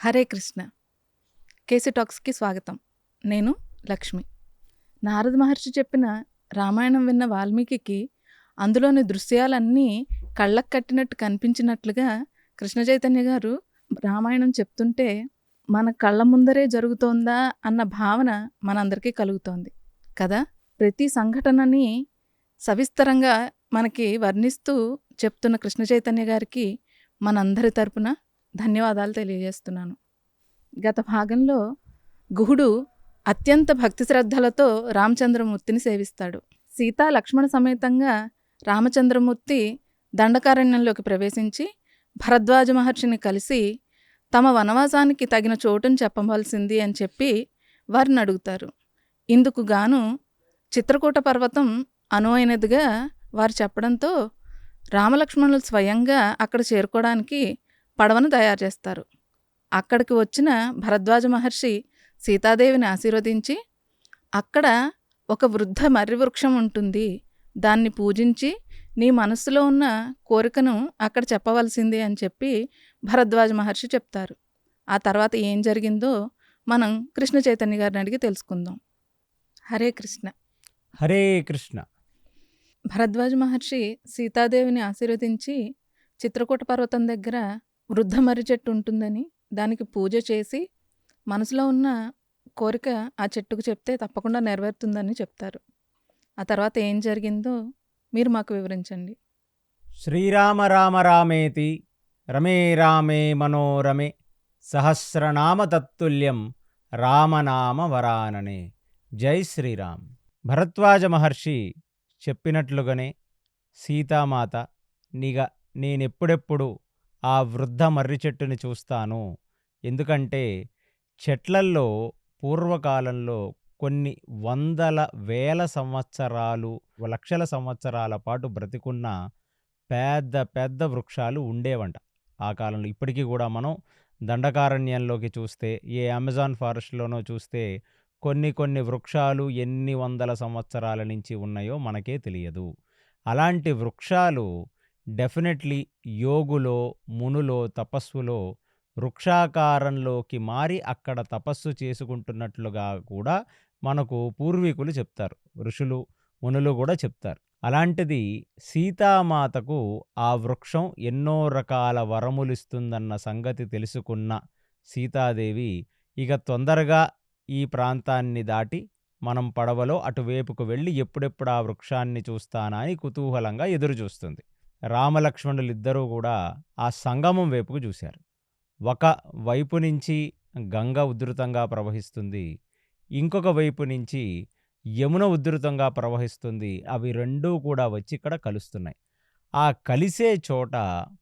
Hare Krishna. KC టాక్స్‌కి స్వాగతం. నేను లక్ష్మి. నారద మహర్షి చెప్పిన రామాయణం విన్న వాల్మీకికి అందులోని దృశ్యాలన్నీ కళ్ళకు కట్టినట్టు కనిపించినట్లుగా కృష్ణ చైతన్య గారు రామాయణం చెప్తుంటే మన కళ్ళ ముందరే జరుగుతోందా అన్న భావన మనందరికీ కలుగుతోంది కదా! ప్రతి సంఘటనని సవిస్తరంగా మనకి వర్ణిస్తూ చెప్తున్న కృష్ణ చైతన్య గారికి మనందరి తరపున ధన్యవాదాలు తెలియజేస్తున్నాను. గత భాగంలో గుహుడు అత్యంత భక్తి శ్రద్ధలతో రామచంద్రమూర్తిని సేవిస్తాడు. సీతా లక్ష్మణ సమేతంగా రామచంద్రమూర్తి దండకారణ్యంలోకి ప్రవేశించి భరద్వాజ మహర్షిని కలిసి తమ వనవాసానికి తగిన చోటును చెప్పవలసింది అని చెప్పి వారిని అడుగుతారు. ఇందుకు గాను చిత్రకూట పర్వతం అనువైనదిగా వారు చెప్పడంతో రామలక్ష్మణులు స్వయంగా అక్కడ చేరుకోవడానికి పడవను తయారు చేస్తారు. అక్కడికి వచ్చిన భరద్వాజ మహర్షి సీతాదేవిని ఆశీర్వదించి, అక్కడ ఒక వృద్ధ మర్రి వృక్షం ఉంటుంది, దాన్ని పూజించి నీ మనస్సులో ఉన్న కోరికను అక్కడ చెప్పవలసింది అని చెప్పి భరద్వాజ మహర్షి చెప్తారు. ఆ తర్వాత ఏం జరిగిందో మనం కృష్ణ చైతన్య గారిని అడిగి తెలుసుకుందాం. హరే కృష్ణ. హరే కృష్ణ. భరద్వాజ మహర్షి సీతాదేవిని ఆశీర్వదించి చిత్రకూట పర్వతం దగ్గర వృద్ధ మర్రి చెట్టు ఉంటుందని దానికి పూజ చేసి మనసులో ఉన్న కోరిక ఆ చెట్టుకు చెప్తే తప్పకుండా నెరవేరుతుందని చెప్తారు. ఆ తర్వాత ఏం జరిగిందో మీరు మాకు వివరించండి. శ్రీరామ రామ రామేతి రమే రామే మనోరమే సహస్రనామ తత్తుల్యం రామనామ వరాననే. జై శ్రీరామ్. భరద్వాజ మహర్షి చెప్పినట్లుగానే సీతామాత నేనెప్పుడెప్పుడు ఆ వృద్ధ మర్రి చెట్టుని చూస్తాను, ఎందుకంటే చెట్లల్లో పూర్వకాలంలో కొన్ని వందల వేల సంవత్సరాలు లక్షల సంవత్సరాల పాటు బ్రతికున్న పెద్ద పెద్ద వృక్షాలు ఉండేవంట ఆ కాలంలో. ఇప్పటికీ కూడా మనం దండకారణ్యంలోకి చూస్తే, ఏ అమెజాన్ ఫారెస్ట్లోనో చూస్తే కొన్ని వృక్షాలు ఎన్ని వందల సంవత్సరాల నుంచి ఉన్నాయో మనకే తెలియదు. అలాంటి వృక్షాలు డెఫినెట్లీ యోగులో, మునులో, తపస్సులో వృక్షాకారంలోకి మారి అక్కడ తపస్సు చేసుకుంటున్నట్లుగా కూడా మనకు పూర్వీకులు చెప్తారు, ఋషులు మునులు కూడా చెప్తారు. అలాంటిది సీతామాతకు ఆ వృక్షం ఎన్నో రకాల వరములిస్తుందన్న సంగతి తెలుసుకున్న సీతాదేవి ఇక తొందరగా ఈ ప్రాంతాన్ని దాటి మనం పడవలో అటువైపుకు వెళ్ళి ఎప్పుడెప్పుడు ఆ వృక్షాన్ని చూస్తానా అని కుతూహలంగా ఎదురుచూస్తుంది. రామలక్ష్మణులిద్దరూ కూడా ఆ సంగమం వైపుకు చూశారు. ఒక వైపు నుంచి గంగ ఉధృతంగా ప్రవహిస్తుంది, ఇంకొక వైపు నుంచి యమున ఉధృతంగా ప్రవహిస్తుంది. అవి రెండూ కూడా వచ్చి ఇక్కడ కలుస్తున్నాయి. ఆ కలిసే చోట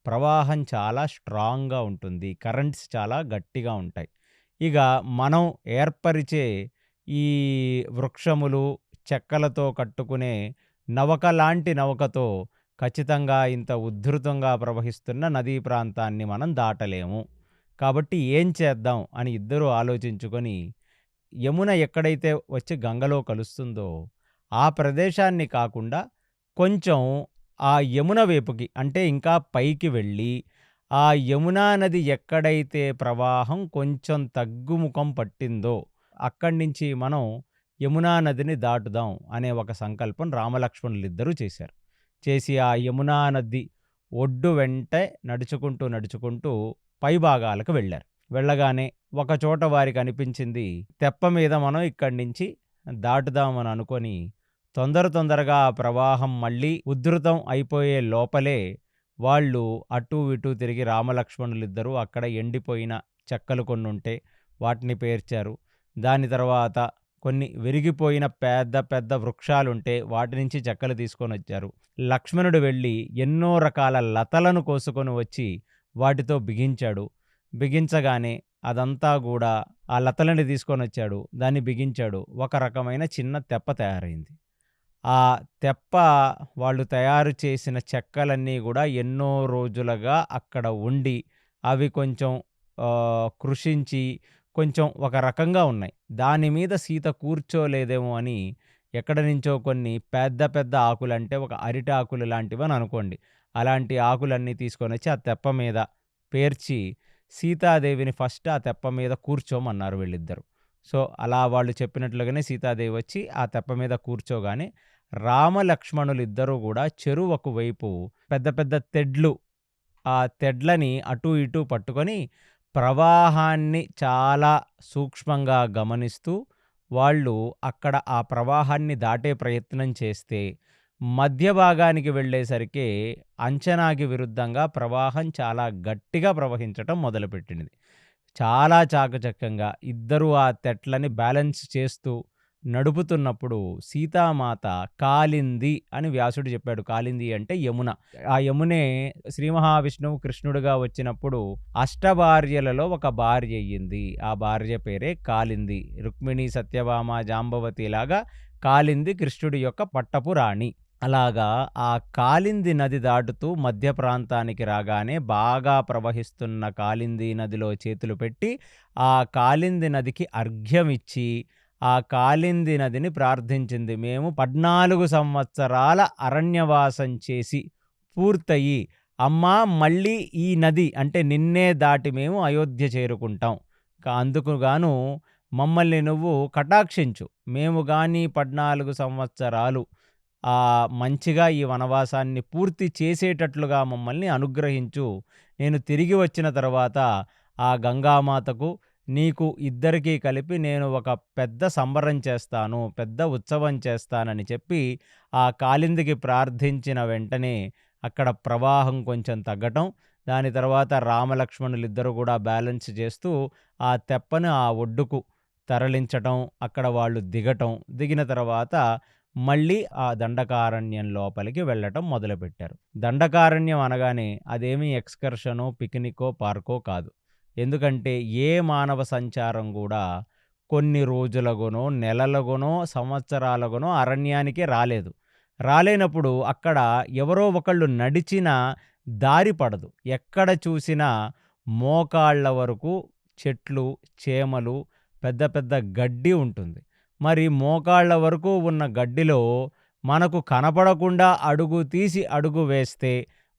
ప్రవాహం చాలా స్ట్రాంగ్గా ఉంటుంది, కరెంట్స్ చాలా గట్టిగా ఉంటాయి. ఇక మనం ఏర్పరిచే ఈ వృక్షములు చెక్కలతో కట్టుకునే నవక లాంటి నౌకతో ఖచ్చితంగా ఇంత ఉద్ధృతంగా ప్రవహిస్తున్న నదీ ప్రాంతాన్ని మనం దాటలేము. కాబట్టి ఏం చేద్దాం అని ఇద్దరూ ఆలోచించుకొని యమున ఎక్కడైతే వచ్చి గంగలో కలుస్తుందో ఆ ప్రదేశాన్ని కాకుండా కొంచెం ఆ యమున వైపుకి, అంటే ఇంకా పైకి వెళ్ళి ఆ యమునా నది ఎక్కడైతే ప్రవాహం కొంచెం తగ్గుముఖం పట్టిందో అక్కడి నుంచి మనం యమునా నదిని దాటుదాం అనే ఒక సంకల్పం రామలక్ష్మణులిద్దరూ చేశారు. చేసి ఆ యమునా నది ఒడ్డు వెంటే నడుచుకుంటూ పైభాగాలకు వెళ్ళారు. వెళ్ళగానే ఒకచోట వారికి అనిపించింది, తెప్ప మీద మనం ఇక్కడి నుంచి దాటుదామని అనుకొని తొందరగా ఆ ప్రవాహం మళ్ళీ ఉధృతం అయిపోయే లోపలే వాళ్ళు అటూ ఇటూ తిరిగి రామలక్ష్మణులిద్దరూ అక్కడ ఎండిపోయిన చెక్కలు కొన్ని ఉంటే వాటిని పేర్చారు. దాని తర్వాత కొన్ని విరిగిపోయిన పెద్ద పెద్ద వృక్షాలుంటే వాటి నుంచి చెక్కలు తీసుకొని వచ్చారు. లక్ష్మణుడు వెళ్ళి ఎన్నో రకాల లతలను కోసుకొని వచ్చి వాటితో బిగించాడు. బిగించగానే అదంతా కూడా ఆ లతలని తీసుకొని వచ్చాడు, దాన్ని బిగించాడు. ఒక రకమైన చిన్న తెప్ప తయారైంది. ఆ తెప్ప వాళ్ళు తయారు చేసిన చెక్కలన్నీ కూడా ఎన్నో రోజులుగా అక్కడ ఉండి అవి కొంచెం కృషించి కొంచెం ఒక రకంగా ఉన్నాయి. దాని మీద సీత కూర్చోలేదేమో అని ఎక్కడి నుంచో కొన్ని పెద్ద పెద్ద ఆకులంటే ఒక అరిటి ఆకులు లాంటివని అనుకోండి, అలాంటి ఆకులన్నీ తీసుకొని వచ్చి ఆ తెప్ప మీద పేర్చి సీతాదేవిని ఫస్ట్ ఆ తెప్ప మీద కూర్చోమన్నారు వీళ్ళిద్దరూ. సో, అలా వాళ్ళు చెప్పినట్లుగానే సీతాదేవి వచ్చి ఆ తెప్ప మీద కూర్చోగానే రామలక్ష్మణులిద్దరూ గూడా చెరువొక వైపు పెద్ద పెద్ద తెడ్లు, ఆ తెడ్లని అటూ ఇటూ పట్టుకొని ప్రవాహాన్ని చాలా సూక్ష్మంగా గమనిస్తూ వాళ్ళు అక్కడ ఆ ప్రవాహాన్ని దాటే ప్రయత్నం చేస్తే మధ్య భాగానికి వెళ్ళేసరికే అంచనాకి విరుద్ధంగా ప్రవాహం చాలా గట్టిగా ప్రవహించటం మొదలుపెట్టింది. చాలా చాకచక్యంగా ఇద్దరూ ఆ తెట్లని బ్యాలెన్స్ చేస్తూ నడుపుతున్నప్పుడు సీతామాత కాలింది అని వ్యాసుడు చెప్పాడు. కాలింది అంటే యమున. ఆ యమునే శ్రీ మహావిష్ణువు కృష్ణుడిగా వచ్చినప్పుడు అష్టభార్యలలో ఒక భార్య అయ్యింది. ఆ భార్య పేరే కాలింది. రుక్మిణి, సత్యభామ, జాంబవతి లాగా కాలింది కృష్ణుడి యొక్క పట్టపు రాణి. అలాగా ఆ కాలింది నది దాటుతూ మధ్య ప్రాంతానికి రాగానే బాగా ప్రవహిస్తున్న కాలింది నదిలో చేతులు పెట్టి ఆ కాలింది నదికి అర్ఘ్యమిచ్చి ఆ కాలింది నదిని ప్రార్థించింది. మేము 14 సంవత్సరాల అరణ్యవాసం చేసి పూర్తయి అమ్మా మళ్ళీ ఈ నది అంటే నిన్నే దాటి మేము అయోధ్య చేరుకుంటాం. అందుకు గాను మమ్మల్ని నువ్వు కటాక్షించు. మేము గాని 14 సంవత్సరాలు మంచిగా ఈ వనవాసాన్ని పూర్తి చేసేటట్లుగా మమ్మల్ని అనుగ్రహించు. నేను తిరిగి వచ్చిన తర్వాత ఆ గంగామాతకు నీకు ఇద్దరికీ కలిపి నేను ఒక పెద్ద సంబరం చేస్తాను, పెద్ద ఉత్సవం చేస్తానని చెప్పి ఆ కాలిందికి ప్రార్థించిన వెంటనే అక్కడ ప్రవాహం కొంచెం తగ్గటం, దాని తర్వాత రామలక్ష్మణులిద్దరూ కూడా బ్యాలెన్స్ చేస్తూ ఆ తెప్పను ఆ ఒడ్డుకు తరలించటం, అక్కడ వాళ్ళు దిగటం, దిగిన తర్వాత మళ్ళీ ఆ దండకారణ్యం లోపలికి వెళ్ళటం మొదలుపెట్టారు. దండకారణ్యం అనగానే అదేమీ ఎక్స్కర్షనో, పిక్నికో, పార్కో కాదు. ఎందుకంటే ఏ మానవ సంచారం కూడా కొన్ని రోజులగునో, నెలలగునో, సంవత్సరాలగునో అరణ్యానికే రాలేదు. రాలేనప్పుడు అక్కడ ఎవరో ఒకళ్ళు నడిచిన దారి పడదు. ఎక్కడ చూసినా మోకాళ్ళ వరకు చెట్లు, చేమలు, పెద్ద పెద్ద గడ్డి ఉంటుంది. మరి మోకాళ్ళ వరకు ఉన్న గడ్డిలో మనకు కనపడకుండా అడుగు తీసి అడుగు వేస్తే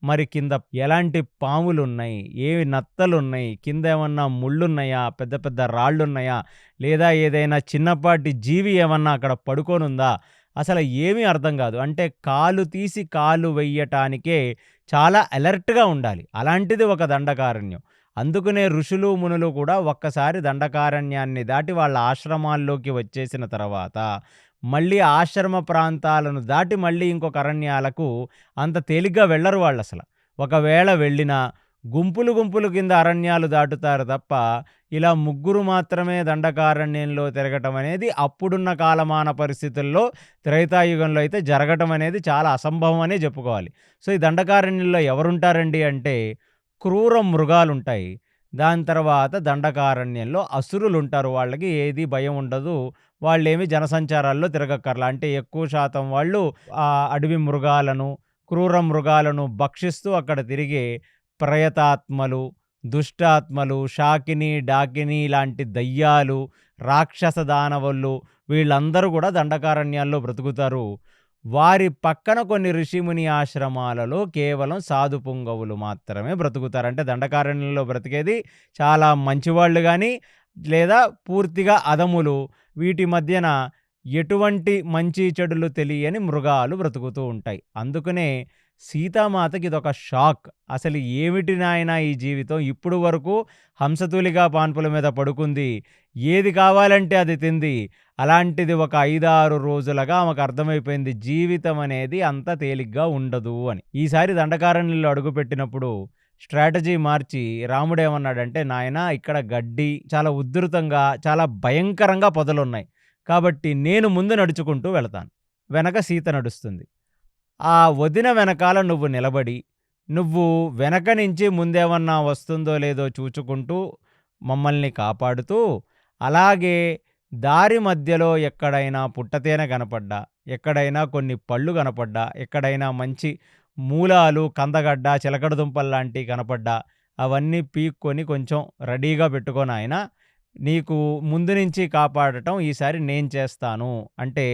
మరి కింద ఎలాంటి పాములున్నాయి, ఏవి నత్తలున్నాయి, కింద ఏమన్నా ముళ్ళున్నాయా, పెద్ద పెద్ద రాళ్ళున్నాయా, లేదా ఏదైనా చిన్నపాటి జీవి ఏమన్నా అక్కడ పడుకోనుందా, అసలు ఏమీ అర్థం కాదు. అంటే కాలు తీసి కాలు వెయ్యటానికే చాలా అలర్ట్‌గా ఉండాలి. అలాంటిది ఒక దండకారణ్యం. అందుకనే ఋషులు, మునులు కూడా ఒక్కసారి దండకారణ్యాన్ని దాటి వాళ్ళ ఆశ్రమాల్లోకి వచ్చేసిన తర్వాత మళ్ళీ ఆశ్రమ ప్రాంతాలను దాటి మళ్ళీ ఇంకొక అరణ్యాలకు అంత తేలిగ్గా వెళ్ళరు వాళ్ళసల. ఒకవేళ వెళ్ళినా గుంపులు గుంపులు కింద అరణ్యాలు దాటుతారు తప్ప ఇలా ముగ్గురు మాత్రమే దండకారణ్యంలో తిరగటం అనేది అప్పుడున్న కాలమాన పరిస్థితుల్లో త్రేతాయుగంలో అయితే జరగటం అనేది చాలా అసంభవం అనే చెప్పుకోవాలి. సో ఈ దండకారణ్యంలో ఎవరుంటారండి అంటే క్రూర మృగాలుంటాయి. దాని తర్వాత దండకారణ్యంలో అసురులుంటారు. వాళ్ళకి ఏది భయం ఉండదు. వాళ్ళేమి జనసంచారాల్లో తిరగక్కర్లా. అంటే ఎక్కువ శాతం వాళ్ళు అడవి మృగాలను, క్రూర మృగాలను భక్షిస్తూ అక్కడ తిరిగే ప్రేతాత్మలు, దుష్టాత్మలు, షాకిని, డాకిని లాంటి దయ్యాలు, రాక్షస దానవులు వీళ్ళందరూ కూడా దండకారణ్యాల్లో బ్రతుకుతారు. వారి పక్కన కొన్ని ఋషిముని ఆశ్రమాలలో కేవలం సాధు పుంగవులు మాత్రమే బ్రతుకుతారు. అంటే దండకారణ్యంలో బ్రతికేది చాలా మంచివాళ్ళు గానీ, లేదా పూర్తిగా అధములు. వీటి మధ్యన ఎటువంటి మంచి చెడులు తెలియని మృగాలు బ్రతుకుతూ ఉంటాయి. అందుకనే సీతామాతకి ఇదొక షాక్. అసలు ఏమిటి నాయనా ఈ జీవితం? ఇప్పుడు వరకు హంసతూలిగా పాన్పుల మీద పడుకుంది. ఏది కావాలంటే అది తింది. అలాంటిది ఒక 5, 6 రోజులుగా ఆమెకు అర్థమైపోయింది జీవితం అనేది అంత తేలిగ్గా ఉండదు అని. ఈసారి దండకారణ్యంలో అడుగుపెట్టినప్పుడు స్ట్రాటజీ మార్చి రాముడేమన్నాడంటే, నాయనా ఇక్కడ గడ్డి చాలా ఉధృతంగా, చాలా భయంకరంగా పొదలున్నాయి. కాబట్టి నేను ముందు నడుచుకుంటూ వెళతాను. వెనక సీత నడుస్తుంది. ఆ వదిన వెనకాల నువ్వు నిలబడి, నువ్వు వెనక నుంచి ముందేమన్నా వస్తుందో లేదో చూచుకుంటూ మమ్మల్ని కాపాడుతూ, అలాగే దారి మధ్యలో ఎక్కడైనా పుట్టతేనె కనపడ్డా, ఎక్కడైనా కొన్ని పళ్ళు కనపడ్డా, ఎక్కడైనా మంచి మూలాలు, కందగడ్డ, చిలకడ దుంపల్లాంటివి కనపడ్డా అవన్నీ పీక్కొని కొంచెం రెడీగా పెట్టుకో నాయనా. నీకు ముందు నుంచి కాపాడటం ఈసారి నేను చేస్తాను అంటే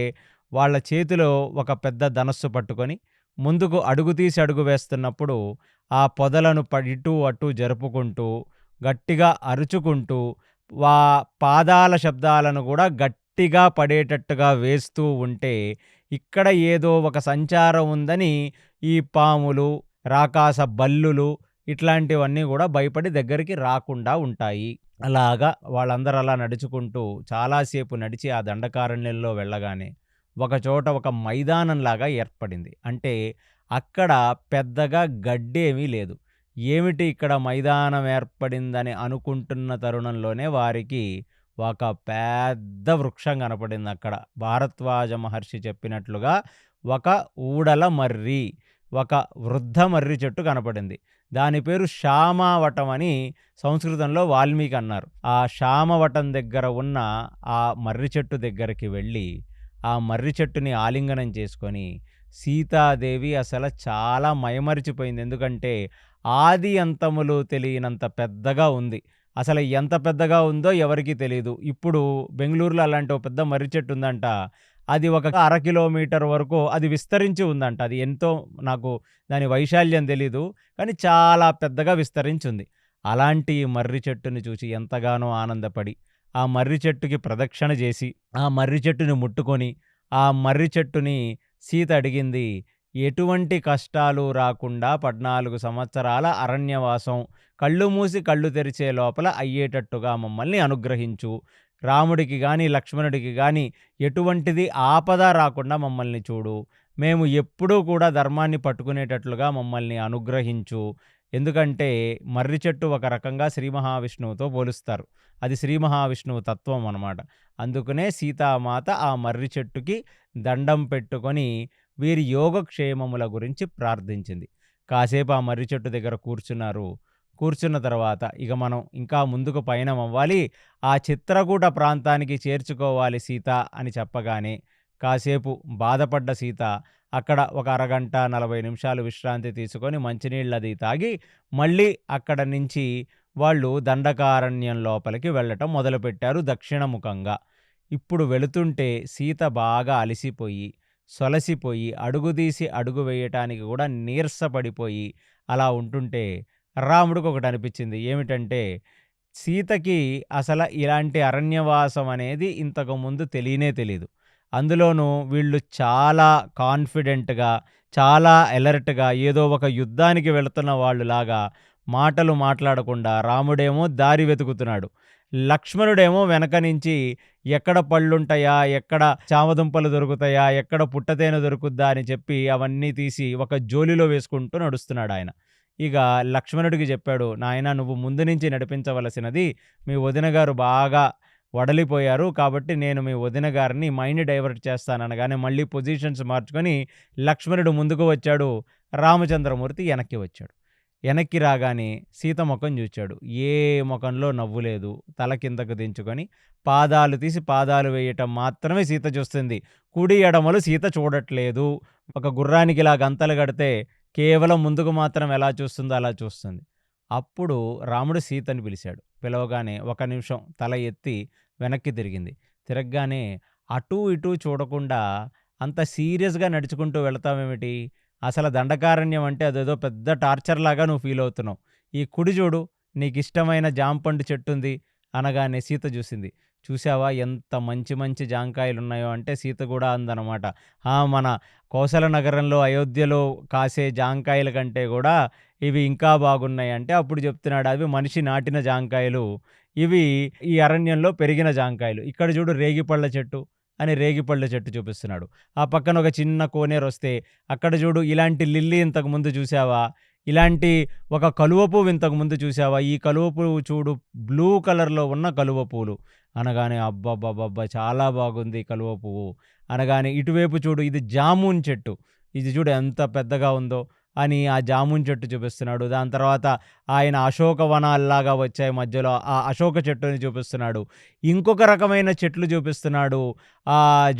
వాళ్ళ చేతిలో ఒక పెద్ద ధనస్సు పట్టుకొని ముందుకు అడుగు తీసి అడుగు వేస్తున్నప్పుడు ఆ పొదలను ఇటూ అటూ జరుపుకుంటూ గట్టిగా అరుచుకుంటూ పాదాల శబ్దాలను కూడా గట్టిగా పడేటట్టుగా వేస్తూ ఉంటే ఇక్కడ ఏదో ఒక సంచారం ఉందని ఈ పాములు, రాకాస బల్లులు ఇట్లాంటివన్నీ కూడా భయపడి దగ్గరికి రాకుండా ఉంటాయి. అలాగా వాళ్ళందరూ అలా నడుచుకుంటూ చాలాసేపు నడిచి ఆ దండకారణ్యంలో వెళ్ళగానే ఒకచోట ఒక మైదానంలాగా ఏర్పడింది. అంటే అక్కడ పెద్దగా గడ్డేమీ లేదు. ఏమిటి ఇక్కడ మైదానం ఏర్పడిందని అనుకుంటున్న తరుణంలోనే వారికి ఒక పెద్ద వృక్షం కనపడింది అక్కడ. భారద్వాజ మహర్షి చెప్పినట్లుగా ఒక ఊడల మర్రి, ఒక వృద్ధ మర్రి చెట్టు కనపడింది. దాని పేరు శామవటం అని సంస్కృతంలో వాల్మీకి అన్నారు. ఆ శామవటం దగ్గర ఉన్న ఆ మర్రి చెట్టు దగ్గరికి వెళ్ళి ఆ మర్రి చెట్టుని ఆలింగనం చేసుకొని సీతాదేవి అసలు చాలా మైమరిచిపోయింది. ఎందుకంటే ఆది అంతములు తెలియనంత పెద్దగా ఉంది. అసలు ఎంత పెద్దగా ఉందో ఎవరికీ తెలీదు. ఇప్పుడు బెంగుళూరులో అలాంటి ఒక పెద్ద మర్రి చెట్టు ఉందంట. అది ఒక అర కిలోమీటర్ వరకు అది విస్తరించి ఉందంట. అది ఎంతో నాకు దాని వైశాల్యం తెలీదు. కానీ చాలా పెద్దగా విస్తరించుంది. అలాంటి మర్రి చెట్టుని చూసి ఎంతగానో ఆనందపడి, ఆ మర్రి చెట్టుకి ప్రదక్షిణ చేసి, ఆ మర్రి చెట్టుని ముట్టుకొని, ఆ మర్రి చెట్టుని సీత అడిగింది, ఎటువంటి కష్టాలు రాకుండా 14 సంవత్సరాల అరణ్యవాసం కళ్ళు మూసి కళ్ళు తెరిచే లోపల అయ్యేటట్టుగా మమ్మల్ని అనుగ్రహించు. రాముడికి గాని, లక్ష్మణుడికి గాని ఎటువంటిది ఆపద రాకుండా మమ్మల్ని చూడు. మేము ఎప్పుడూ కూడా ధర్మాన్ని పట్టుకునేటట్లుగా మమ్మల్ని అనుగ్రహించు. ఎందుకంటే మర్రి చెట్టు ఒక రకంగా శ్రీ మహావిష్ణువుతో పోలుస్తారు. అది శ్రీ మహావిష్ణువు తత్వం అన్నమాట. అందుకనే సీతామాత ఆ మర్రి చెట్టుకి దండం పెట్టుకొని వీరి యోగక్షేమముల గురించి ప్రార్థించింది. కాసేపు ఆ మర్రి చెట్టు దగ్గర కూర్చున్నారు. కూర్చున్న తర్వాత ఇక మనం ఇంకా ముందుకు పయనం అవ్వాలి. ఆ చిత్రకూట ప్రాంతానికి చేర్చుకోవాలి సీత అని చెప్పగానే కాసేపు బాధపడ్డ సీత అక్కడ ఒక అరగంట 40 నిమిషాలు విశ్రాంతి తీసుకొని మంచినీళ్ళది తాగి మళ్ళీ అక్కడ నుంచి వాళ్ళు దండకారణ్యం లోపలికి వెళ్ళటం మొదలుపెట్టారు దక్షిణముఖంగా. ఇప్పుడు వెళుతుంటే సీత బాగా అలసిపోయి, సొలసిపోయి, అడుగుదీసి అడుగు వేయటానికి కూడా నీరసపడిపోయి అలా ఉంటుంటే రాముడికి ఒకటి అనిపించింది. ఏమిటంటే సీతకి అసలు ఇలాంటి అరణ్యవాసం అనేది ఇంతకుముందు తెలియనే తెలీదు. అందులోనూ వీళ్ళు చాలా కాన్ఫిడెంట్‌గా, చాలా అలర్ట్‌గా ఏదో ఒక యుద్ధానికి వెళుతున్న వాళ్ళులాగా మాటలు మాట్లాడకుండా రాముడేమో దారి వెతుకుతున్నాడు. లక్ష్మణుడేమో వెనక నుంచి ఎక్కడ పళ్ళుంటాయా, ఎక్కడ చామదుంపలు దొరుకుతాయా, ఎక్కడ పుట్టతేనె దొరుకుద్దా అని చెప్పి అవన్నీ తీసి ఒక జోలిలో వేసుకుంటూ నడుస్తున్నాడాయన. ఇక లక్ష్మణుడికి చెప్పాడు, నాయనా నువ్వు ముందు నుంచి నడిపించవలసినది. మీ వదిన గారు బాగా వడలిపోయారు. కాబట్టి నేను మీ వదిన గారిని మైండ్ డైవర్ట్ చేస్తాననగానే మళ్ళీ పొజిషన్స్ మార్చుకొని లక్ష్మణుడు ముందుకు వచ్చాడు. రామచంద్రమూర్తి వెనక్కి వచ్చాడు. వెనక్కి రాగానే సీత ముఖం చూచాడు. ఏ ముఖంలో నవ్వు లేదు. తల కిందకు దించుకొని పాదాలు తీసి పాదాలు వేయటం మాత్రమే సీత చూస్తుంది. కుడి ఎడమలు సీత చూడట్లేదు. ఒక గుర్రానికి ఇలా గంతలు కడితే కేవలం ముందుకు మాత్రం ఎలా చూస్తుందో అలా చూస్తుంది. అప్పుడు రాముడు సీతని పిలిచాడు. పిలవగానే ఒక నిమిషం తల ఎత్తి వెనక్కి తిరిగింది. తిరగగానే అటూ ఇటూ చూడకుండా అంత సీరియస్‌గా నడుచుకుంటూ వెళతావేమిటి? అసలు దండకారణ్యం అంటే అదేదో పెద్ద టార్చర్ లాగా నువ్వు ఫీల్ అవుతున్నావు. ఈ కుడి చూడు నీకిష్టమైన జాంపండు చెట్టుంది అనగానే సీత చూసింది. చూసావా ఎంత మంచి మంచి జాంకాయలున్నాయో అంటే సీత కూడా అందనమాట. మన కోసల నగరంలో అయోధ్యలో కాసే జాంకాయల కంటే కూడా ఇవి ఇంకా బాగున్నాయి అంటే అప్పుడు చెప్తున్నాడు అవి మనిషి నాటిన జాంకాయలు. ఇవి ఈ అరణ్యంలో పెరిగిన జాంకాయలు. ఇక్కడ చూడు రేగిపళ్ళ చెట్టు అని రేగిపళ్ళ చెట్టు చూపిస్తున్నాడు. ఆ పక్కన ఒక చిన్న కోనేరొస్తే అక్కడ చూడు ఇలాంటి లిల్లీ ఇంతకుముందు చూసావా? ఇలాంటి ఒక కలువ పువ్వు ఇంతకుముందు చూసావా? ఈ కలువ పువ్వు చూడు బ్లూ కలర్‌లో ఉన్న కలువ పూలు అనగానే అబ్బబ్బబ్బబ్బా! చాలా బాగుంది ఈ కలువ పువ్వు అనగానే ఇటువైపు చూడు ఇది జామున్ చెట్టు. ఇది చూడు ఎంత పెద్దగా ఉందో అని ఆ జామున్ చెట్టు చూపిస్తున్నాడు. దాని తర్వాత ఆయన అశోక వనాల్లాగా వచ్చాయి మధ్యలో ఆ అశోక చెట్టుని చూపిస్తున్నాడు. ఇంకొక రకమైన చెట్లు చూపిస్తున్నాడు.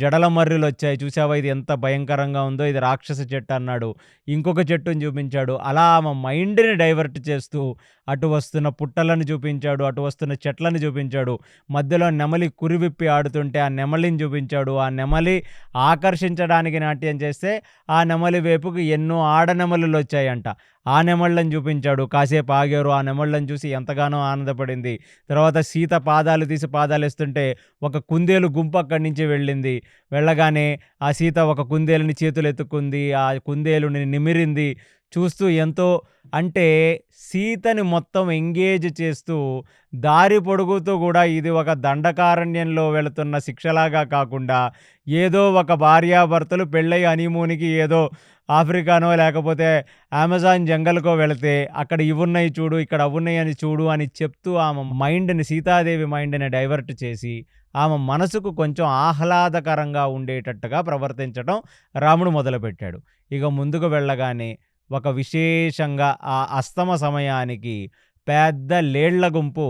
జడల మర్రులొచ్చాయి చూసావా ఇది ఎంత భయంకరంగా ఉందో ఇది రాక్షస చెట్టు అన్నాడు. ఇంకొక చెట్టుని చూపించాడు. అలా మా మైండ్‌ని డైవర్ట్ చేస్తూ అటు వస్తున్న పుట్టలను చూపించాడు. అటు వస్తున్న చెట్లను చూపించాడు. మధ్యలో నెమలి కురివిప్పి ఆడుతుంటే ఆ నెమలిని చూపించాడు. ఆ నెమలి ఆకర్షించడానికి నాట్యం చేస్తే ఆ నెమలి వైపుకి ఎన్నో ఆడనెమలులు నెమళ్ళొచ్చాయంట. ఆ నెమళ్ళని చూపించాడు. కాసేపు ఆగారు. ఆ నెమళ్ళని చూసి ఎంతగానో ఆనందపడింది. తర్వాత సీత పాదాలు తీసి పాదాలేస్తుంటే ఒక కుందేలు గుంపు అక్కడి నుంచి వెళ్ళింది. వెళ్ళగానే ఆ సీత ఒక కుందేలుని చేతులెత్తుకుంది. ఆ కుందేలుని నిమిరింది. చూస్తూ ఎంతో అంటే సీతని మొత్తం ఎంగేజ్ చేస్తూ దారి పొడుగుతూ గూడా ఇది ఒక దండకారణ్యంలో వెళుతున్న శిక్షలాగా కాకుండా ఏదో ఒక భార్యాభర్తలు పెళ్ళై హనీమూన్‌కి ఏదో ఆఫ్రికానో లేకపోతే అమెజాన్ జంగల్‌కో వెళితే అక్కడ ఇవున్నయి చూడు, ఇక్కడ అవున్నయి చూడు అని చెప్తూ ఆమె మైండ్‌ని సీతాదేవి మైండ్‌ని డైవర్ట్ చేసి, ఆమె మనసుకు కొంచెం ఆహ్లాదకరంగా ఉండేటట్టుగా ప్రవర్తించటం రాముడు మొదలుపెట్టాడు. ఇక ముందుకు వెళ్ళగానే ఒక విశేషంగా ఆ అస్తమ సమయానికి పెద్ద లేళ్ల గుంపు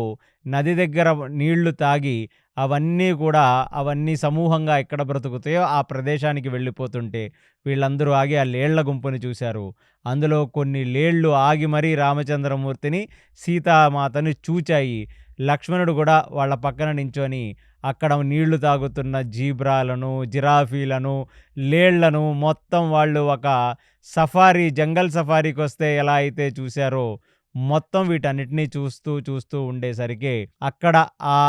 నది దగ్గర నీళ్లు తాగి అవన్నీ సమూహంగా ఎక్కడ బ్రతుకుతాయో ఆ ప్రదేశానికి వెళ్ళిపోతుంటే వీళ్ళందరూ ఆగి ఆ లేళ్ల గుంపుని చూశారు. అందులో కొన్ని లేళ్ళు ఆగి మరీ రామచంద్రమూర్తిని, సీతామాతని చూచాయి. లక్ష్మణుడు కూడా వాళ్ళ పక్కన నించొని అక్కడ నీళ్లు తాగుతున్న జీబ్రాలను, జిరాఫీలను, లేళ్లను మొత్తం వాళ్ళు ఒక జంగల్ సఫారీకొస్తే ఎలా అయితే చూశారో మొత్తం వీటన్నిటిని చూస్తూ ఉండేసరికి అక్కడ ఆ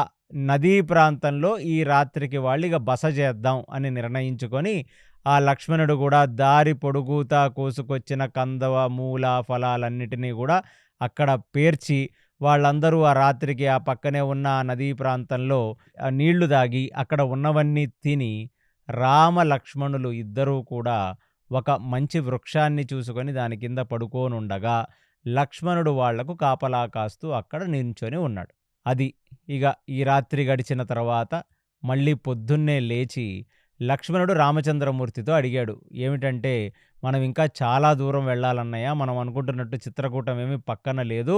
నదీ ప్రాంతంలో ఈ రాత్రికి వాళ్ళిగ బస చేద్దాం అని నిర్ణయించుకొని, ఆ లక్ష్మణుడు గూడా దారి పొడుగుతా కోసుకొచ్చిన కందవ, మూల, ఫలాలన్నిటినీ గూడా అక్కడ పేర్చి, వాళ్ళందరూ ఆ రాత్రికి ఆ పక్కనే ఉన్న ఆ నదీ ప్రాంతంలో నీళ్లు తాగి, అక్కడ ఉన్నవన్నీ తిని, రామ, లక్ష్మణులు ఇద్దరూ కూడా ఒక మంచి వృక్షాన్ని చూసుకొని దాని కింద పడుకోనుండగా లక్ష్మణుడు వాళ్లకు కాపలా కాస్తూ అక్కడ నించొని ఉన్నాడు. అది ఇగ ఈ రాత్రి గడిచిన తర్వాత మళ్ళీ పొద్దున్నే లేచి లక్ష్మణుడు రామచంద్రమూర్తితో అడిగాడు. ఏమిటంటే, మనం ఇంకా చాలా దూరం వెళ్ళాలన్నయ్య. మనం అనుకుంటున్నట్టు చిత్రకూటం ఏమి పక్కన లేదు.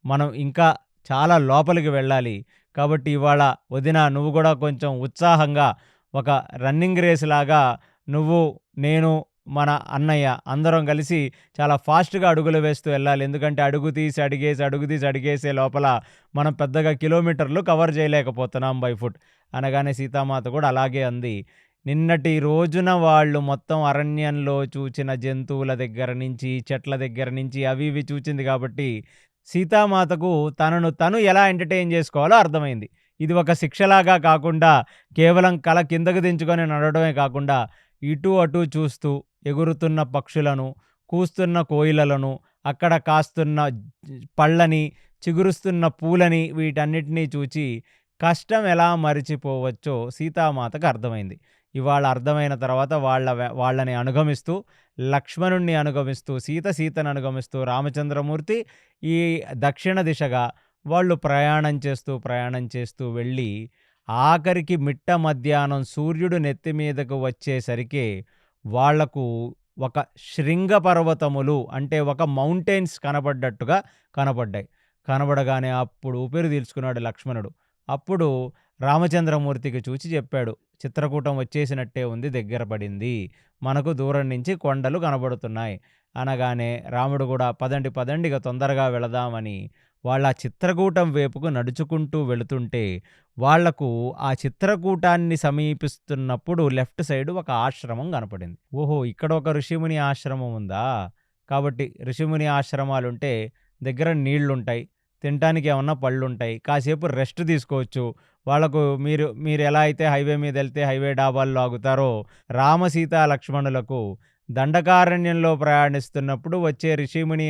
మనం ఇంకా చాలా లోపలికి వెళ్ళాలి. కాబట్టి ఇవాళ వదినా నువ్వు కూడా కొంచెం ఉత్సాహంగా ఒక రన్నింగ్ రేస్ లాగా నువ్వు, నేను, మన అన్నయ్య అందరం కలిసి చాలా ఫాస్ట్‌గా అడుగులు వేస్తూ వెళ్ళాలి. ఎందుకంటే అడుగు తీసి అడిగేసి, అడుగు తీసి అడిగేసే లోపల మనం పెద్దగా కిలోమీటర్లు కవర్ చేయలేకపోతున్నాం బై ఫుట్. అనగానే సీతామాత కూడా అలాగే అంది. నిన్నటి రోజున వాళ్ళు మొత్తం అరణ్యంలో చూచిన జంతువుల దగ్గర నుంచి, చెట్ల దగ్గర నుంచి అవి ఇవి చూచింది కాబట్టి సీతామాతకు తనను తను ఎలా ఎంటర్‌టైన్ చేసుకోవాలో అర్థమైంది. ఇది ఒక శిక్షలాగా కాకుండా కేవలం కల కిందకు దించుకొని నడవడమే కాకుండా ఇటు అటు చూస్తూ ఎగురుతున్న పక్షులను, కూస్తున్న కోయిలలను, అక్కడ కాస్తున్న పళ్ళని, చిగురుస్తున్న పూలని వీటన్నిటినీ చూచి కష్టం ఎలా మరిచిపోవచ్చో సీతామాతకు అర్థమైంది. ఇవాళ అర్థమైన తర్వాత వాళ్ళని అనుగమిస్తూ, లక్ష్మణుడిని అనుగమిస్తూ, సీతను అనుగమిస్తూ రామచంద్రమూర్తి ఈ దక్షిణ దిశగా వాళ్ళు ప్రయాణం చేస్తూ వెళ్ళి ఆఖరికి మిట్ట మధ్యాహ్నం సూర్యుడు నెత్తి మీదకు వచ్చేసరికి వాళ్లకు ఒక శృంగ పర్వతములు అంటే ఒక మౌంటైన్స్ కనబడ్డట్టుగా కనబడ్డాయి. కనబడగానే అప్పుడు ఊపిరి పీల్చుకున్నాడు లక్ష్మణుడు. అప్పుడు రామచంద్రమూర్తికి చూచి చెప్పాడు, చిత్రకూటం వచ్చేసినట్టే ఉంది, దగ్గర పడింది. మనకు దూరం నుంచి కొండలు కనబడుతున్నాయి. అనగానే రాముడు కూడా పదండి పదండి ఇక తొందరగా వెళదామని వాళ్ళ చిత్రకూటం వైపుకు నడుచుకుంటూ వెళుతుంటే వాళ్లకు ఆ చిత్రకూటాన్ని సమీపిస్తున్నప్పుడు లెఫ్ట్ సైడ్ ఒక ఆశ్రమం కనపడింది. ఓహో! ఇక్కడ ఒక ఋషిముని ఆశ్రమం ఉందా? కాబట్టి ఋషిముని ఆశ్రమాలుంటే దగ్గర నీళ్లుంటాయి, తినటానికి ఏమన్నా పళ్ళుంటాయి, కాసేపు రెస్ట్ తీసుకోవచ్చు. వాళ్లకు మీరు ఎలా అయితే హైవే మీద వెళ్తే హైవే డాబాల్లో ఆగుతారో రామ, సీత, లక్ష్మణులకు దండకారణ్యంలో ప్రయాణిస్తున్నప్పుడు వచ్చే ఋషిముని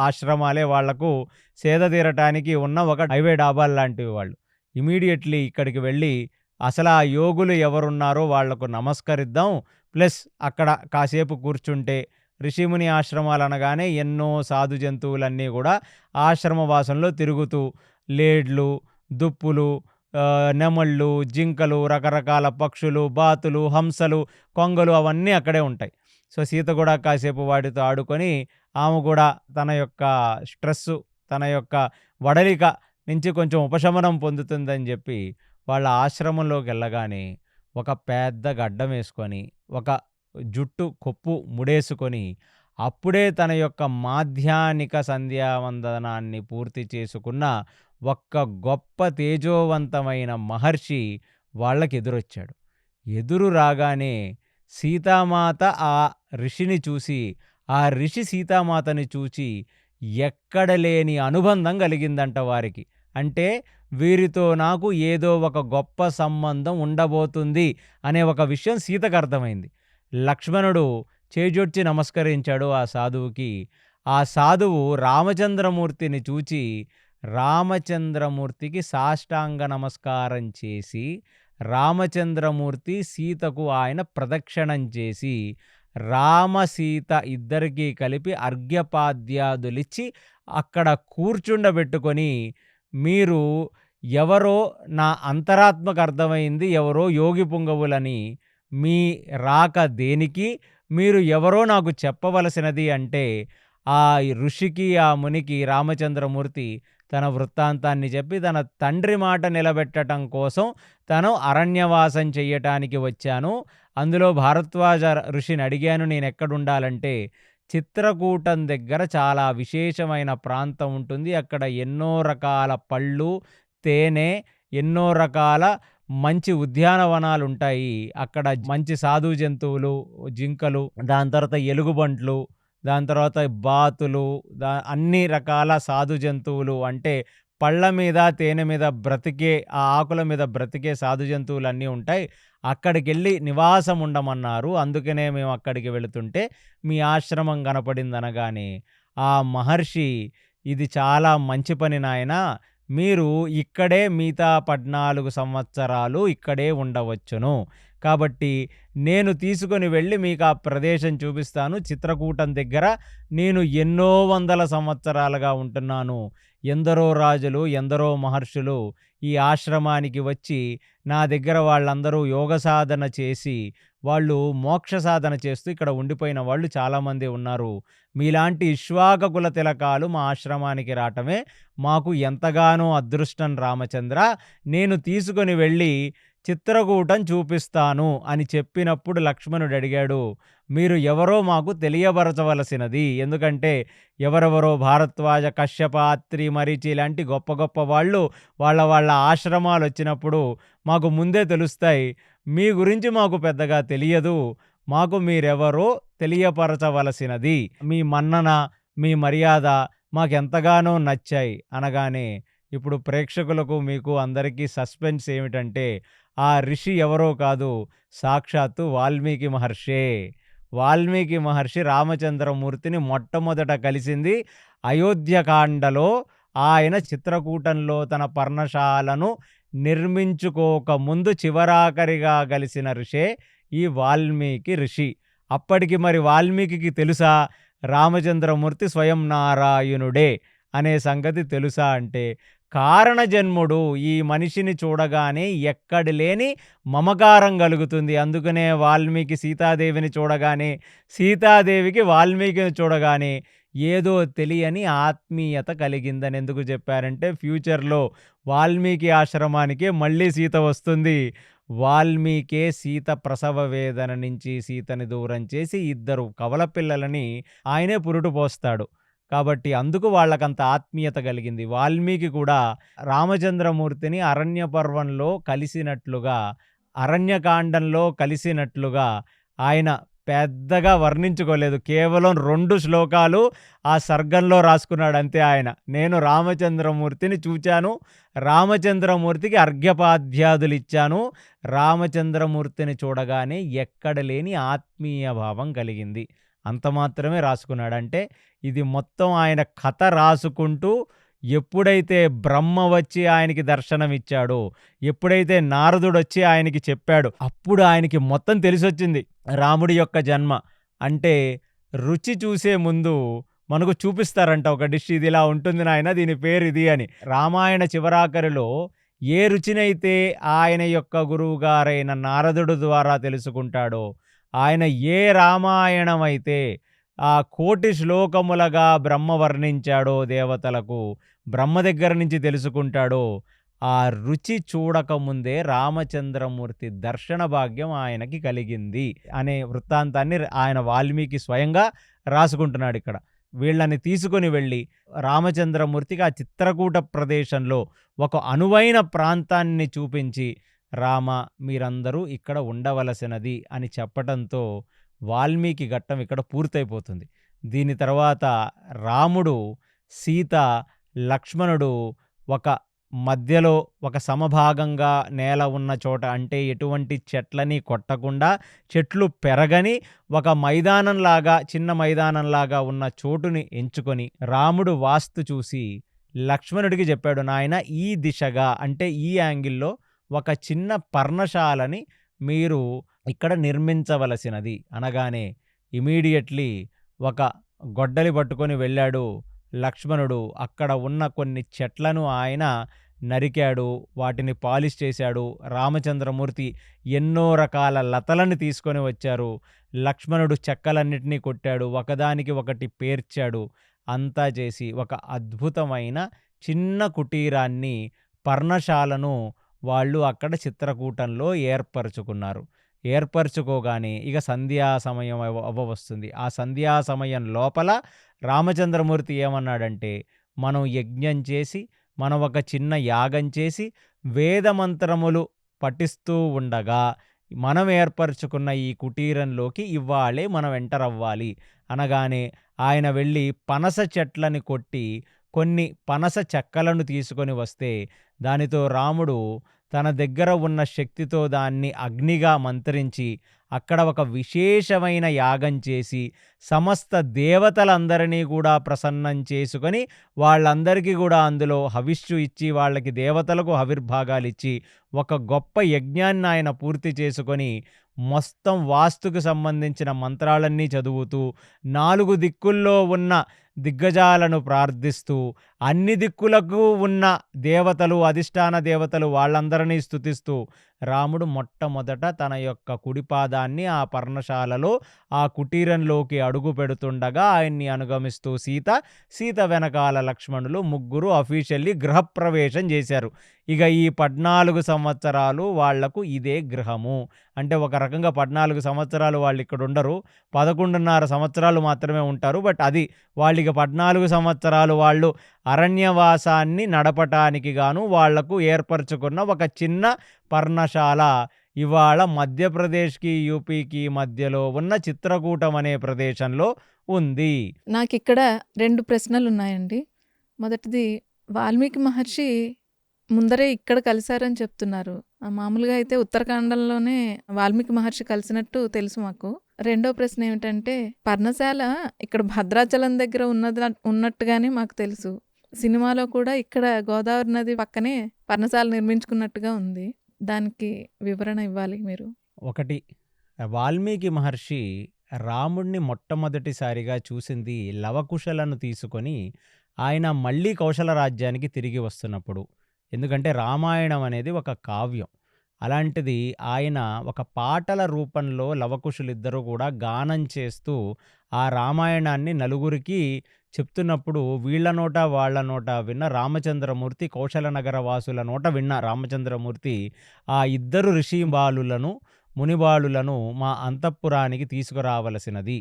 ఆశ్రమాలే వాళ్లకు సేద తీరటానికి ఉన్న ఒక హైవే డాబాలు లాంటివి. వాళ్ళు ఇమీడియట్లీ ఇక్కడికి వెళ్ళి అసలు ఆ యోగులు ఎవరున్నారో వాళ్లకు నమస్కరిద్దాం, ప్లస్ అక్కడ కాసేపు కూర్చుంటే ఋషిముని ఆశ్రమాలు అనగానే ఎన్నో సాధు జంతువులన్నీ కూడా ఆశ్రమవాసంలో తిరుగుతూ లేడ్లు, దుప్పులు, నెమళ్ళు, జింకలు, రకరకాల పక్షులు, బాతులు, హంసలు, కొంగలు అవన్నీ అక్కడే ఉంటాయి. సో సీత కూడా కాసేపు వాటితో ఆడుకొని ఆమె కూడా తన యొక్క స్ట్రెస్సు, తన యొక్క వడలిక నుంచి కొంచెం ఉపశమనం పొందుతుందని చెప్పి వాళ్ళ ఆశ్రమంలోకి వెళ్ళగానే ఒక పెద్ద గడ్డం వేసుకొని, ఒక జుట్టు కొప్పు ముడేసుకొని, అప్పుడే తన యొక్క మాధ్యాహ్నిక సంధ్యావందనాన్ని పూర్తి చేసుకున్న ఒక్క గొప్ప తేజోవంతమైన మహర్షి వాళ్ళకి ఎదురొచ్చాడు. ఎదురు రాగానే సీతామాత ఆ ఋషిని చూసి ఆ ఋషి సీతామాతని చూచి ఎక్కడ లేని అనుబంధం కలిగిందంట వారికి. అంటే వీరితో నాకు ఏదో ఒక గొప్ప సంబంధం ఉండబోతుంది అనే ఒక విషయం సీతకు అర్థమైంది. లక్ష్మణుడు చేజొడ్చి నమస్కరించాడు ఆ సాధువుకి. ఆ సాధువు రామచంద్రమూర్తిని చూచి రామచంద్రమూర్తికి సాష్టాంగ నమస్కారం చేసి, రామచంద్రమూర్తి సీతకు ఆయన ప్రదక్షిణం చేసి, రామ సీత ఇద్దరికీ కలిపి అర్ఘ్యపాద్యాదులిచ్చి అక్కడ కూర్చుండబెట్టుకొని, మీరు ఎవరో నా అంతరాత్మకు అర్థమైంది, ఎవరో యోగి పుంగవులని, మీ రాక దేనికి, మీరు ఎవరో నాకు చెప్పవలసినది అంటే, ఆ ఋషికి ఆ మునికి రామచంద్రమూర్తి తన వృత్తాంతాన్ని చెప్పి తన తండ్రి మాట నిలబెట్టడం కోసం తను అరణ్యవాసం చెయ్యటానికి వచ్చాను. అందులో భారద్వాజ ఋషిని అడిగాను నేనెక్కడుండాలంటే, చిత్రకూటం దగ్గర చాలా విశేషమైన ప్రాంతం ఉంటుంది. అక్కడ ఎన్నో రకాల పళ్ళు, తేనె, ఎన్నో రకాల మంచి ఉద్యానవనాలుంటాయి. అక్కడ మంచి సాధు జంతువులు, జింకలు, దాని తర్వాత ఎలుగుబంట్లు, దాని తర్వాత బాతులు, అన్ని రకాల సాధు జంతువులు అంటే పళ్ళ మీద, తేనె మీద బ్రతికే, ఆ ఆకుల మీద బ్రతికే సాధు జంతువులన్నీ ఉంటాయి. అక్కడికెళ్ళి నివాసం ఉండమన్నారు. అందుకనే మేము అక్కడికి వెళుతుంటే మీ ఆశ్రమం కనపడిందనగానే, ఆ మహర్షి ఇది చాలా మంచి పని నాయనా, మీరు ఇక్కడే మిగతా 14 సంవత్సరాలు ఇక్కడే ఉండవచ్చును. కాబట్టి నేను తీసుకొని వెళ్ళి మీకు ఆ ప్రదేశం చూపిస్తాను. చిత్రకూటం దగ్గర నేను ఎన్నో వందల సంవత్సరాలుగా ఉంటున్నాను. ఎందరో రాజులు, ఎందరో మహర్షులు ఈ ఆశ్రమానికి వచ్చి నా దగ్గర వాళ్ళందరూ యోగ సాధన చేసి, వాళ్ళు మోక్ష సాధన చేస్తూ ఇక్కడ ఉండిపోయిన వాళ్ళు చాలామంది ఉన్నారు. మీలాంటి ఇక్ష్వాకుకుల తిలకాలు మా ఆశ్రమానికి రావటమే మాకు ఎంతగానో అదృష్టం రామచంద్ర. నేను తీసుకొని వెళ్ళి చిత్రకూటం చూపిస్తాను అని చెప్పినప్పుడు లక్ష్మణుడు అడిగాడు, మీరు ఎవరో మాకు తెలియబరచవలసినది. ఎందుకంటే ఎవరెవరో భారద్వాజ, కశ్యప, అత్రి, మరీచి ఇలాంటి గొప్ప గొప్ప వాళ్ళు వాళ్ళ ఆశ్రమాలు వచ్చినప్పుడు మాకు ముందే తెలుస్తాయి. మీ గురించి మాకు పెద్దగా తెలియదు. మాకు మీరెవరో తెలియపరచవలసినది. మీ మన్నన, మీ మర్యాద మాకెంతగానో నచ్చాయి అనగానే, ఇప్పుడు ప్రేక్షకులకు మీకు అందరికీ సస్పెన్స్ ఏమిటంటే, ఆ ఋషి ఎవరో కాదు, సాక్షాత్తు వాల్మీకి మహర్షే. వాల్మీకి మహర్షి రామచంద్రమూర్తిని మొట్టమొదట కలిసింది అయోధ్యకాండలో. ఆయన చిత్రకూటంలో తన పర్ణశాలను నిర్మించుకోక ముందు చివరాఖరిగా కలిసిన ఋషే ఈ వాల్మీకి ఋషి. అప్పటికి మరి వాల్మీకి తెలుసా రామచంద్రమూర్తి స్వయం నారాయణుడే అనే సంగతి తెలుసా అంటే, కారణజన్ముడు ఈ మనిషిని చూడగానే ఎక్కడి లేని మమకారం కలుగుతుంది. అందుకనే వాల్మీకి సీతాదేవిని చూడగానే, సీతాదేవికి వాల్మీకిని చూడగానే ఏదో తెలియని ఆత్మీయత కలిగిందని ఎందుకు చెప్పారంటే, ఫ్యూచర్లో వాల్మీకి ఆశ్రమానికే మళ్ళీ సీత వస్తుంది. వాల్మీకే సీత ప్రసవ వేదన నుంచి సీతని దూరం చేసి ఇద్దరు కవల పిల్లలని ఆయనే పురుటు పోస్తాడు. కాబట్టి అందుకు వాళ్ళకంత ఆత్మీయత కలిగింది. వాల్మీకి కూడా రామచంద్రమూర్తిని అరణ్య పర్వంలో కలిసినట్లుగా, అరణ్యకాండంలో కలిసినట్లుగా ఆయన పెద్దగా వర్ణించుకోలేదు. కేవలం 2 శ్లోకాలు ఆ సర్గంలో రాసుకున్నాడు అంతే ఆయన. నేను రామచంద్రమూర్తిని చూచాను, రామచంద్రమూర్తికి అర్ఘ్యపాద్యాదులిచ్చాను, రామచంద్రమూర్తిని చూడగానే ఎక్కడ లేని ఆత్మీయ భావం కలిగింది. అంత మాత్రమే రాసుకున్నాడు. అంటే ఇది మొత్తం ఆయన కథ రాసుకుంటూ ఎప్పుడైతే బ్రహ్మ వచ్చి ఆయనకి దర్శనమిచ్చాడో, ఎప్పుడైతే నారదుడొచ్చి ఆయనకి చెప్పాడో, అప్పుడు ఆయనకి మొత్తం తెలిసొచ్చింది రాముడి యొక్క జన్మ. అంటే రుచి చూసే ముందు మనకు చూపిస్తారంట ఒక డిష్, ఇది ఇలా ఉంటుంది నాయన, దీని పేరు ఇది అని. రామాయణ చివరాఖరిలో ఏ రుచినైతే ఆయన యొక్క గురువుగారైన నారదుడు ద్వారా తెలుసుకుంటాడో, ఆయన ఏ రామాయణం అయితే ఆ 1,000,000 శ్లోకములుగా బ్రహ్మ వర్ణించాడో దేవతలకు, బ్రహ్మ దగ్గర నుంచి తెలుసుకుంటాడో, ఆ రుచి చూడకముందే రామచంద్రమూర్తి దర్శన భాగ్యం ఆయనకి కలిగింది అనే వృత్తాంతాన్ని ఆయన వాల్మీకి స్వయంగా రాసుకుంటున్నాడు ఇక్కడ. వీళ్ళని తీసుకొని వెళ్ళి రామచంద్రమూర్తికి ఆ చిత్రకూట ప్రదేశంలో ఒక అనువైన ప్రాంతాన్ని చూపించి, రామ మీరందరూ ఇక్కడ ఉండవలసినది అని చెప్పటంతో వాల్మీకి ఘట్టం ఇక్కడ పూర్తయిపోతుంది. దీని తర్వాత రాముడు, సీత, లక్ష్మణుడు ఒక మధ్యలో ఒక సమభాగంగా నేల ఉన్న చోట, అంటే ఎటువంటి చెట్లని కొట్టకుండా, చెట్లు పెరగని ఒక మైదానంలాగా, చిన్న మైదానంలాగా ఉన్న చోటుని ఎంచుకొని రాముడు వాస్తు చూసి లక్ష్మణుడికి చెప్పాడు, నాయన ఈ దిశగా అంటే ఈ యాంగిల్లో ఒక చిన్న పర్ణశాలని మీరు ఇక్కడ నిర్మించవలసినది అనగానే ఇమీడియట్లీ ఒక గొడ్డలి పట్టుకొని వెళ్ళాడు లక్ష్మణుడు. అక్కడ ఉన్న కొన్ని చెట్లను ఆయన నరికాడు, వాటిని పాలిష్ చేశాడు. రామచంద్రమూర్తి ఎన్నో రకాల లతలను తీసుకొని వచ్చారు. లక్ష్మణుడు చెక్కలన్నిటినీ కొట్టాడు, ఒకదానికి ఒకటి పేర్చాడు. అంతా చేసి ఒక అద్భుతమైన చిన్న కుటీరాన్ని, పర్ణశాలను వాళ్ళు అక్కడ చిత్రకూటంలో ఏర్పరచుకున్నారు. ఏర్పరచుకోగానే ఇక సంధ్యా సమయం అవ్వవస్తుంది. ఆ సంధ్యా సమయం లోపల రామచంద్రమూర్తి ఏమన్నాడంటే, మనం యజ్ఞం చేసి, మనం ఒక చిన్న యాగం చేసి, వేదమంత్రములు పఠిస్తూ ఉండగా మనం ఏర్పరచుకున్న ఈ కుటీరంలోకి ఇవ్వాళే మనం ఎంటర్ అవ్వాలి అనగానే ఆయన వెళ్ళి పనస చెట్లని కొట్టి కొన్ని పనస చెక్కలను తీసుకొని వస్తే, దానితో రాముడు తన దగ్గర ఉన్న శక్తితో దాన్ని అగ్నిగా మంత్రించి అక్కడ ఒక విశేషమైన యాగం చేసి సమస్త దేవతలందరినీ కూడా ప్రసన్నం చేసుకొని వాళ్ళందరికీ కూడా అందులో హవిష్యు ఇచ్చి, వాళ్ళకి దేవతలకు హవిర్భాగాలు ఇచ్చి ఒక గొప్ప యజ్ఞాన్ని ఆయన పూర్తి చేసుకొని మొత్తం వాస్తుకు సంబంధించిన మంత్రాలన్నీ చదువుతూ 4 దిక్కుల్లో ఉన్న దిగ్గజాలను ప్రార్థిస్తూ, అన్ని దిక్కులకు ఉన్న దేవతలు, అధిష్టాన దేవతలు వాళ్ళందరినీ స్తుతిస్తూ రాముడు మొట్టమొదట తన యొక్క కుడిపాదాన్ని ఆ పర్ణశాలలో ఆ కుటీరంలోకి అడుగు పెడుతుండగా ఆయన్ని అనుగమిస్తూ సీత వెనకాల లక్ష్మణులు ముగ్గురు అఫీషియల్లీ గృహప్రవేశం చేశారు. ఇక ఈ 14 సంవత్సరాలు వాళ్లకు ఇదే గృహము. అంటే ఒక రకంగా 14 సంవత్సరాలు వాళ్ళు ఇక్కడ ఉండరు, 11.5 సంవత్సరాలు మాత్రమే ఉంటారు. బట్ అది వాళ్ళకి 14 సంవత్సరాలు వాళ్ళు అరణ్యవాసాన్ని నడపటానికి గాను వాళ్లకు ఏర్పరచుకున్న ఒక చిన్న పర్ణశాల ఇవాళ మధ్యప్రదేశ్కి, యూపీకి మధ్యలో ఉన్న చిత్రకూటం అనే ప్రదేశంలో ఉంది. నాకిక్కడ 2 ప్రశ్నలున్నాయండి. మొదటిది, వాల్మీకి మహర్షి ముందరే ఇక్కడ కలిశారని చెప్తున్నారు. మామూలుగా అయితే ఉత్తరాఖండంలోనే వాల్మీకి మహర్షి కలిసినట్టు తెలుసు మాకు. రెండో ప్రశ్న ఏమిటంటే, పర్ణశాల ఇక్కడ భద్రాచలం దగ్గర ఉన్నట్టుగానే మాకు తెలుసు. సినిమాలో కూడా ఇక్కడ గోదావరి నది పక్కనే పర్ణశాల నిర్మించుకున్నట్టుగా ఉంది. దానికి వివరణ ఇవ్వాలి మీరు. ఒకటి, వాల్మీకి మహర్షి రాముణ్ణి మొట్టమొదటిసారిగా చూసింది లవకుశలను తీసుకొని ఆయన మళ్ళీ కౌశల రాజ్యానికి తిరిగి వస్తున్నప్పుడు. ఎందుకంటే రామాయణం అనేది ఒక కావ్యం. అలాంటిది ఆయన ఒక పాటల రూపంలో లవకుశులిద్దరూ కూడా గానం చేస్తూ ఆ రామాయణాన్ని నలుగురికి చెప్తున్నప్పుడు వీళ్ళ నోట వాళ్ళ నోట విన్న రామచంద్రమూర్తి, కౌశల నగర వాసుల నోట విన్న రామచంద్రమూర్తి ఆ ఇద్దరు ఋషిబాలులను, మునిబాలులను మా అంతఃపురానికి తీసుకురావలసినది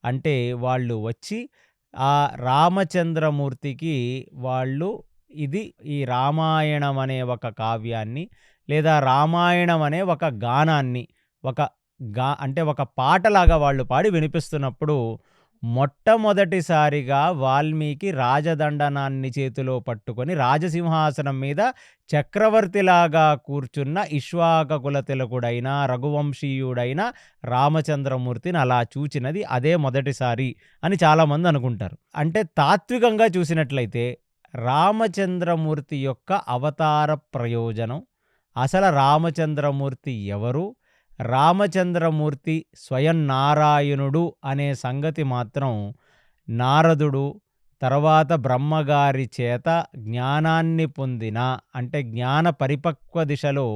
అంటే వాళ్ళు వచ్చి ఆ రామచంద్రమూర్తికి వాళ్ళు ఈ రామాయణం అనే ఒక కావ్యాన్ని లేదా రామాయణం అనే ఒక గానాన్ని అంటే ఒక పాటలాగా వాళ్ళు పాడి వినిపిస్తున్నప్పుడు మొట్టమొదటిసారిగా వాల్మీకి రాజదండనాన్ని చేతిలో పట్టుకొని రాజసింహాసనం మీద చక్రవర్తిలాగా కూర్చున్న ఇక్ష్వాకుల తిలకుడైన రఘువంశీయుడైన రామచంద్రమూర్తిని అలా చూచినది అదే మొదటిసారి అని చాలామంది అనుకుంటారు. అంటే తాత్వికంగా చూసినట్లయితే రామచంద్రమూర్తి యొక్క అవతార ప్రయోజనం, అసలు రామచంద్రమూర్తి ఎవరు, రామచంద్రమూర్తి స్వయం నారాయణుడు అనే సంగతి మాత్రం నారదుడు తర్వాత బ్రహ్మగారి చేత జ్ఞానాన్ని పొందిన, అంటే జ్ఞాన పరిపక్వ దిశలో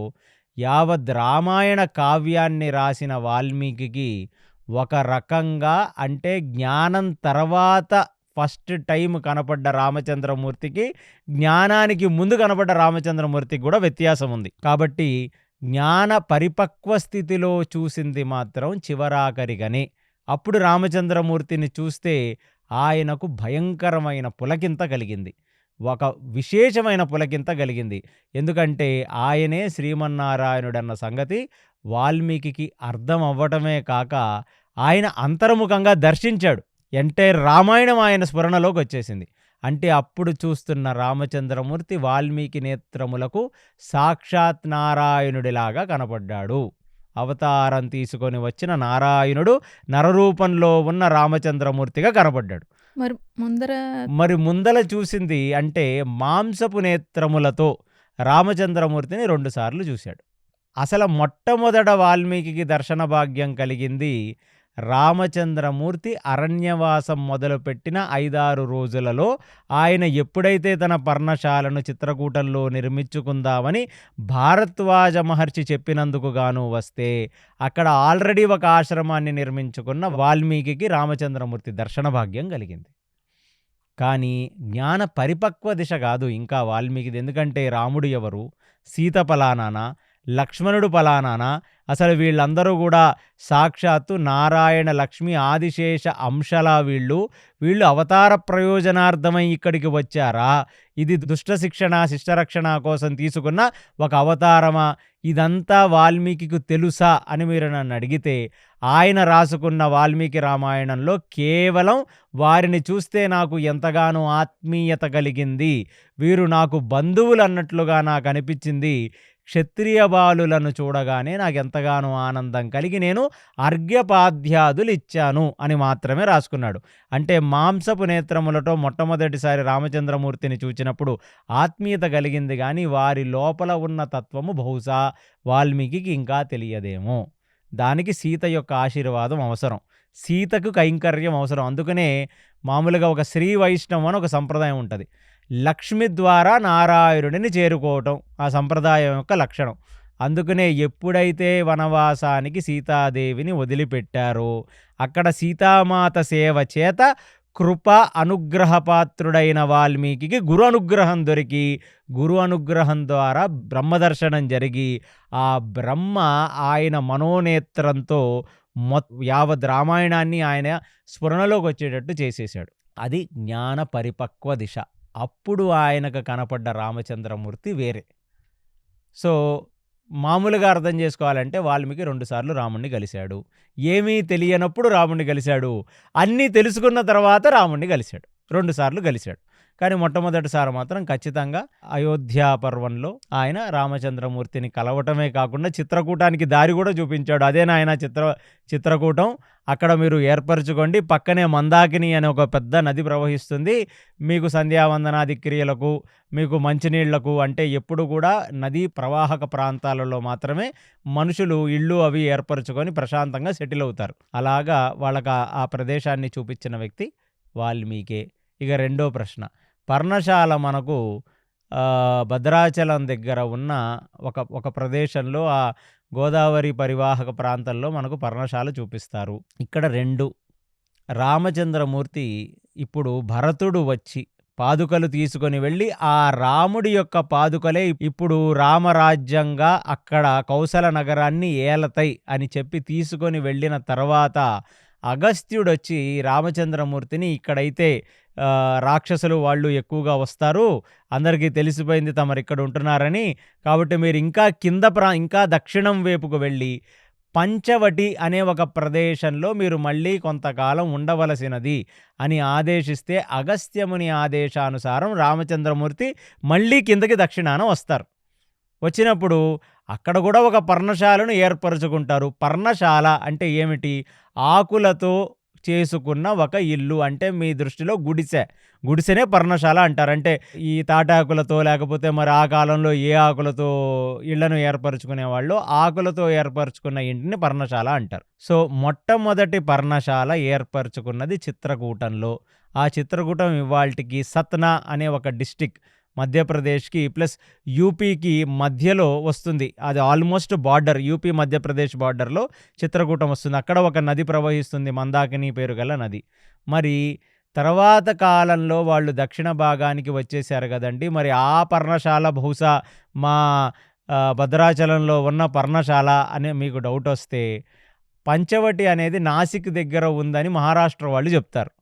యావద్ రామాయణ కావ్యాన్ని రాసిన వాల్మీకి ఒక రకంగా, అంటే జ్ఞానం తర్వాత ఫస్ట్ టైం కనపడ్డ రామచంద్రమూర్తికి జ్ఞానానికి ముందు కనపడ్డ రామచంద్రమూర్తికి కూడా వ్యత్యాసం ఉంది. కాబట్టి జ్ఞాన పరిపక్వ స్థితిలో చూసింది మాత్రం చివరాఖరిగానే. అప్పుడు రామచంద్రమూర్తిని చూస్తే ఆయనకు భయంకరమైన పులకింత కలిగింది, ఒక విశేషమైన పులకింత కలిగింది. ఎందుకంటే ఆయనే శ్రీమన్నారాయణుడన్న సంగతి వాల్మీకి అర్థం అవ్వటమే కాక ఆయన అంతర్ముఖంగా దర్శించాడు. ఎంటైర్ రామాయణం ఆయన స్ఫురణలోకి వచ్చేసింది. అంటే అప్పుడు చూస్తున్న రామచంద్రమూర్తి వాల్మీకి నేత్రములకు సాక్షాత్ నారాయణుడిలాగా కనపడ్డాడు. అవతారం తీసుకొని వచ్చిన నారాయణుడు నరరూపంలో ఉన్న రామచంద్రమూర్తిగా కనపడ్డాడు. మరి ముందల చూసింది అంటే మాంసపు నేత్రములతో రామచంద్రమూర్తిని 2 సార్లు చూశాడు. అసలు మొట్టమొదట వాల్మీకి దర్శన భాగ్యం కలిగింది రామచంద్రమూర్తి అరణ్యవాసం మొదలుపెట్టిన 5-6 రోజులలో ఆయన ఎప్పుడైతే తన పర్ణశాలను చిత్రకూటంలో నిర్మించుకుందామని భారద్వాజ మహర్షి చెప్పినందుకు గాను వస్తే అక్కడ ఆల్రెడీ ఒక ఆశ్రమాన్ని నిర్మించుకున్న వాల్మీకి రామచంద్రమూర్తి దర్శన భాగ్యం కలిగింది. కానీ జ్ఞాన పరిపక్వ దిశ కాదు ఇంకా వాల్మీకిది. ఎందుకంటే రాముడు ఎవరు, సీత పలానానా, లక్ష్మణుడు పలానానా, అసలు వీళ్ళందరూ కూడా సాక్షాత్తు నారాయణ లక్ష్మి ఆదిశేష అంశలా వీళ్ళు అవతార ప్రయోజనార్థమై ఇక్కడికి వచ్చారా, ఇది దుష్ట శిక్షణ శిష్టరక్షణ కోసం తీసుకున్న ఒక అవతారమా, ఇదంతా వాల్మీకి తెలుసా అని మీరు నన్ను అడిగితే ఆయన రాసుకున్న వాల్మీకి రామాయణంలో కేవలం వారిని చూస్తే నాకు ఎంతగానో ఆత్మీయత కలిగింది, వీరు నాకు బంధువులు అన్నట్లుగా నాకు అనిపించింది, క్షత్రియ బాలులను చూడగానే నాకెంతగానో ఆనందం కలిగి నేను అర్ఘ్యపాద్యాదులు ఇచ్చాను అని మాత్రమే రాసుకున్నాడు. అంటే మాంసపు నేత్రములతో మొట్టమొదటిసారి రామచంద్రమూర్తిని చూచినప్పుడు ఆత్మీయత కలిగింది, కానీ వారి లోపల ఉన్న తత్వము బహుశా వాల్మీకి ఇంకా తెలియదేమో. దానికి సీత యొక్క ఆశీర్వాదం అవసరం, సీతకు కైంకర్యం అవసరం. అందుకనే మామూలుగా ఒక శ్రీ వైష్ణవం అని ఒక సంప్రదాయం ఉంటుంది. లక్ష్మి ద్వారా నారాయణుడిని చేరుకోవటం ఆ సంప్రదాయం యొక్క లక్షణం. అందుకనే ఎప్పుడైతే వనవాసానికి సీతాదేవిని వదిలిపెట్టారో అక్కడ సీతామాత సేవ చేత కృప అనుగ్రహపాత్రుడైన వాల్మీకి గురు అనుగ్రహం దొరికి, గురు అనుగ్రహం ద్వారా బ్రహ్మదర్శనం జరిగి ఆ బ్రహ్మ ఆయన మనోనేత్రంతో యావత్ రామాయణాన్ని ఆయన స్ఫురణలోకి వచ్చేటట్టు చేసేసాడు. అది జ్ఞాన పరిపక్వ దిశ. అప్పుడు ఆయనకు కనపడ్డ రామచంద్రమూర్తి వేరే. సో మామూలుగా అర్థం చేసుకోవాలంటే వాల్మీకి 2 సార్లు రాముణ్ణి కలిశాడు. ఏమీ తెలియనప్పుడు రాముణ్ణి కలిశాడు, అన్నీ తెలుసుకున్న తర్వాత రాముణ్ణి కలిశాడు, 2 సార్లు కలిశాడు. కానీ మొట్టమొదటిసారి మాత్రం ఖచ్చితంగా అయోధ్య పర్వంలో ఆయన రామచంద్రమూర్తిని కలవటమే కాకుండా చిత్రకూటానికి దారి కూడా చూపించాడు. అదేనా ఆయన చిత్రకూటం, అక్కడ మీరు ఏర్పరచుకోండి, పక్కనే మందాకిని అనే ఒక పెద్ద నది ప్రవహిస్తుంది, మీకు సంధ్యావందనాది క్రియలకు మీకు మంచినీళ్లకు, అంటే ఎప్పుడు కూడా నదీ ప్రవాహక ప్రాంతాలలో మాత్రమే మనుషులు ఇళ్ళు అవి ఏర్పరచుకొని ప్రశాంతంగా సెటిల్ అవుతారు. అలాగా వాళ్ళకి ఆ ప్రదేశాన్ని చూపించిన వ్యక్తి వాల్మీకే. ఇక రెండో ప్రశ్న, పర్ణశాల మనకు భద్రాచలం దగ్గర ఉన్న ఒక ప్రదేశంలో ఆ గోదావరి పరివాహక ప్రాంతంలో మనకు పర్ణశాల చూపిస్తారు. ఇక్కడ 2 రామచంద్రమూర్తి ఇప్పుడు భరతుడు వచ్చి పాదుకలు తీసుకొని వెళ్ళి ఆ రాముడి యొక్క పాదుకలే ఇప్పుడు రామరాజ్యంగా అక్కడ కౌసల నగరాన్ని ఏలతాయి అని చెప్పి తీసుకొని వెళ్ళిన తర్వాత అగస్త్యుడొచ్చి రామచంద్రమూర్తిని ఇక్కడైతే రాక్షసులు వాళ్ళు ఎక్కువగా వస్తారు, అందరికీ తెలిసిపోయింది తమరు ఇక్కడ ఉంటున్నారని, కాబట్టి మీరు ఇంకా దక్షిణం వైపుకు వెళ్ళి పంచవటి అనే ఒక ప్రదేశంలో మీరు మళ్ళీ కొంతకాలం ఉండవలసినది అని ఆదేశిస్తే అగస్త్యముని ఆదేశానుసారం రామచంద్రమూర్తి మళ్ళీ కిందకి దక్షిణాన వస్తారు. వచ్చినప్పుడు అక్కడ కూడా ఒక పర్ణశాలను ఏర్పరచుకుంటారు. పర్ణశాల అంటే ఏమిటి? ఆకులతో చేసుకున్న ఒక ఇల్లు, అంటే మీ దృష్టిలో గుడిసెనే పర్ణశాల అంటారు. అంటే ఈ తాటాకులతో లేకపోతే మరి ఆ కాలంలో ఏ ఆకులతో ఇళ్లను ఏర్పరచుకునేవాళ్ళు, ఆకులతో ఏర్పరచుకున్న ఇంటిని పర్ణశాల అంటారు. సో మొట్టమొదటి పర్ణశాల ఏర్పరచుకున్నది చిత్రకూటంలో. ఆ చిత్రకూటం ఇవాల్టికి సత్నా అనే ఒక డిస్టిక్ మధ్యప్రదేశ్కి ప్లస్ యూపీకి మధ్యలో వస్తుంది. అది ఆల్మోస్ట్ బార్డర్, యూపీ మధ్యప్రదేశ్ బార్డర్లో చిత్రకూటం వస్తుంది. అక్కడ ఒక నది ప్రవహిస్తుంది, మందాకిని పేరు గల నది. మరి తర్వాత కాలంలో వాళ్ళు దక్షిణ భాగానికి వచ్చేసారు కదండి. మరి ఆ పర్ణశాల బహుశా మా భద్రాచలంలో ఉన్న పర్ణశాల అనే మీకు డౌట్ వస్తే, పంచవటి అనేది నాసిక్ దగ్గర ఉందని మహారాష్ట్ర వాళ్ళు చెప్తారు.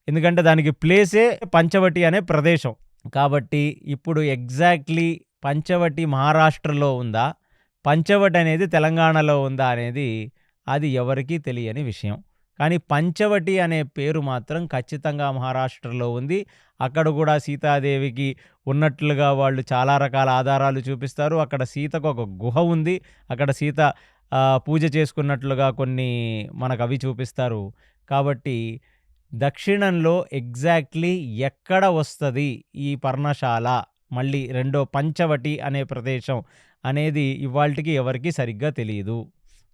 ఎందుకంటే దానికి ప్లేసే పంచవటి అనే ప్రదేశం. కాబట్టి ఇప్పుడు ఎగ్జాక్ట్లీ పంచవటి మహారాష్ట్రలో ఉందా, పంచవటి అనేది తెలంగాణలో ఉందా అనేది అది ఎవరికీ తెలియని విషయం. కానీ పంచవటి అనే పేరు మాత్రం ఖచ్చితంగా మహారాష్ట్రలో ఉంది. అక్కడ కూడా సీతాదేవికి ఉన్నట్లుగా వాళ్ళు చాలా రకాల ఆధారాలు చూపిస్తారు. అక్కడ సీతకు ఒక గుహ ఉంది. అక్కడ సీత పూజ చేసుకున్నట్లుగా కొన్ని మనకవి చూపిస్తారు. కాబట్టి దక్షిణంలో ఎగ్జాక్ట్‌లీ ఎక్కడ వస్తది ఈ పర్ణశాల, మళ్ళీ రెండో పంచవటి అనే ప్రదేశం అనేది ఇవాల్టికి ఎవరికీ సరిగ్గా తెలీదు.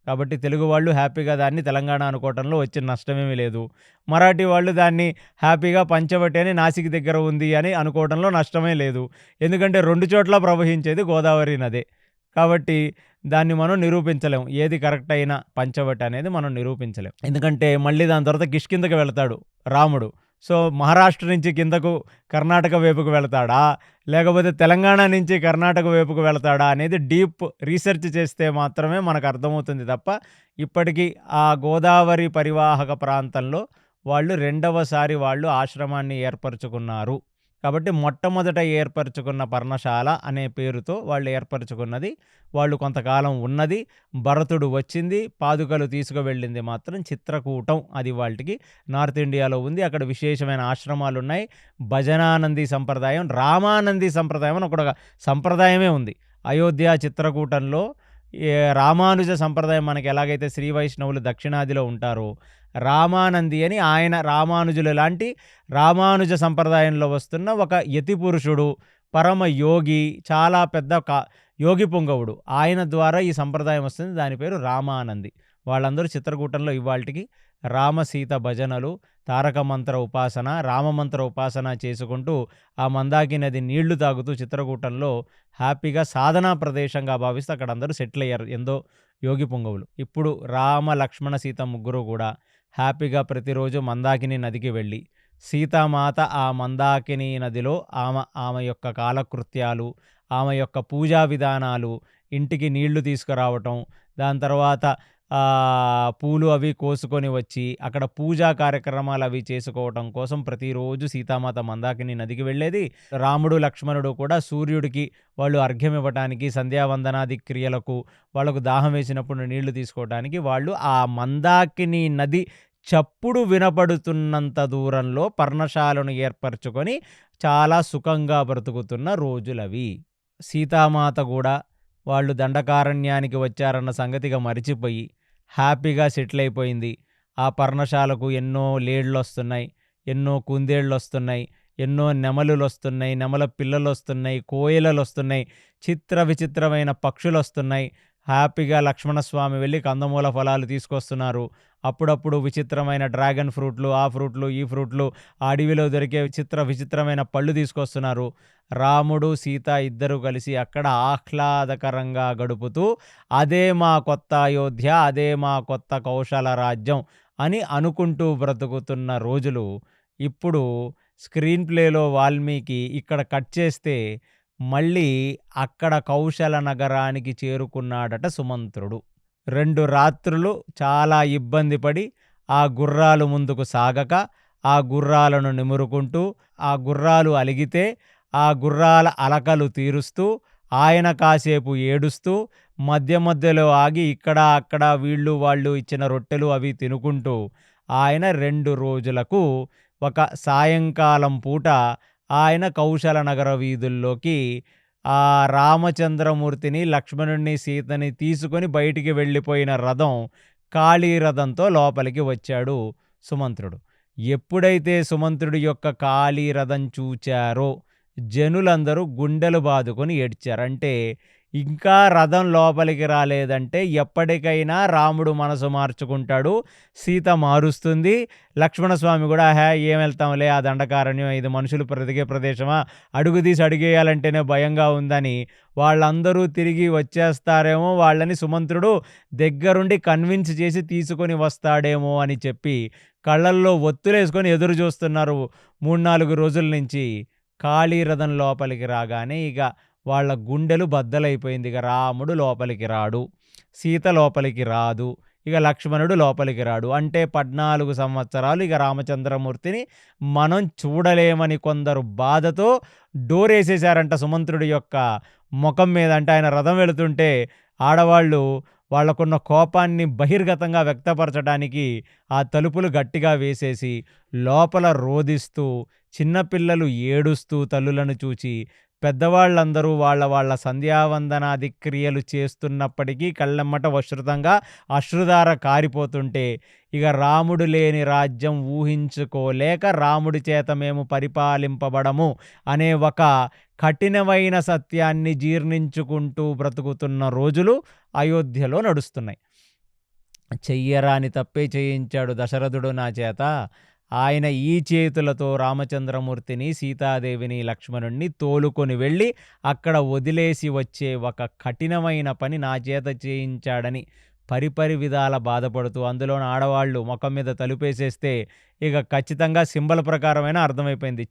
కాబట్టి తెలుగు వాళ్ళు హ్యాపీగా దాన్ని తెలంగాణ అనుకోవటంలో వచ్చిన నష్టమేమీ లేదు. మరాఠీ వాళ్ళు దాన్ని హ్యాపీగా పంచవటి అని నాసిక్ దగ్గర ఉంది అని అనుకోవటంలో నష్టమే లేదు. ఎందుకంటే 2 చోట్ల ప్రవహించేది గోదావరి నదే. కాబట్టి దాన్ని మనం నిరూపించలేం. ఏది కరెక్ట్ అయిన పంచవటి అనేది మనం నిరూపించలేం. ఎందుకంటే మళ్ళీ దాని తర్వాత కిష్కింధకి వెళతాడు రాముడు. సో, మహారాష్ట్ర నుంచి కిందకు కర్ణాటక వైపుకు వెళతాడా? లేకపోతే తెలంగాణ నుంచి కర్ణాటక వైపుకు వెళతాడా? అనేది డీప్ రీసెర్చ్ చేస్తే మాత్రమే మనకు అర్థమవుతుంది తప్ప, ఇప్పటికీ ఆ గోదావరి పరివాహక ప్రాంతంలో వాళ్ళు రెండవసారి వాళ్ళు ఆశ్రమాన్ని ఏర్పరచుకున్నారు. కాబట్టి మొట్టమొదట ఏర్పరచుకున్న పర్ణశాల అనే పేరుతో వాళ్ళు ఏర్పరచుకున్నది. వాళ్ళు కొంతకాలం ఉన్నది. భరతుడు వచ్చింది. పాదుకలు తీసుకువెళ్ళింది మాత్రం చిత్రకూటం. అది వాళ్ళకి నార్త్ ఇండియాలో ఉంది. అక్కడ విశేషమైన ఆశ్రమాలున్నాయి. భజనానంది సంప్రదాయం, రామానంది సంప్రదాయం అని ఒక సంప్రదాయమే ఉంది. అయోధ్య చిత్రకూటంలో రామానుజ సంప్రదాయం మనకి ఎలాగైతే శ్రీ వైష్ణవులు దక్షిణాదిలో ఉంటారో, రామానంది అని ఆయన రామానుజులు లాంటి రామానుజ సంప్రదాయంలో వస్తున్న ఒక యతి పురుషుడు, పరమ యోగి, చాలా పెద్ద యోగి పుంగవుడు. ఆయన ద్వారా ఈ సంప్రదాయం వస్తుంది. దాని పేరు రామానంది. వాళ్ళందరూ చిత్రకూటంలో ఇవాల్టికి రామసీత భజనలు, తారక మంత్ర ఉపాసన, రామమంత్ర ఉపాసన చేసుకుంటూ ఆ మందాకి నది నీళ్లు తాగుతూ చిత్రకూటంలో హ్యాపీగా సాధనా ప్రదేశంగా భావిస్తూ అక్కడ అందరూ సెటిల్ అయ్యారు. ఎందో యోగి పుంగవులు. ఇప్పుడు రామ, లక్ష్మణ, సీత ముగ్గురు కూడా హ్యాపీగా ప్రతిరోజు మందాకిని నదికి వెళ్ళి సీతామాత ఆ మందాకిని నదిలో ఆమె యొక్క కాలకృత్యాలు, ఆమె యొక్క పూజా విధానాలు, ఇంటికి నీళ్లు తీసుకురావటం, దాని తర్వాత పూలు అవి కోసుకొని వచ్చి అక్కడ పూజా కార్యక్రమాలు అవి చేసుకోవటం కోసం ప్రతిరోజు సీతామాత మందాకిని నదికి వెళ్ళేది. రాముడు, లక్ష్మణుడు కూడా సూర్యుడికి వాళ్ళు అర్ఘ్యం ఇవ్వటానికి, సంధ్యావందనాది క్రియలకు, వాళ్ళకు దాహం వేసినప్పుడు నీళ్లు తీసుకోవడానికి వాళ్ళు ఆ మందాకిని నది చప్పుడు వినపడుతున్నంత దూరంలో పర్ణశాలను ఏర్పరచుకొని చాలా సుఖంగా బ్రతుకుతున్న రోజులవి. సీతామాత కూడా వాళ్ళు దండకారణ్యానికి వచ్చారన్న సంగతిగా మరిచిపోయి హ్యాపీగా సెటిల్ అయిపోయింది. ఆ పర్ణశాలకు ఎన్నో లేళ్లొస్తున్నాయి, ఎన్నో కుందేళ్ళొస్తున్నాయి, ఎన్నో నెమలులొస్తున్నాయి, నెమల పిల్లలొస్తున్నాయి, కోయిలలొస్తున్నాయి, చిత్ర విచిత్రమైన పక్షులొస్తున్నాయి. హ్యాపీగా లక్ష్మణస్వామి వెళ్ళి కందమూల ఫలాలు తీసుకొస్తున్నారు. అప్పుడప్పుడు విచిత్రమైన డ్రాగన్ ఫ్రూట్లు, ఆ ఫ్రూట్లు, ఈ ఫ్రూట్లు, ఆ అడవిలో దొరికే విచిత్రమైన పళ్ళు తీసుకొస్తున్నారు. రాముడు, సీత ఇద్దరు కలిసి అక్కడ ఆహ్లాదకరంగా గడుపుతూ అదే మా కొత్త అయోధ్య, అదే మా కొత్త కౌశల రాజ్యం అని అనుకుంటూ బ్రతుకుతున్న రోజులు. ఇప్పుడు స్క్రీన్ ప్లేలో వాల్మీకి ఇక్కడ కట్ చేస్తే మళ్ళీ అక్కడ కౌశల నగరానికి చేరుకున్నాడట సుమంత్రుడు. 2 రాత్రులు చాలా ఇబ్బంది పడి ఆ గుర్రాలు ముందుకు సాగక, ఆ గుర్రాలను నిమురుకుంటూ, ఆ గుర్రాలు అలిగితే ఆ గుర్రాల అలకలు తీరుస్తూ, ఆయన కాసేపు ఏడుస్తూ, మధ్య మధ్యలో ఆగి ఇక్కడ అక్కడ వీళ్ళు వాళ్ళు ఇచ్చిన రొట్టెలు అవి తినుకుంటూ ఆయన 2 రోజులకు ఒక సాయంకాలం పూట ఆయన కౌశల నగర వీధుల్లోకి ఆ రామచంద్రమూర్తిని, లక్ష్మణుడిని, సీతని తీసుకొని బయటికి వెళ్ళిపోయిన రథం, కాళీ రథంతో లోపలికి వచ్చాడు సుమంత్రుడు. ఎప్పుడైతే సుమంత్రుడి యొక్క కాళీ రథం చూచారో జనులందరూ గుండెలు బాదుకొని ఏడ్చారు. అంటే ఇంకా రథం లోపలికి రాలేదంటే ఎప్పటికైనా రాముడు మనసు మార్చుకుంటాడు, సీత మారుస్తుంది. లక్ష్మణస్వామి కూడా ఏం వెళ్తాంలే, ఆ దండకారణ్యం, ఇది మనుషులు బ్రతికే ప్రదేశమా, అడుగు తీసి అడిగేయాలంటేనే భయంగా ఉందని వాళ్ళందరూ తిరిగి వచ్చేస్తారేమో, వాళ్ళని సుమంత్రుడు దగ్గరుండి కన్విన్స్ చేసి తీసుకొని వస్తాడేమో అని చెప్పి కళ్ళల్లో ఒత్తులేసుకొని ఎదురు చూస్తున్నారు 3-4 రోజుల నుంచి. కాళీ రథం లోపలికి రాగానే ఇక వాళ్ళ గుండెలు బద్దలైపోయింది. ఇక రాముడు లోపలికి రాడు, సీత లోపలికి రాదు, ఇక లక్ష్మణుడు లోపలికి రాడు. అంటే 14 సంవత్సరాలు ఇక రామచంద్రమూర్తిని మనం చూడలేమని కొందరు బాధతో డోరేసేశారంట సుమంత్రుడి యొక్క ముఖం మీద. అంటే ఆయన రథం వెళుతుంటే ఆడవాళ్ళు వాళ్ళకున్న కోపాన్ని బహిర్గతంగా వ్యక్తపరచడానికి ఆ తలుపులు గట్టిగా వేసేసి, లోపల రోదిస్తూ, చిన్నపిల్లలు ఏడుస్తూ తల్లులను చూచి, పెద్దవాళ్ళందరూ వాళ్ళ వాళ్ళ సంధ్యావందనాది క్రియలు చేస్తున్నప్పటికీ కళ్ళెమ్మట అశ్రుధార కారిపోతుంటే, ఇక రాముడు లేని రాజ్యం ఊహించుకోలేక రాముడి చేత మేము పరిపాలింపబడము అనే ఒక కఠినమైన సత్యాన్ని జీర్ణించుకుంటూ బ్రతుకుతున్న రోజులు అయోధ్యలో నడుస్తున్నాయి. చెయ్యరాని తప్పే చేయించాడు దశరథుడు నా చేత. ఆయన ఈ చేతులతో రామచంద్రమూర్తిని, సీతాదేవిని, లక్ష్మణుణ్ణి తోలుకొని వెళ్ళి అక్కడ వదిలేసి వచ్చే ఒక కఠినమైన పని నా చేత చేయించాడని పరిపరి విధాల బాధపడుతూ, అందులోని ఆడవాళ్ళు మొఖం మీద తలుపేసేస్తే ఇక ఖచ్చితంగా సింబల్ ప్రకారమైనా అర్థమైపోయింది.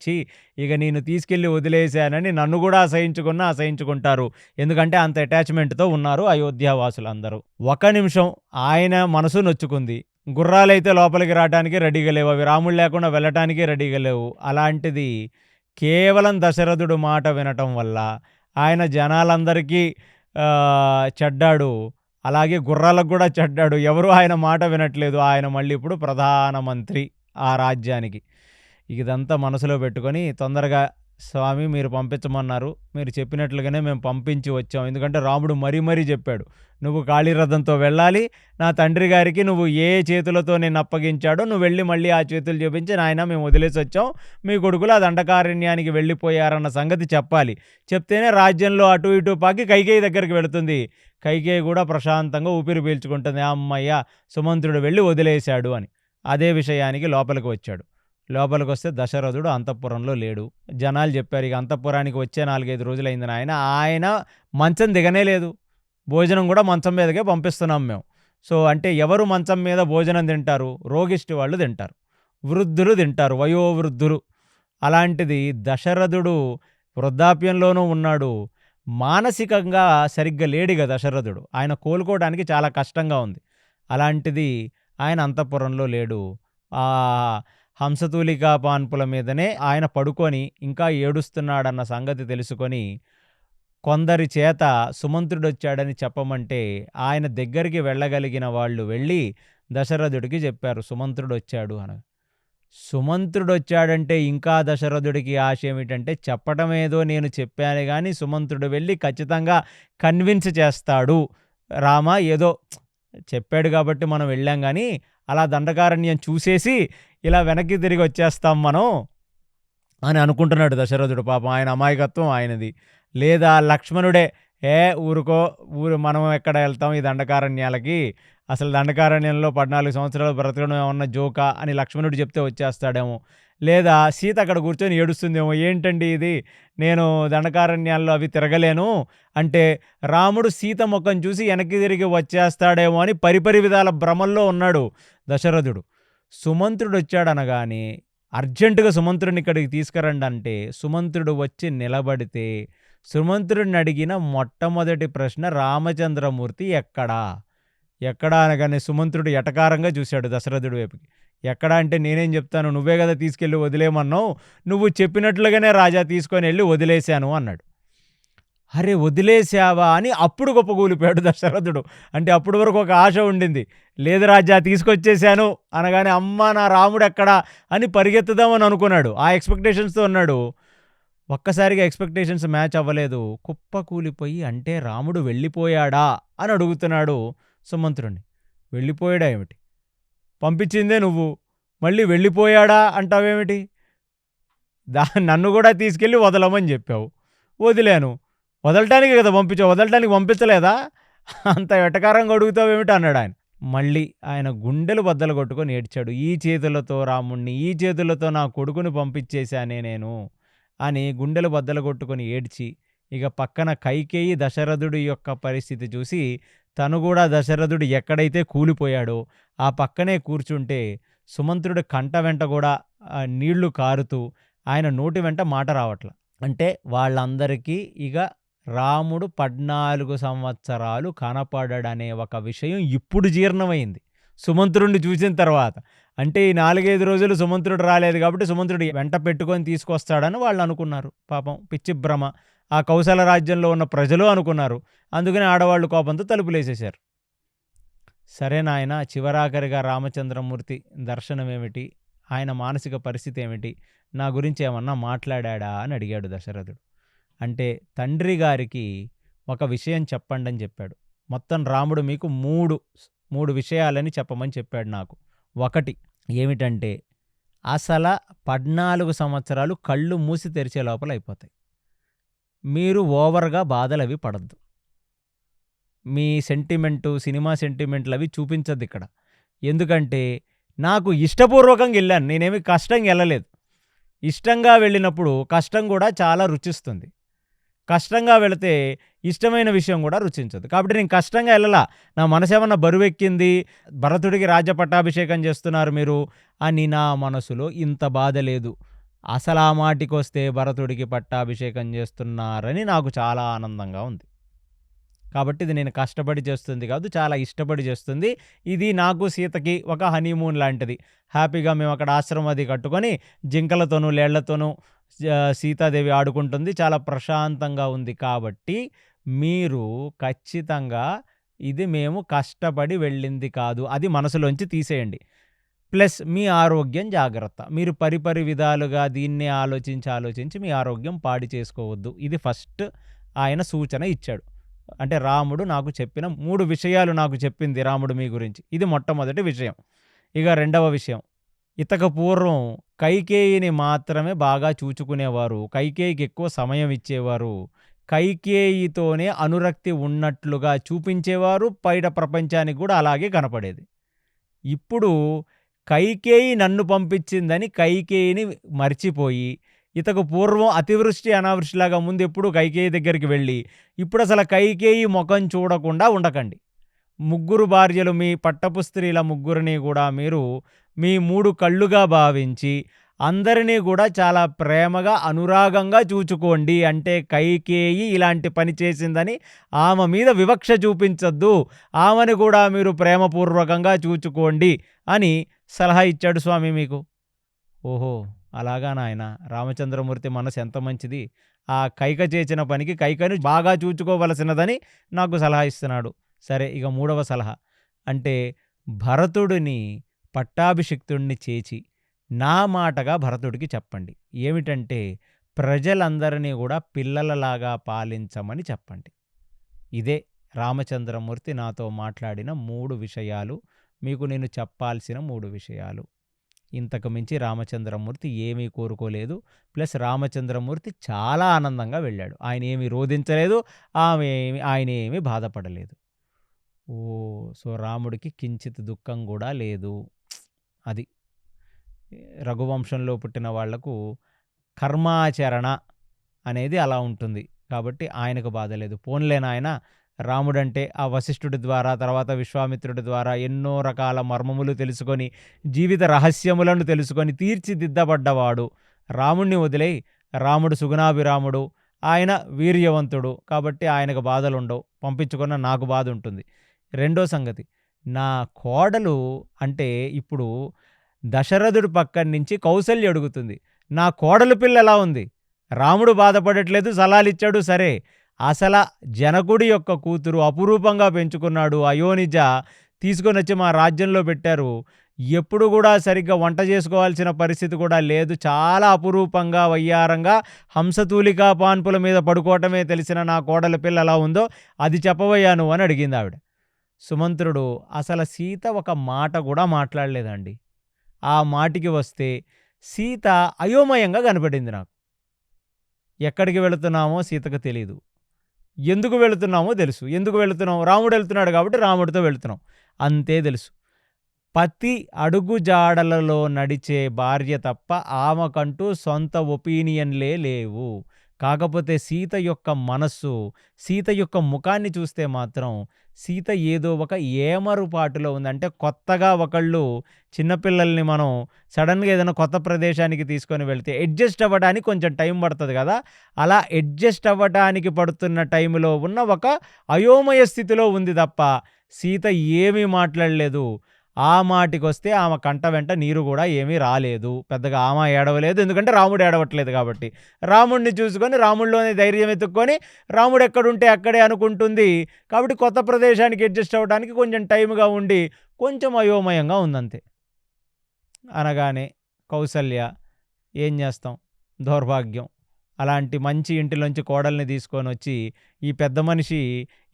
ఇక నేను తీసుకెళ్ళి వదిలేశానని నన్ను కూడా అసహించుకుంటారు. ఎందుకంటే అంత అటాచ్‌మెంట్‌తో ఉన్నారు అయోధ్యావాసులందరూ. ఒక నిమిషం ఆయన మనసు నొచ్చుకుంది. గుర్రాలైతే లోపలికి రావటానికి రెడీగా లేవు. అవి రాముడు లేకుండా వెళ్ళటానికి రెడీగా లేవు. అలాంటిది కేవలం దశరథుడు మాట వినటం వల్ల ఆయన జనాలందరికీ చెడ్డాడు. అలాగే గుర్రాలకు కూడా చెడ్డాడు. ఎవరు ఆయన మాట వినట్లేదు. ఆయన మళ్ళీ ఇప్పుడు ప్రధానమంత్రి ఆ రాజ్యానికి. ఇదంతా మనసులో పెట్టుకొని తొందరగా స్వామి మీరు పంపించమన్నారు. మీరు చెప్పినట్లుగానే మేము పంపించి వచ్చాం. ఎందుకంటే రాముడు మరీ చెప్పాడు. నువ్వు కాళీరథంతో వెళ్ళాలి. నా తండ్రి గారికి నువ్వు ఏ చేతులతో నేను అప్పగించాడో నువ్వు వెళ్ళి మళ్ళీ ఆ చేతులు చూపించి నాయన మేము వదిలేసి వచ్చాం. మీ కొడుకులు ఆ దండకారణ్యానికి వెళ్ళిపోయారన్న సంగతి చెప్పాలి. చెప్తేనే రాజ్యంలో అటు ఇటు పాకి కైకేయి దగ్గరికి వెళుతుంది. కైకేయి కూడా ప్రశాంతంగా ఊపిరి పీల్చుకుంటుంది. అమ్మయ్య సుమంత్రుడు వెళ్ళి వదిలేశాడు అని. అదే విషయానికి లోపలికి వచ్చాడు. లోపలికి వస్తే దశరథుడు అంతఃపురంలో లేడు. జనాలు చెప్పారు ఇక అంతఃపురానికి వచ్చే 4-5 రోజులైంది నాయన. ఆయన మంచం దిగనే లేదు. భోజనం కూడా మంచం మీదకే పంపిస్తున్నాం మేము. సో అంటే ఎవరు మంచం మీద భోజనం తింటారు? రోగిష్టి వాళ్ళు తింటారు, వృద్ధులు తింటారు, వయోవృద్ధులు. అలాంటిది దశరథుడు వృద్ధాప్యంలోనూ ఉన్నాడు. మానసికంగా సరిగ్గా లేడిగా దశరథుడు. ఆయన కోలుకోవడానికి చాలా కష్టంగా ఉంది. అలాంటిది ఆయన అంతఃపురంలో లేడు. హంసతూలికా పాన్పుల మీదనే ఆయన పడుకొని ఇంకా ఏడుస్తున్నాడన్న సంగతి తెలుసుకొని కొందరి చేత సుమంత్రుడొచ్చాడని చెప్పమంటే ఆయన దగ్గరికి వెళ్ళగలిగిన వాళ్ళు వెళ్ళి దశరథుడికి చెప్పారు సుమంత్రుడొచ్చాడు అని. సుమంత్రుడొచ్చాడంటే ఇంకా దశరథుడికి ఆశ ఏమిటంటే చెప్పటమేదో నేను చెప్పాను కానీ సుమంత్రుడు వెళ్ళి ఖచ్చితంగా కన్విన్స్ చేస్తాడు. రామ ఏదో చెప్పాడు కాబట్టి మనం వెళ్ళాం కానీ అలా దండకారణ్యం చూసేసి ఇలా వెనక్కి తిరిగి వచ్చేస్తాం మనం అని అనుకుంటున్నాడు దశరథుడు. పాపం ఆయన అమాయకత్వం ఆయనది. లేదా లక్ష్మణుడే ఊరుకో మనం ఎక్కడ వెళ్తాం ఈ దండకారణ్యాలకి, అసలు దండకారణ్యంలో 14 సంవత్సరాలు బ్రతకడం ఏమన్నా జోకా అని లక్ష్మణుడు చెప్తే వచ్చేస్తాడేమో. లేదా సీత అక్కడ కూర్చొని ఏడుస్తుందేమో, ఏంటండి ఇది నేను దండకారణ్యాల్లో అవి తిరగలేను అంటే రాముడు సీత ముఖం చూసి వెనక్కి తిరిగి వచ్చేస్తాడేమో అని పరిపరి విధాల భ్రమల్లో ఉన్నాడు దశరథుడు. సుమంత్రుడు వచ్చాడనగానే అర్జెంటుగా సుమంత్రుడిని ఇక్కడికి తీసుకురండి అంటే సుమంత్రుడు వచ్చి నిలబడితే సుమంత్రుడిని అడిగిన మొట్టమొదటి ప్రశ్న రామచంద్రమూర్తి ఎక్కడా అనగానే సుమంత్రుడు ఎటకారంగా చూశాడు దశరథుడి వైపుకి. ఎక్కడా అంటే నేనేం చెప్తాను, నువ్వే కదా తీసుకెళ్ళి వదిలేయమన్నావు, నువ్వు చెప్పినట్లుగానే రాజా తీసుకొని వెళ్ళి వదిలేశాను అన్నాడు. అరే వదిలేశావా అని అప్పుడు గొప్పగూలిపోయాడు దశరథుడు. అంటే అప్పటి వరకు ఒక ఆశ ఉండింది, లేదు రాజా తీసుకొచ్చేశాను అనగానే అమ్మ నా రాముడు ఎక్కడా అని పరిగెత్తుదామని అనుకున్నాడు. ఆ ఎక్స్పెక్టేషన్స్తో ఉన్నాడు. ఒక్కసారిగా ఎక్స్పెక్టేషన్స్ మ్యాచ్ అవ్వలేదు. కుప్పకూలిపోయి అంటే రాముడు వెళ్ళిపోయాడా అని అడుగుతున్నాడు సుమంత్రుడిని. వెళ్ళిపోయాడా ఏమిటి, పంపించిందే నువ్వు, మళ్ళీ వెళ్ళిపోయాడా అంటావేమిటి, నన్ను కూడా తీసుకెళ్ళి వదలమని చెప్పావు, వదిలాను, వదలటానికి కదా పంపించావు, వదలటానికి పంపించలేదా, అంత వెటకారంగా అడుగుతావేమిటి అన్నాడు ఆయన. మళ్ళీ ఆయన గుండెలు బద్దలు కొట్టుకొని ఏడ్చాడు. ఈ చేతులతో రాముణ్ణి, ఈ చేతులతో నా కొడుకుని పంపించేశానే నేను అని గుండెలు బద్దలు కొట్టుకొని ఏడ్చి ఇక పక్కన కైకేయి దశరథుడి యొక్క పరిస్థితి చూసి తను కూడా దశరథుడు ఎక్కడైతే కూలిపోయాడో ఆ పక్కనే కూర్చుంటే సుమంత్రుడి కంట వెంట కూడా నీళ్లు కారుతూ ఆయన నోటి వెంట మాట రావట్ల. అంటే వాళ్ళందరికీ ఇక రాముడు 14 సంవత్సరాలు కనపడడనే ఒక విషయం ఇప్పుడు జీర్ణమైంది సుమంత్రుడిని చూసిన తర్వాత. అంటే ఈ 4-5 రోజులు సుమంత్రుడు రాలేదు కాబట్టి సుమంత్రుడు వెంట పెట్టుకొని తీసుకొస్తాడని వాళ్ళు అనుకున్నారు. పాపం పిచ్చి భ్రమ. ఆ కౌశల రాజ్యంలో ఉన్న ప్రజలు అనుకున్నారు. అందుకని ఆడవాళ్ళు కోపంతో తలుపులేసేశారు. సరే నాయన, చివరాఖరిగా రామచంద్రమూర్తి దర్శనమేమిటి? ఆయన మానసిక పరిస్థితి ఏమిటి? నా గురించి ఏమన్నా మాట్లాడాడా అని అడిగాడు దశరథుడు. అంటే తండ్రి గారికి ఒక విషయం చెప్పండని చెప్పాడు. మొత్తం రాముడు మీకు మూడు విషయాలని చెప్పమని చెప్పాడు నాకు. ఒకటి ఏమిటంటే, అసల 14 సంవత్సరాలు కళ్ళు మూసి తెరిచే లోపల అయిపోతాయి. మీరు ఓవర్‌గా బాధలవి పడొద్దు. మీ సెంటిమెంటు, సినిమా సెంటిమెంట్‌లవి చూపించొద్దిక్కడ. ఎందుకంటే, నాకు ఇష్టపూర్వకంగా ఎళ్ళాను. నేనేమి కష్టంగా ఎళ్ళలేదు. ఇష్టంగా వెళ్ళినప్పుడు కష్టం గూడా చాలా రుచిస్తుంది. కష్టంగా వెళితే ఇష్టమైన విషయం గూడా రుచించదు. కాబట్టి నేను కష్టంగా ఎళ్ళలా. నా మనసేమన్నా బరువెక్కింది, భరతుడికి రాజ్య పట్టాభిషేకం చేస్తున్నారు మీరు అని నా మనసులో ఇంత బాధ లేదు. అసలా మాటికొస్తే భరతుడికి పట్టాభిషేకం చేస్తున్నారని నాకు చాలా ఆనందంగా ఉంది. కాబట్టి ఇది నేను కష్టపడి చేస్తుంది కాదు, చాలా ఇష్టపడి చేస్తుంది. ఇది నాకు, సీతకి ఒక హనీమూన్ లాంటిది. హ్యాపీగా మేము అక్కడ ఆశ్రమం అది కట్టుకొని జింకలతోనూ, లేళ్లతోనూ సీతాదేవి ఆడుకుంటుంది. చాలా ప్రశాంతంగా ఉంది. కాబట్టి మీరు ఖచ్చితంగా ఇది మేము కష్టపడి వెళ్ళింది కాదు, అది మనసులోంచి తీసేయండి. ప్లస్ మీ ఆరోగ్యం జాగ్రత్త. మీరు పరిపరి విధాలుగా దీన్నే ఆలోచించి మీ ఆరోగ్యం పాడు చేసుకోవద్దు. ఇది ఫస్ట్ ఆయన సూచన ఇచ్చాడు. అంటే రాముడు నాకు చెప్పిన 3 విషయాలు నాకు చెప్పింది రాముడు మీ గురించి. ఇది మొట్టమొదటి విషయం. ఇక రెండవ విషయం, ఇతకు పూర్వం కైకేయిని మాత్రమే బాగా చూచుకునేవారు. కైకేయికి ఎక్కువ సమయం ఇచ్చేవారు. కైకేయితోనే అనురక్తి ఉన్నట్లుగా చూపించేవారు. బయట ప్రపంచానికి కూడా అలాగే కనపడేది. ఇప్పుడు కైకేయి నన్ను పంపించిందని కైకేయిని మర్చిపోయి, ఇతకు పూర్వం అతివృష్టి అనావృష్టిలాగా ముందు ఎప్పుడు కైకేయి దగ్గరికి వెళ్ళి, ఇప్పుడు అసలు కైకేయి ముఖం చూడకుండా ఉండకండి. 3 భార్యలు, మీ పట్టపు స్త్రీల 3 కూడా మీరు మీ 3 కళ్ళుగా భావించి అందరినీ కూడా చాలా ప్రేమగా, అనురాగంగా చూచుకోండి. అంటే కైకేయి ఇలాంటి పని చేసిందని ఆమె మీద వివక్ష చూపించొద్దు, ఆమెను కూడా మీరు ప్రేమపూర్వకంగా చూచుకోండి అని సలహా ఇచ్చాడు స్వామి మీకు. ఓహో, అలాగా నాయన, రామచంద్రమూర్తి మనసు ఎంత మంచిది. ఆ కైక చేసిన పనికి కైకను బాగా చూచుకోవలసినదని నాకు సలహా ఇస్తున్నాడు. సరే, ఇక 3వ సలహా అంటే, భరతుడిని పట్టాభిషిక్తుడిని చేచి నా మాటగా భరతుడికి చెప్పండి. ఏమిటంటే, ప్రజలందరినీ కూడా పిల్లలలాగా పాలించమని చెప్పండి. ఇదే రామచంద్రమూర్తి నాతో మాట్లాడిన 3 విషయాలు, మీకు నేను చెప్పాల్సిన 3 విషయాలు. ఇంతకు మించి రామచంద్రమూర్తి ఏమీ కోరుకోలేదు. ప్లస్ రామచంద్రమూర్తి చాలా ఆనందంగా వెళ్ళాడు. ఆయన ఏమీ రోధించలేదు, ఆయన ఏమీ బాధపడలేదు. సో రాముడికి కించిత్ దుఃఖం కూడా లేదు. అది రఘువంశంలో పుట్టిన వాళ్లకు కర్మాచరణ అనేది అలా ఉంటుంది. కాబట్టి ఆయనకు బాధ లేదు. పోన్లే నాయన, రాముడంటే ఆ వశిష్ఠుడి ద్వారా, తర్వాత విశ్వామిత్రుడి ద్వారా ఎన్నో రకాల మర్మములు తెలుసుకొని, జీవిత రహస్యములను తెలుసుకొని తీర్చిదిద్దబడ్డవాడు. రాముణ్ణి వదిలేయి, రాముడు సుగుణాభిరాముడు, ఆయన వీర్యవంతుడు. కాబట్టి ఆయనకు బాధలుండవు. పంపించుకున్న నాకు బాధ ఉంటుంది. రెండో సంగతి, నా కోడలు అంటే ఇప్పుడు దశరథుడి పక్కన నుంచి కౌసల్య అడుగుతుంది, నా కోడలు పిల్ల ఎలా ఉంది? రాముడు బాధపడట్లేదు, సలాలిచ్చాడు సరే. అసల జనకుడి యొక్క కూతురు అపురూపంగా పెంచుకున్నాడు, అయోనిజ తీసుకొని వచ్చి మా రాజ్యంలో పెట్టారు. ఎప్పుడు కూడా సరిగ్గా వంట చేసుకోవాల్సిన పరిస్థితి కూడా లేదు. చాలా అపురూపంగా, వయ్యారంగా హంసతూలికా పాన్పుల మీద పడుకోవటమే తెలిసిన నా కోడల పిల్ల ఎలా ఉందో అది చెప్పవయ్యాను అని అడిగింది ఆవిడ. సుమంత్రుడు అసలు సీత ఒక మాట కూడా మాట్లాడలేదండి. ఆ మాటికి వస్తే సీత అయోమయంగా కనపడింది నాకు. ఎక్కడికి వెళుతున్నామో సీతకు తెలీదు, ఎందుకు వెళుతున్నామో తెలుసు. ఎందుకు వెళుతున్నాం? రాముడు వెళ్తున్నాడు కాబట్టి రాముడితో వెళుతున్నాం, అంతే తెలుసు. పతి అడుగుజాడలలో నడిచే భార్య తప్ప ఆమెకంటూ సొంత ఒపీనియన్లే లేవు. కాకపోతే సీత యొక్క మనస్సు, సీత యొక్క ముఖాన్ని చూస్తే మాత్రం సీత ఏదో ఒక ఏమరుపాటులో ఉంది. అంటే కొత్తగా ఒకళ్ళు చిన్నపిల్లల్ని మనం సడన్గా ఏదైనా కొత్త ప్రదేశానికి తీసుకొని వెళ్తే అడ్జస్ట్ అవ్వడానికి కొంచెం టైం పడుతుంది కదా, అలా అడ్జస్ట్ అవ్వడానికి పడుతున్న టైంలో ఉన్న ఒక అయోమయ స్థితిలో ఉంది తప్ప సీత ఏమీ మాట్లాడలేదు. ఆ మాటికొస్తే ఆమె కంట వెంట నీరు కూడా ఏమీ రాలేదు. పెద్దగా ఆమె ఏడవలేదు. ఎందుకంటే రాముడు ఏడవట్లేదు కాబట్టి. రాముడిని చూసుకొని రాముడిలోనే ధైర్యం వెతుక్కొని రాముడు ఎక్కడుంటే అక్కడే అనుకుంటుంది. కాబట్టి కొత్త ప్రదేశానికి అడ్జస్ట్ అవ్వడానికి కొంచెం టైమ్‌గా ఉండి కొంచెం అయోమయంగా ఉందంతే. అనగానే కౌసల్య ఏం చేస్తాం, దౌర్భాగ్యం. అలాంటి మంచి ఇంటిలోంచి కోడల్ని తీసుకొనొచ్చి, ఈ పెద్ద మనిషి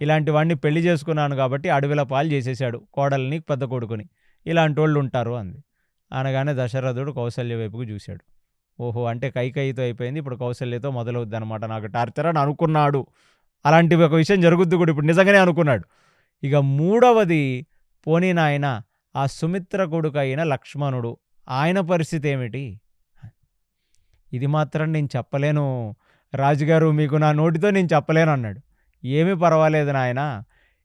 ఇలాంటి వాడిని పెళ్లి చేసుకున్నాను కాబట్టి అడవిల పాలు చేసేసాడు కోడల్ని, పెద్ద కొడుకుని. ఇలాంటోళ్ళుంటారు అంది. అనగానే దశరథుడు కౌసల్య వైపుకు చూశాడు. ఓహో! అంటే కైకేయితో అయిపోయింది. ఇప్పుడు కౌసల్యతో మొదలవుద్దనమాట నాకు టార్చర్ అని అనుకున్నాడు. అలాంటి ఒక విషయం జరుగుద్ది కూడా ఇప్పుడు నిజంగానే అనుకున్నాడు. ఇక మూడవది, పోనీ నాయన ఆ సుమిత్ర కొడుకైన లక్ష్మణుడు, ఆయన పరిస్థితి ఏమిటి? ఇది మాత్రం నేను చెప్పలేను రాజుగారు, మీకు నా నోటితో నేను చెప్పలేను అన్నాడు. ఏమీ పర్వాలేదు నాయనా,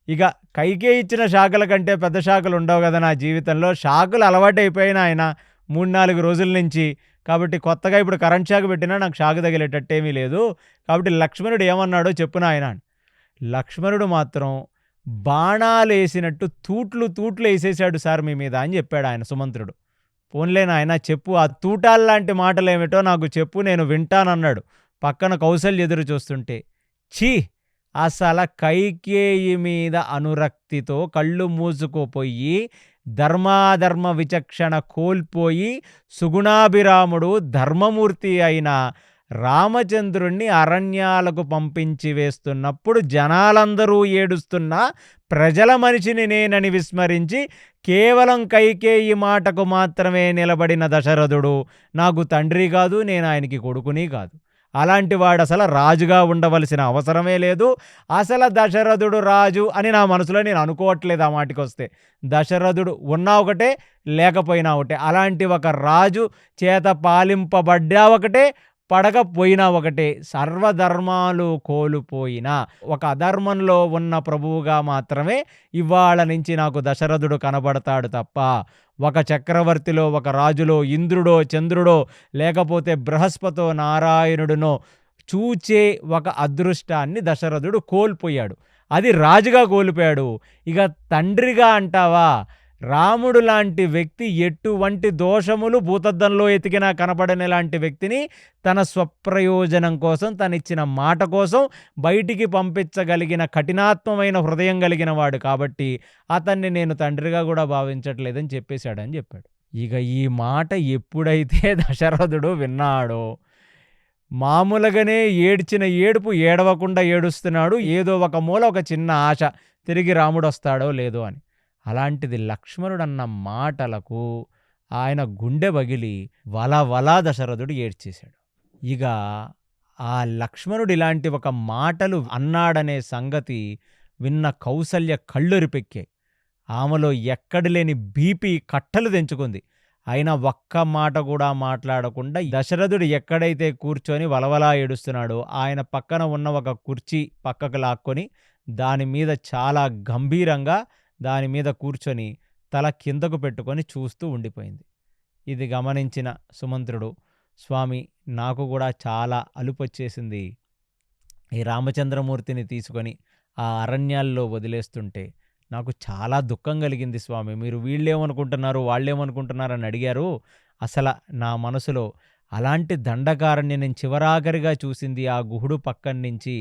ఇక కైకేయి ఇచ్చిన శాఖల కంటే పెద్ద శాఖలు ఉండవు కదా నా జీవితంలో. శాఖలు అలవాటైపోయాయి నాయన 3-4 రోజుల నుంచి. కాబట్టి కొత్తగా ఇప్పుడు కరెంట్ షాక్ పెట్టినా నాకు షాక్ తగిలేటట్టేమీ లేదు. కాబట్టి లక్ష్మణుడు ఏమన్నాడో చెప్పు నాయన అని. లక్ష్మణుడు మాత్రం బాణాలేసినట్టు తూట్లు తూట్లు వేసేసాడు సార్ మీ మీద అని చెప్పాడు ఆయన సుమంత్రుడు. పోన్లే నాయనా చెప్పు, ఆ తూటాల్లాంటి మాటలేమిటో నాకు చెప్పు, నేను వింటానన్నాడు పక్కన కౌసల్య ఎదురు చూస్తుంటే. ఛీ, అసల కైకేయి మీద అనురక్తితో కళ్ళు మూసుకుపోయి ధర్మాధర్మ విచక్షణ కోల్పోయి సుగుణాభిరాముడు ధర్మమూర్తి అయిన రామచంద్రుణ్ణి అరణ్యాలకు పంపించి వేస్తున్నప్పుడు జనాలందరూ ఏడుస్తున్నా ప్రజల మనిషిని నేనని విస్మరించి కేవలం కైకేయి మాటకు మాత్రమే నిలబడిన దశరథుడు నాకు తండ్రి కాదు, నేను ఆయనకి కొడుకుని కాదు. అలాంటి వాడు అసలు రాజుగా ఉండవలసిన అవసరమే లేదు. అసలు దశరథుడు రాజు అని నా మనసులో నేను అనుకోవట్లేదు. ఆ మాటికొస్తే దశరథుడు ఉన్నా ఒకటే, లేకపోయినా ఒకటే. అలాంటి ఒక రాజు చేత పాలింపబడ్డా ఒకటే, పడకపోయినా ఒకటే. సర్వధర్మాలు కోల్పోయిన ఒక అధర్మంలో ఉన్న ప్రభువుగా మాత్రమే ఇవాళ నుంచి నాకు దశరథుడు కనబడతాడు తప్ప ఒక చక్రవర్తిలో, ఒక రాజులో, ఇంద్రుడో, చంద్రుడో, లేకపోతే బృహస్పతో, నారాయణుడినో చూచే ఒక అదృష్టాన్ని దశరథుడు కోల్పోయాడు. అది రాజుగా కోల్పోయాడు. ఇక తండ్రిగా అంటావా, రాముడు లాంటి వ్యక్తి ఎటువంటి దోషములు భూతద్దంలో ఎతికినా కనపడని లాంటి వ్యక్తిని తన స్వప్రయోజనం కోసం, తనిచ్చిన మాట కోసం బయటికి పంపించగలిగిన కఠినాత్మమైన హృదయం కలిగిన వాడు కాబట్టి అతన్ని నేను తండ్రిగా కూడా భావించట్లేదని చెప్పేశాడని చెప్పాడు. ఇక ఈ మాట ఎప్పుడైతే దశరథుడు విన్నాడో, మామూలుగానే ఏడ్చిన ఏడుపు ఏడవకుండా ఏడుస్తున్నాడు. ఏదో ఒక మూల ఒక చిన్న ఆశ, తిరిగి రాముడు వస్తాడో లేదో అని. అలాంటిది లక్ష్మణుడన్న మాటలకు ఆయన గుండె పగిలి వలవలా దశరథుడు ఏడ్చేశాడు. ఇక ఆ లక్ష్మణుడు ఇలాంటి ఒక మాటలు అన్నాడనే సంగతి విన్న కౌసల్య కళ్ళెరిపెక్కాయి. ఆమెలో ఎక్కడి లేని బీపీ కట్టలు తెంచుకుంది. అయినా ఒక్క మాట కూడా మాట్లాడకుండా దశరథుడు ఎక్కడైతే కూర్చొని వలవలా ఏడుస్తున్నాడో ఆయన పక్కన ఉన్న ఒక కుర్చీ పక్కకు లాక్కొని దాని మీద చాలా గంభీరంగా దాని మీద కూర్చొని తల కిందకు పెట్టుకొని చూస్తూ ఉండిపోయింది. ఇది గమనించిన సుమంత్రుడు, స్వామి నాకు కూడా చాలా అలుపొచ్చేసింది. ఈ రామచంద్రమూర్తిని తీసుకొని ఆ అరణ్యాల్లో వదిలేస్తుంటే నాకు చాలా దుఃఖం కలిగింది స్వామి. మీరు వీళ్ళేమనుకుంటున్నారు, వాళ్ళేమనుకుంటున్నారని అడిగారు. అసలు నా మనసులో అలాంటి దండకారణ్యం నేను చివరాఖరిగా చూసింది ఆ గుహుడు పక్కన నుంచి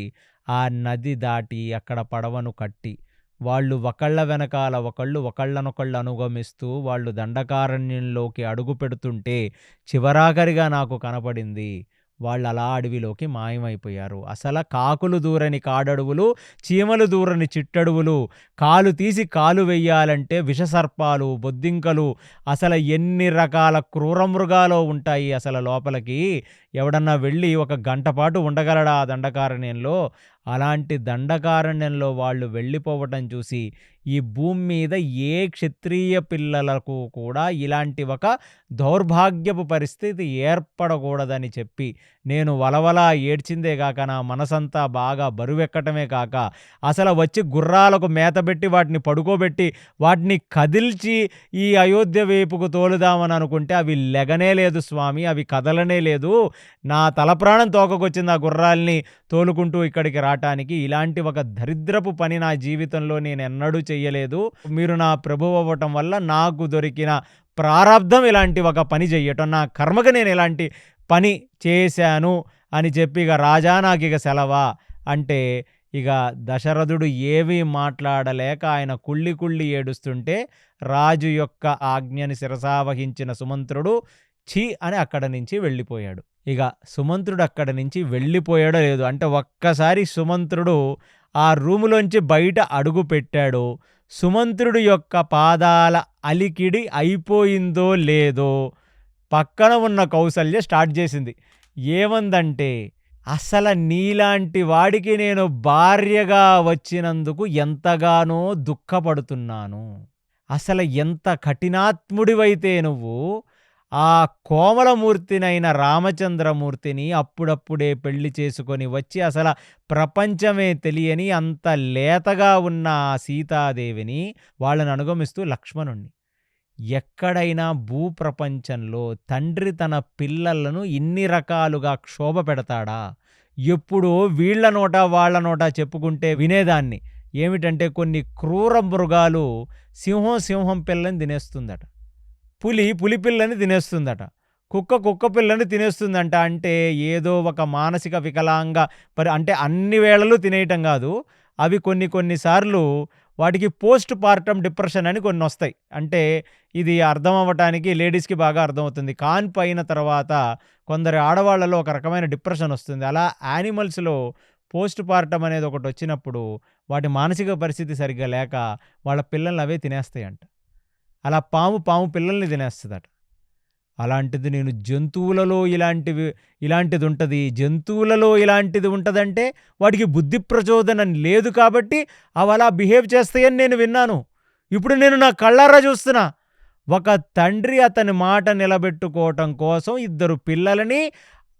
ఆ నది దాటి అక్కడ పడవను కట్టి వాళ్ళు ఒకళ్ళ వెనకాల ఒకళ్ళు ఒకళ్ళనొకళ్ళు అనుగమిస్తూ వాళ్ళు దండకారణ్యంలోకి అడుగు పెడుతుంటే చివరాఖరిగా నాకు కనపడింది. వాళ్ళు అలా అడవిలోకి మాయమైపోయారు. అసలు కాకులు దూరని కాడడువులు, చీమలు దూరని చిట్టడువులు, కాలు తీసి కాలు వెయ్యాలంటే విషసర్పాలు, బొద్దింకలు, అసలు ఎన్ని రకాల క్రూరమృగాలు ఉంటాయి అసలు లోపలికి. ఎవడన్నా వెళ్ళి ఒక గంట పాటు ఉండగలడా ఆ దండకారణ్యంలో? అలాంటి దండకారణ్యంలో వాళ్ళు వెళ్ళిపోవటం చూసి ఈ భూమి మీద ఏ క్షత్రియ పిల్లలకు కూడా ఇలాంటి ఒక దౌర్భాగ్యపు పరిస్థితి ఏర్పడకూడదని చెప్పి నేను వలవలా ఏడ్చిందే కాక నా మనసంతా బాగా బరువెక్కటమే కాక అసలు వచ్చి గుర్రాలకు మేతబెట్టి వాటిని పడుకోబెట్టి వాటిని కదిల్చి ఈ అయోధ్య వైపుకు తోలుదామని అనుకుంటే అవి లెగనే లేదు స్వామి, అవి కదలనే లేదు. నా తల ప్రాణం తోకకొచ్చింది ఆ గుర్రాల్ని తోలుకుంటూ ఇక్కడికి రావటానికి. ఇలాంటి ఒక దరిద్రపు పని నా జీవితంలో నేను ఎన్నడూ చెయ్యలేదు. మీరు నా ప్రభువు అవ్వటం వల్ల నాకు దొరికిన ప్రారబ్ధం ఇలాంటి ఒక పని చెయ్యటం, నా కర్మకు నేను ఇలాంటి పని చేశాను అని చెప్పి, ఇక రాజా నాకిక సెలవా అంటే ఇక దశరథుడు ఏమీ మాట్లాడలేక ఆయన కుళ్ళి కుళ్ళి ఏడుస్తుంటే రాజు యొక్క ఆజ్ఞని శిరసావహించిన సుమంత్రుడు ఛీ అని అక్కడి నుంచి వెళ్ళిపోయాడు. ఇక సుమంత్రుడు అక్కడి నుంచి వెళ్ళిపోయాడో లేదు అంటే ఒక్కసారి సుమంత్రుడు ఆ రూములోంచి బయట అడుగు పెట్టాడు. సుమంత్రుడు యొక్క పాదాల అలికిడి అయిపోయిందో లేదో పక్కన ఉన్న కౌసల్య స్టార్ట్ చేసింది. ఏమందంటే, అసలు నీలాంటి వాడికి నేను భార్యగా వచ్చినందుకు ఎంతగానో దుఃఖపడుతున్నాను. అసలు ఎంత కఠినాత్ముడివైతే నువ్వు ఆ కోమలమూర్తినైన రామచంద్రమూర్తిని అప్పుడప్పుడే పెళ్లి చేసుకొని వచ్చి అసలు ప్రపంచమే తెలియని అంత లేతగా ఉన్న ఆ సీతాదేవిని వాళ్ళని అనుగమిస్తూ లక్ష్మణుణ్ణి. ఎక్కడైనా భూప్రపంచంలో తండ్రి తన పిల్లలను ఇన్ని రకాలుగా క్షోభ పెడతాడా? ఎప్పుడో వీళ్ల నోట వాళ్ళ నోట చెప్పుకుంటే వినేదాన్ని. ఏమిటంటే కొన్ని క్రూర మృగాలు సింహం పిల్లని తినేస్తుందట, పులి పిల్లని తినేస్తుందట, కుక్క పిల్లని తినేస్తుందంట. అంటే ఏదో ఒక మానసిక వికలాంగ అంటే అన్ని వేళలు తినేయటం కాదు, అవి కొన్నిసార్లు వాటికి పోస్ట్ పార్టమ్ డిప్రెషన్ అని కొన్ని వస్తాయి. అంటే ఇది అర్థం అవ్వటానికి లేడీస్కి బాగా అర్థమవుతుంది. కాన్పు అయిన తర్వాత కొందరు ఆడవాళ్లలో ఒక రకమైన డిప్రెషన్ వస్తుంది. అలా యానిమల్స్లో పోస్ట్ పార్టమ్ అనేది ఒకటి వచ్చినప్పుడు వాటి మానసిక పరిస్థితి సరిగ్గా లేక వాళ్ళ పిల్లల్ని అవే తినేస్తాయంట. అలా పాము పిల్లల్ని తినేస్తుందట. అలాంటిది నేను జంతువులలో ఇలాంటిది ఉంటుంది, జంతువులలో ఇలాంటిది ఉంటుందంటే వాటికి బుద్ధి ప్రచోదనం లేదు కాబట్టి అవి అలా బిహేవ్ చేస్తాయని నేను విన్నాను. ఇప్పుడు నేను నా కళ్ళారా చూస్తున్నా. ఒక తండ్రి అతని మాట నిలబెట్టుకోవటం కోసం 2 పిల్లలని,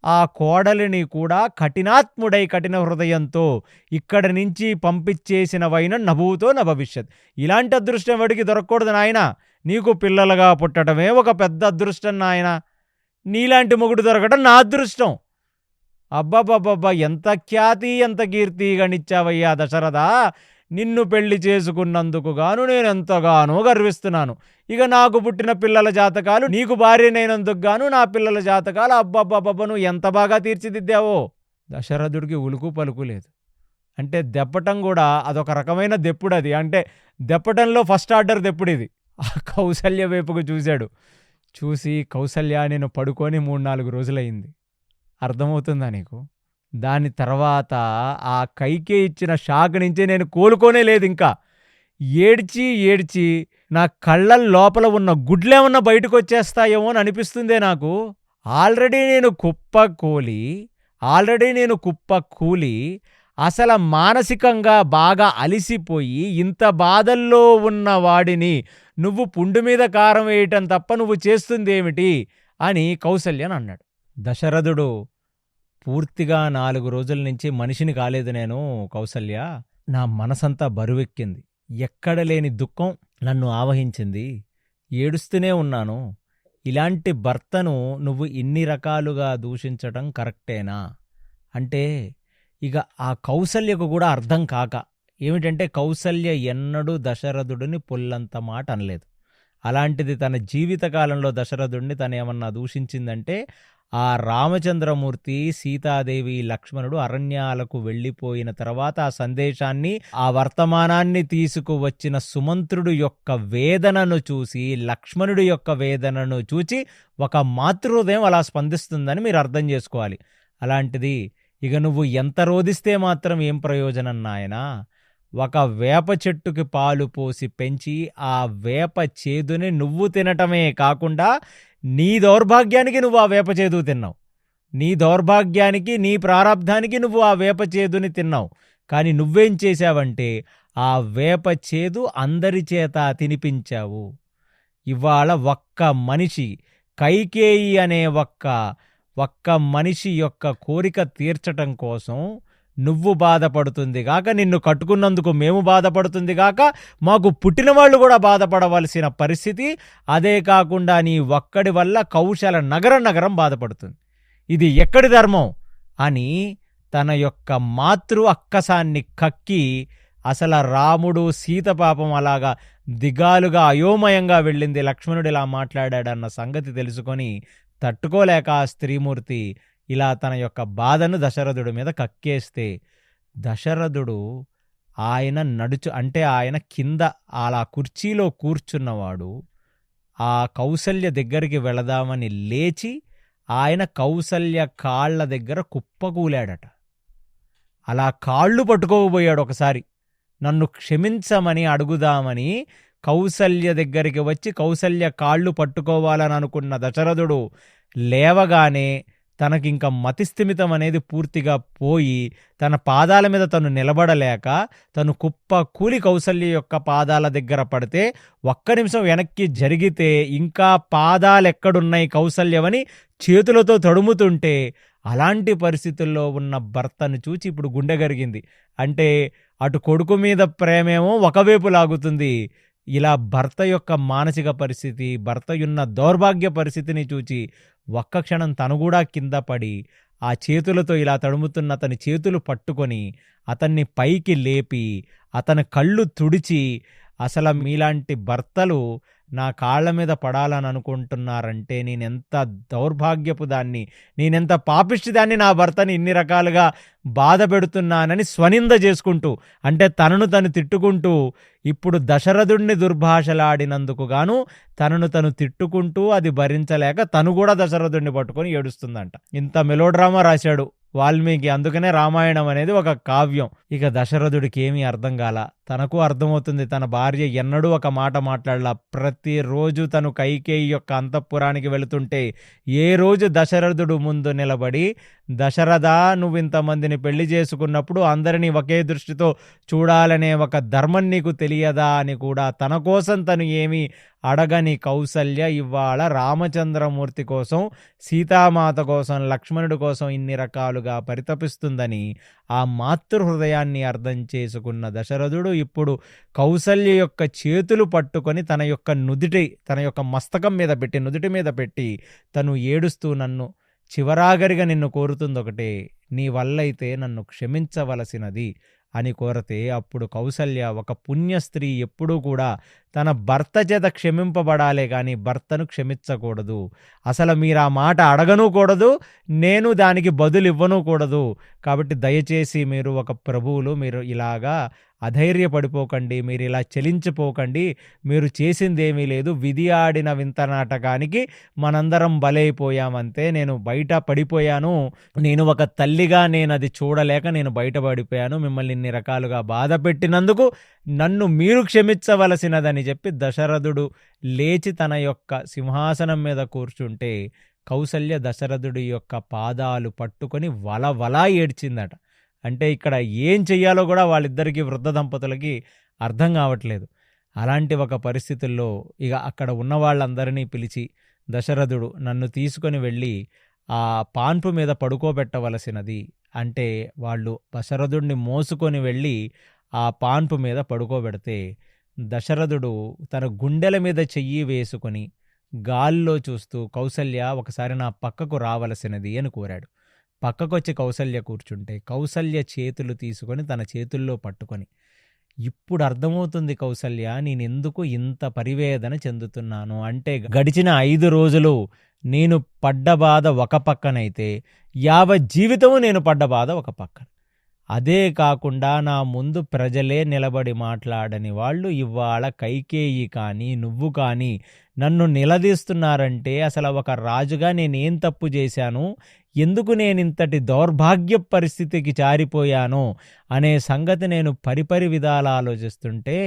ఆ కోడలిని కూడా కఠినాత్ముడై కఠిన హృదయంతో ఇక్కడి నుంచి పంపించేసినవైన నభూతో న భవిష్యత్. ఇలాంటి అదృష్టం వాడికి దొరకకూడదు నాయన. నీకు పిల్లలుగా పుట్టడమే ఒక పెద్ద అదృష్టం నాయన. నీలాంటి మొగుడు దొరకడం నా అదృష్టం. అబ్బబ్బబ్బబ్బా, ఎంత ఖ్యాతి ఎంత కీర్తి గణించావయ్యా దశరథ. నిన్ను పెళ్లి చేసుకున్నందుకు గాను నేను ఎంతగానో గర్విస్తున్నాను. ఇక నాకు పుట్టిన పిల్లల జాతకాలు, నీకు భార్యనైనందుకు గాను నా పిల్లల జాతకాలు అబ్బబ్బబ్బబ్బ నువ్వు ఎంత బాగా తీర్చిదిద్దావో. దశరథుడికి ఉలుకు పలుకు లేదు. అంటే దెప్పటం కూడా అదొక రకమైన దెప్పుడు. అది అంటే దెప్పటంలో ఫస్ట్ ఆర్డర్ దెప్పుడు ఇది. ఆ కౌసల్య వైపుకు చూశాడు. చూసి, కౌసల్య నేను పడుకొని 3-4 రోజులయ్యింది. అర్థమవుతుందా నీకు? దాని తర్వాత ఆ కైకే ఇచ్చిన షాక్ నుంచి నేను కోలుకోనే లేదు. ఇంకా ఏడ్చి నా కళ్ళ లోపల ఉన్న గుడ్లేమన్నా బయటకు వచ్చేస్తాయేమో అని అనిపిస్తుందే నాకు. ఆల్రెడీ నేను కుప్ప కూలి అసలు మానసికంగా బాగా అలిసిపోయి ఇంత బాధల్లో ఉన్న వాడిని నువ్వు పుండు మీద కారం వేయటం తప్ప నువ్వు చేస్తుందేమిటి అని కౌసల్యని అన్నాడు. దశరథుడు పూర్తిగా 4 రోజుల నుంచి మనిషిని కాలేదు నేను కౌసల్య. నా మనసంతా బరువెక్కింది. ఎక్కడ లేని దుఃఖం నన్ను ఆవహించింది. ఏడుస్తూనే ఉన్నాను. ఇలాంటి భర్తను నువ్వు ఇన్ని రకాలుగా దూషించటం కరెక్టేనా అంటే ఇక ఆ కౌసల్యకు కూడా అర్థం కాక, ఏమిటంటే కౌసల్య ఎన్నడూ దశరథుడిని పొల్లంత మాట అనలేదు. అలాంటిది తన జీవితకాలంలో దశరథుడిని తనేమన్నా దూషించిందంటే ఆ రామచంద్రమూర్తి, సీతాదేవి, లక్ష్మణుడు అరణ్యాలకు వెళ్ళిపోయిన తర్వాత ఆ సందేశాన్ని, ఆ వర్తమానాన్ని తీసుకువచ్చిన సుమంత్రుడు యొక్క వేదనను చూసి, లక్ష్మణుడి యొక్క వేదనను చూచి ఒక మాతృహృదయం అలా స్పందిస్తుందని మీరు అర్థం చేసుకోవాలి. అలాంటిది ఇక నువ్వు ఎంత రోధిస్తే మాత్రం ఏం ప్రయోజనం నాయనా? ఒక వేప చెట్టుకి పాలు పోసి పెంచి ఆ వేప చేదుని నువ్వు తినటమే కాకుండా నీ దౌర్భాగ్యానికి నువ్వు ఆ వేప చేదు తిన్నావు. నీ దౌర్భాగ్యానికి, నీ ప్రారబ్ధానికి నువ్వు ఆ వేప చేదుని తిన్నావు. కానీ నువ్వేం చేశావంటే ఆ వేప చేదు అందరి చేత తినిపించావు. ఇవాళ ఒక్క మనిషి, కైకేయి అనే ఒక్క మనిషి యొక్క కోరిక తీర్చటం కోసం నువ్వు బాధపడుతుంది గాక, నిన్ను కట్టుకున్నందుకు మేము బాధపడుతుంది గాక, మాకు పుట్టిన వాళ్ళు కూడా బాధపడవలసిన పరిస్థితి. అదే కాకుండా నీ ఒక్కడి వల్ల కౌశల నగరం బాధపడుతుంది. ఇది ఎక్కడి ధర్మం అని తన యొక్క మాతృ అక్కసాన్ని కక్కి అసల రాముడు సీత పాపం అలాగా దిగాలుగా అయోమయంగా వెళ్ళింది, లక్ష్మణుడు ఇలా మాట్లాడాడన్న సంగతి తెలుసుకొని తట్టుకోలేక ఆ స్త్రీమూర్తి ఇలా తన యొక్క బాధను దశరథుడి మీద కక్కేస్తే దశరథుడు ఆయన కింద అలా కుర్చీలో కూర్చున్నవాడు ఆ కౌసల్య దగ్గరికి వెళదామని లేచి ఆయన కౌసల్య కాళ్ళ దగ్గర కుప్పకూలాడట. అలా కాళ్ళు పట్టుకోబోయాడు ఒకసారి, నన్ను క్షమించమని అడుగుదామని కౌసల్య దగ్గరికి వచ్చి కౌసల్య కాళ్ళు పట్టుకోవాలని అనుకున్న దశరథుడు లేవగానే తనకింక మతిస్థిమితం అనేది పూర్తిగా పోయి తన పాదాల మీద తను నిలబడలేక తను కుప్ప కూలి కౌసల్య యొక్క పాదాల దగ్గర పడితే ఒక్క నిమిషం వెనక్కి జరిగితే ఇంకా పాదాలెక్కడున్నాయి కౌసల్యవని చేతులతో తడుముతుంటే అలాంటి పరిస్థితుల్లో ఉన్న భర్తను చూచి ఇప్పుడు గుండె గరిగింది. అంటే అటు కొడుకు మీద ప్రేమేమో ఒకవైపు లాగుతుంది, ఇలా భర్త యొక్క మానసిక పరిస్థితి, భర్త ఉన్న దౌర్భాగ్య పరిస్థితిని చూచి ఒక్క క్షణం తను కూడా కింద పడి ఆ చేతులతో ఇలా తడుముతున్న అతని చేతులు పట్టుకొని అతన్ని పైకి లేపి అతని కళ్ళు తుడిచి, అసలు మీలాంటి భర్తలు నా కాళ్ళ మీద పడాలని అనుకుంటున్నారంటే నేనెంత దౌర్భాగ్యపు దాన్ని, నేనెంత పాపిష్టి దాన్ని, నా భర్తని ఇన్ని రకాలుగా బాధ పెడుతున్నానని స్వనింద చేసుకుంటూ, అంటే తనను తను తిట్టుకుంటూ, ఇప్పుడు దశరథుడిని దుర్భాషలాడినందుకు గాను తనను తను తిట్టుకుంటూ అది భరించలేక తను కూడా దశరథుడిని పట్టుకొని ఏడుస్తుందంట. ఇంత మెలోడ్రామా రాశాడు వాల్మీకి. అందుకనే రామాయణం అనేది ఒక కావ్యం. ఇక దశరథుడికి ఏమీ అర్థం కాల. తనకు అర్థమవుతుంది తన భార్య ఎన్నడూ ఒక మాట మాట్లాడలా. ప్రతిరోజు తను కైకేయి యొక్క అంతఃపురానికి వెళుతుంటే ఏ రోజు దశరథుడు ముందు నిలబడి, దశరథ నువ్వు ఇంతమందిని పెళ్లి చేసుకున్నప్పుడు అందరినీ ఒకే దృష్టితో చూడాలనే ఒక ధర్మం నీకు తెలియదా అని కూడా తన కోసం తను ఏమీ అడగని కౌసల్య ఇవాళ రామచంద్రమూర్తి కోసం, సీతామాత కోసం, లక్ష్మణుడి కోసం ఇన్ని రకాలుగా పరితపిస్తుందని ఆ మాతృహృదయాన్ని అర్థం చేసుకున్న దశరథుడు ఇప్పుడు కౌసల్య యొక్క చేతులు పట్టుకొని తన యొక్క మస్తకం మీద పెట్టి, నుదిటి మీద పెట్టి తను ఏడుస్తూ, నన్ను చివరాగరిగా నిన్ను కోరుతుంది ఒకటే, నీ వల్లైతే నన్ను క్షమించవలసినది అని కోరతే అప్పుడు కౌసల్య, ఒక పుణ్య స్త్రీ ఎప్పుడూ కూడా తన భర్త చేత క్షమింపబడాలే కానీ భర్తను క్షమించకూడదు. అసలు మీరు ఆ మాట అడగనూకూడదు, నేను దానికి బదులు ఇవ్వనూకూడదు. కాబట్టి దయచేసి మీరు ఒక ప్రభువులు, మీరు ఇలాగా అధైర్యపడిపోకండి, మీరు ఇలా చలించిపోకండి, మీరు చేసిందేమీ లేదు, విధి ఆడిన వింత నాటకానికి మనందరం బలైపోయామంతే, నేను బయట పడిపోయాను, నేను ఒక తల్లిగా నేను అది చూడలేక నేను బయటపడిపోయాను, మిమ్మల్ని ఇన్ని రకాలుగా బాధ పెట్టినందుకు నన్ను మీరు క్షమించవలసినదని చెప్పి దశరథుడు లేచి తన యొక్క సింహాసనం మీద కూర్చుంటే కౌసల్య దశరథుడి యొక్క పాదాలు పట్టుకొని వలవలా ఏడ్చిందట. అంటే ఇక్కడ ఏం చెయ్యాలో కూడా వాళ్ళిద్దరికీ, వృద్ధ దంపతులకి అర్థం కావట్లేదు. అలాంటి ఒక పరిస్థితుల్లో ఇక అక్కడ ఉన్న వాళ్ళందరినీ పిలిచి, దశరథుడు నన్ను తీసుకొని వెళ్ళి ఆ పాన్పు మీద పడుకోబెట్టవలసినది అంటే వాళ్ళు దశరథుడిని మోసుకొని వెళ్ళి ఆ పాన్పు మీద పడుకోబెడితే దశరథుడు తన గుండెల మీద చెయ్యి వేసుకొని గాల్లో చూస్తూ, కౌసల్య ఒకసారి నా పక్కకు రావలసినది అని కోరాడు. పక్కకొచ్చి కౌసల్య కూర్చుంటే కౌసల్య చేతులు తీసుకొని తన చేతుల్లో పట్టుకొని, ఇప్పుడు అర్థమవుతుంది కౌసల్య నేనెందుకు ఇంత పరివేదన చెందుతున్నాను అంటే, గడిచిన 5 రోజులు నేను పడ్డ బాధ ఒక పక్కనైతే యావత్ జీవితము నేను పడ్డ బాధ ఒక పక్కన. అదే కాకుండా నా ముందు ప్రజలే నిలబడి మాట్లాడని వాళ్ళు ఇవాళ కైకేయి కానీ నువ్వు కానీ నన్ను నిలదీస్తున్నారంటే అసలు ఒక రాజుగా నేనేం తప్పు చేశాను, ఎందుకు నేనింతటి దౌర్భాగ్య పరిస్థితికి జారిపోయాను అనే సంగతి నేను పరిపరి విధాలు ఆలోచిస్తుంటే,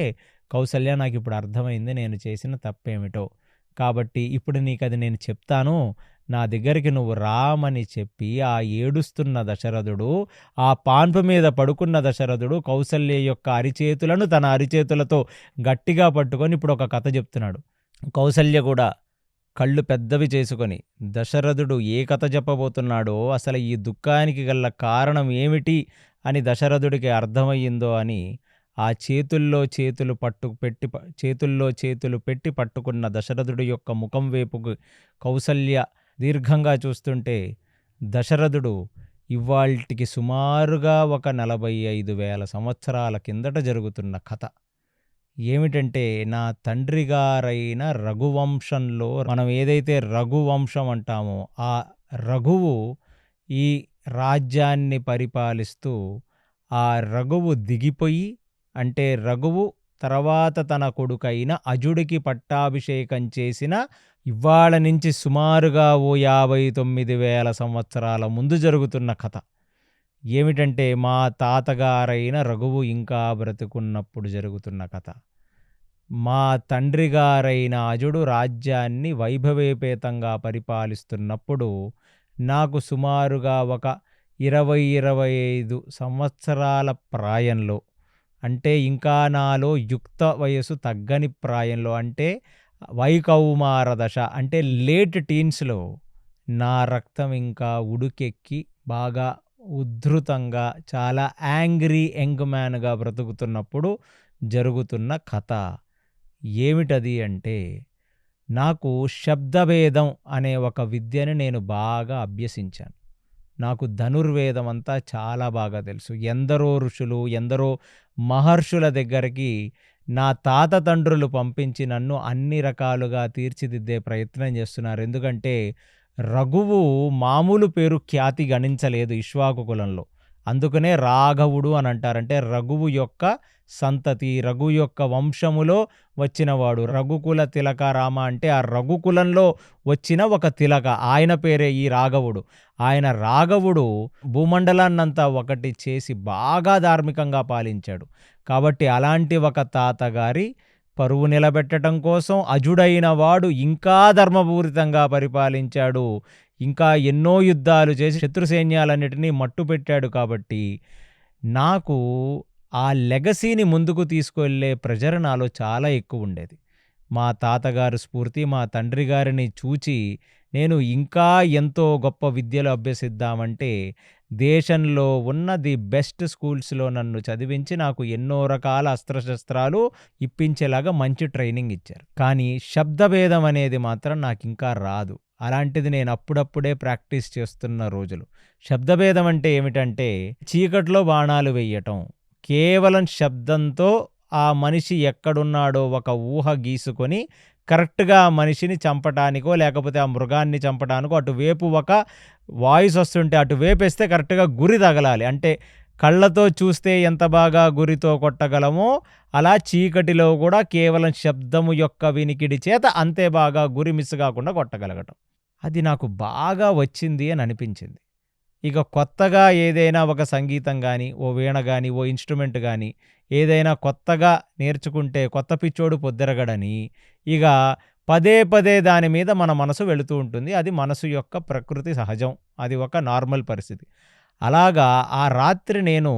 కౌసల్య నాకు ఇప్పుడు అర్థమైంది నేను చేసిన తప్పేమిటో. కాబట్టి ఇప్పుడు నీకు అది నేను చెప్తాను, నా దగ్గరికి నువ్వు రామని చెప్పి ఆ ఏడుస్తున్న దశరథుడు, ఆ పాన్పు మీద పడుకున్న దశరథుడు కౌసల్య యొక్క అరిచేతులను తన అరిచేతులతో గట్టిగా పట్టుకొని ఇప్పుడు ఒక కథ చెప్తున్నాడు. కౌసల్య కూడా కళ్ళు పెద్దవి చేసుకొని దశరథుడు ఏ కథ చెప్పబోతున్నాడో, అసలు ఈ దుఃఖానికి గల కారణం ఏమిటి అని దశరథుడికి అర్థమయ్యిందో అని ఆ చేతుల్లో చేతులు పెట్టి పట్టుకున్న దశరథుడి యొక్క ముఖం వైపుకు కౌసల్య దీర్ఘంగా చూస్తుంటే దశరథుడు ఇవాల్టికి సుమారుగా ఒక 45,000 సంవత్సరాల కిందట జరుగుతున్న కథ. ఏమిటంటే, నా తండ్రి గారైన రఘువంశంలో మనం ఏదైతే రఘువంశం అంటామో, ఆ రఘువు ఈ రాజ్యాన్ని పరిపాలిస్తూ, ఆ రఘువు దిగిపోయి, అంటే రఘువు తర్వాత తన కొడుకైన అజుడికి పట్టాభిషేకం చేసిన ఇవాళ నుంచి సుమారుగా ఓ 59,000 సంవత్సరాల ముందు జరుగుతున్న కథ. ఏమిటంటే, మా తాతగారైన రఘువు ఇంకా బ్రతికున్నప్పుడు జరుగుతున్న కథ. మా తండ్రి గారైన అజుడు రాజ్యాన్ని వైభవేపేతంగా పరిపాలిస్తున్నప్పుడు నాకు సుమారుగా ఒక 20-25 సంవత్సరాల ప్రాయంలో, అంటే ఇంకా నాలో యుక్త వయసు తగ్గని ప్రాయంలో, అంటే వైకౌమార దశ, అంటే లేట్ టీన్స్‌లో నా రక్తం ఇంకా ఉడుకెక్కి బాగా ఉద్ధృతంగా చాలా యాంగ్రీ యంగ్ మ్యాన్‌గా బ్రతుకుతున్నప్పుడు జరుగుతున్న కథ. ఏమిటది అంటే, నాకు శబ్దభేదం అనే ఒక విద్యని నేను బాగా అభ్యసించాను. నాకు ధనుర్వేదం అంతా చాలా బాగా తెలుసు. ఎందరో ఋషులు, ఎందరో మహర్షుల దగ్గరికి నా తాత తండ్రులు పంపించి నన్ను అన్ని రకాలుగా తీర్చిదిద్దే ప్రయత్నం చేస్తున్నారు. ఎందుకంటే, రఘువు మామూలు పేరు ఖ్యాతి గణించలేదు ఇక్ష్వాకు కులంలో. అందుకనే రాఘవుడు అని అంటారు. అంటే రఘువు యొక్క సంతతి, రఘు యొక్క వంశములో వచ్చినవాడు. రఘుకుల తిలక రామ అంటే ఆ రఘుకులంలో వచ్చిన ఒక తిలక. ఆయన పేరే ఈ రాఘవుడు. ఆయన రాఘవుడు భూమండలాన్నంతా ఒకటి చేసి బాగా ధార్మికంగా పాలించాడు. కాబట్టి అలాంటి ఒక తాతగారి పరువు నిలబెట్టడం కోసం అజుడైన వాడు ఇంకా ధర్మపూరితంగా పరిపాలించాడు. ఇంకా ఎన్నో యుద్ధాలు చేసి శత్రు సైన్యాలన్నిటినీ మట్టుపెట్టాడు. కాబట్టి నాకు ఆ లెగసీని ముందుకు తీసుకెళ్లే ప్రెజర్ నాలో చాలా ఎక్కువ ఉండేది. మా తాతగారు స్ఫూర్తి, మా తండ్రి గారిని చూచి నేను ఇంకా ఎంతో గొప్ప విద్యలు అభ్యసిద్దామంటే, దేశంలో ఉన్న ది బెస్ట్ స్కూల్స్‌లో నన్ను చదివించి నాకు ఎన్నో రకాల అస్త్రశస్త్రాలు ఇప్పించేలాగా మంచి ట్రైనింగ్ ఇచ్చారు. కానీ శబ్దభేదం అనేది మాత్రం నాకింకా రాదు. అలాంటిది నేను అప్పుడప్పుడే ప్రాక్టీస్ చేస్తున్న రోజులు. శబ్దభేదం అంటే ఏమిటంటే, చీకట్లో బాణాలు వెయ్యటం. కేవలం శబ్దంతో ఆ మనిషి ఎక్కడున్నాడో ఒక ఊహ గీసుకొని కరెక్ట్‌గా ఆ మనిషిని చంపటానికో, లేకపోతే ఆ మృగాన్ని చంపటానికో అటువైపు ఒక వాయిస్ వస్తుంటే అటువైపేస్తే కరెక్ట్‌గా గురి తగలాలి. అంటే కళ్ళతో చూస్తే ఎంత బాగా గురితో కొట్టగలమో, అలా చీకటిలో కూడా కేవలం శబ్దము యొక్క వినికిడి చేత అంతే బాగా గురి మిస్ కాకుండా కొట్టగలగటం. అది నాకు బాగా వచ్చింది అని అనిపించింది. ఇక కొత్తగా ఏదైనా ఒక సంగీతం గానీ, ఓ వీణ గానీ, ఓ ఇన్‌స్ట్రుమెంట్ గానీ ఏదైనా కొత్తగా నేర్చుకుంటే కొత్త పిచ్చోడు పొద్దెరగడని, ఇక పదే పదే దాని మీద మన మనసు వెళుతూ ఉంటుంది. అది మనసు యొక్క ప్రకృతి సహజం. అది ఒక నార్మల్ పరిస్థితి. అలాగా ఆ రాత్రి నేను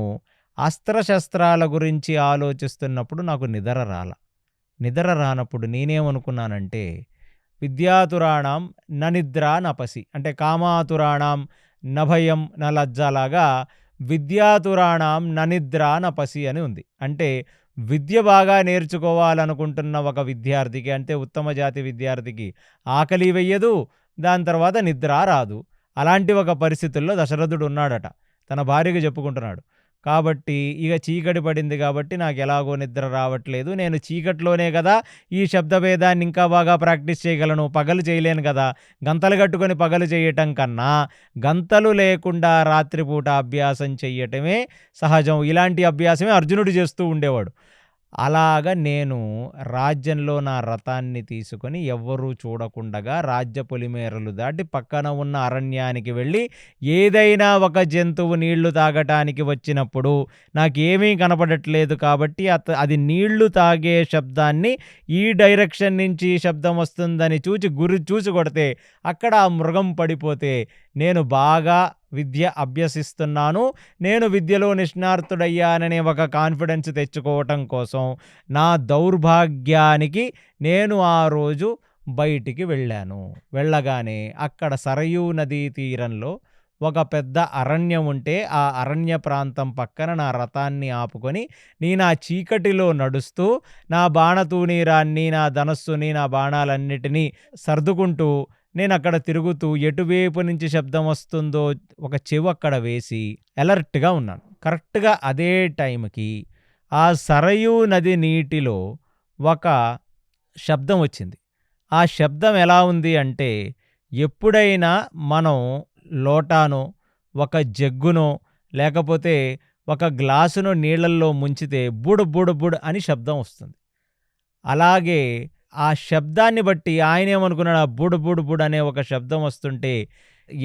అస్త్రశస్త్రాల గురించి ఆలోచిస్తున్నప్పుడు నాకు నిద్ర రానప్పుడు నేనేమనుకున్నానంటే, విద్యాతురాణం న నిద్ర నపసి, అంటే కామాతురాణం నభయం నలజ్జలాగా విద్యాతురాణం ననిద్ర నపసి అని ఉంది. అంటే విద్య బాగా నేర్చుకోవాలనుకుంటున్న ఒక విద్యార్థికి, అంటే ఉత్తమ జాతి విద్యార్థికి ఆకలి వెయ్యదు, దాని తర్వాత నిద్ర రాదు. అలాంటి ఒక పరిస్థితుల్లో దశరథుడు ఉన్నాడట. తన భార్యకు చెప్పుకుంటున్నాడు. కాబట్టి ఇక చీకటి పడింది కాబట్టి నాకు ఎలాగో నిద్ర రావట్లేదు. నేను చీకట్లోనే కదా ఈ శబ్దభేదాన్ని ఇంకా బాగా ప్రాక్టీస్ చేయగలను. పగలు చేయలేను కదా. గంతలు కట్టుకొని పగలు చేయటం కన్నా గంతలు లేకుండా రాత్రిపూట అభ్యాసం చెయ్యటమే సహజం. ఇలాంటి అభ్యాసమే అర్జునుడు చేస్తూ ఉండేవాడు. అలాగ నేను రాజ్యంలో నా రథాన్ని తీసుకొని ఎవ్వరూ చూడకుండగా రాజ్య పొలిమేరలు దాటి పక్కన ఉన్న అరణ్యానికి వెళ్ళి ఏదైనా ఒక జంతువు నీళ్లు తాగటానికి వచ్చినప్పుడు నాకేమీ కనపడట్లేదు కాబట్టి అది నీళ్లు తాగే శబ్దాన్ని ఈ డైరెక్షన్ నుంచి శబ్దం వస్తుందని గురి చూసి కొడితే అక్కడ ఆ మృగం పడిపోతే నేను బాగా విద్య అభ్యసిస్తున్నాను, నేను విద్యలో నిష్ణాతుడయ్యాననే ఒక కాన్ఫిడెన్స్ తెచ్చుకోవటం కోసం నా దౌర్భాగ్యానికి నేను ఆ రోజు బయటికి వెళ్ళాను. వెళ్ళగానే అక్కడ సరయూ నదీ తీరంలో ఒక పెద్ద అరణ్యం ఉంటే ఆ అరణ్య ప్రాంతం పక్కన నా రథాన్ని ఆపుకొని నేను ఆ చీకటిలో నడుస్తూ నా బాణతూణీరాన్ని, నా ధనస్సుని, నా బాణాలన్నిటినీ సర్దుకుంటూ నేనక్కడ తిరుగుతూ ఎటువైపు నుంచి శబ్దం వస్తుందో ఒక చెవి అక్కడ వేసి అలర్ట్‌గా ఉన్నాను. కరెక్ట్‌గా అదే టైంకి ఆ సరయూ నది నీటిలో ఒక శబ్దం వచ్చింది. ఆ శబ్దం ఎలా ఉంది అంటే, ఎప్పుడైనా మనం లోటానో, ఒక జగ్గునో, లేకపోతే ఒక గ్లాసునో నీళ్ళల్లో ముంచితే బుడ్ బుడ్ బుడ్ అని శబ్దం వస్తుంది. అలాగే ఆ శబ్దాన్ని బట్టి ఆయనేమనుకున్నాడు, ఆ బుడ్ బుడ్ బుడ్ అనే ఒక శబ్దం వస్తుంటే,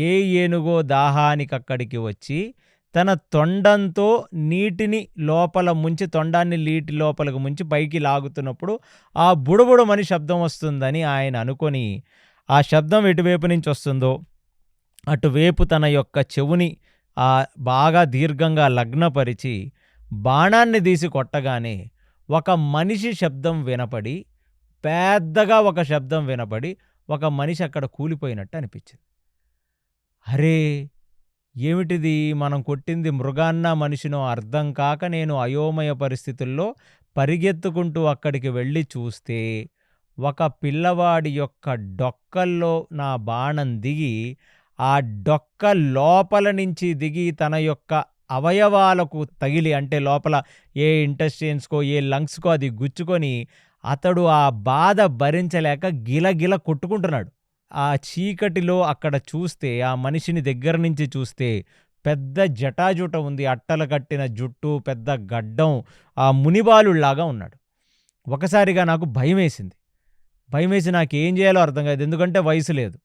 ఏ ఏనుగో దాహానికక్కడికి వచ్చి, తన తొండంతో నీటిని లోపల ముంచి తొండాన్ని నీటి లోపలికి ముంచి పైకి లాగుతున్నప్పుడు, ఆ బుడబుడమని శబ్దం వస్తుందని ఆయన అనుకొని, ఆ శబ్దం ఎటువైపు నుంచి వస్తుందో, అటువైపు తన యొక్క చెవుని బాగా దీర్ఘంగా లగ్నపరిచి, బాణాన్ని తీసి కొట్టగానే, ఒక మనిషి శబ్దం వినపడి, పెద్దగా ఒక శబ్దం వినపడి, ఒక మనిషి అక్కడ కూలిపోయినట్టు అనిపించింది. అరే! ఏమిటిది? మనం కొట్టింది మృగాన్నా, మనిషినో అర్థం కాక నేను అయోమయ పరిస్థితుల్లో పరిగెత్తుకుంటూ అక్కడికి వెళ్ళి చూస్తే, ఒక పిల్లవాడి యొక్క డొక్కల్లో నా బాణం దిగి, ఆ డొక్క లోపల నుంచి దిగి తన యొక్క అవయవాలకు తగిలి, అంటే లోపల ఏ ఇంటెస్టైన్స్‌కో, ఏ లంగ్స్‌కో అది గుచ్చుకొని, అతడు ఆ బాధ భరించలేక గిలగిల కొట్టుకుంటున్నాడు. ఆ చీకటిలో అక్కడ చూస్తే, ఆ మనిషిని దగ్గర నుంచి చూస్తే, పెద్ద జటాజుట ఉంది. అట్టలు కట్టిన జుట్టు, పెద్ద గడ్డం, ఆ మునిబాలుడిలాగా ఉన్నాడు. ఒకసారిగా నాకు భయమేసింది. భయమేసి నాకేం చేయాలో అర్థం కాలేదు. ఎందుకంటే వయసు లేదు.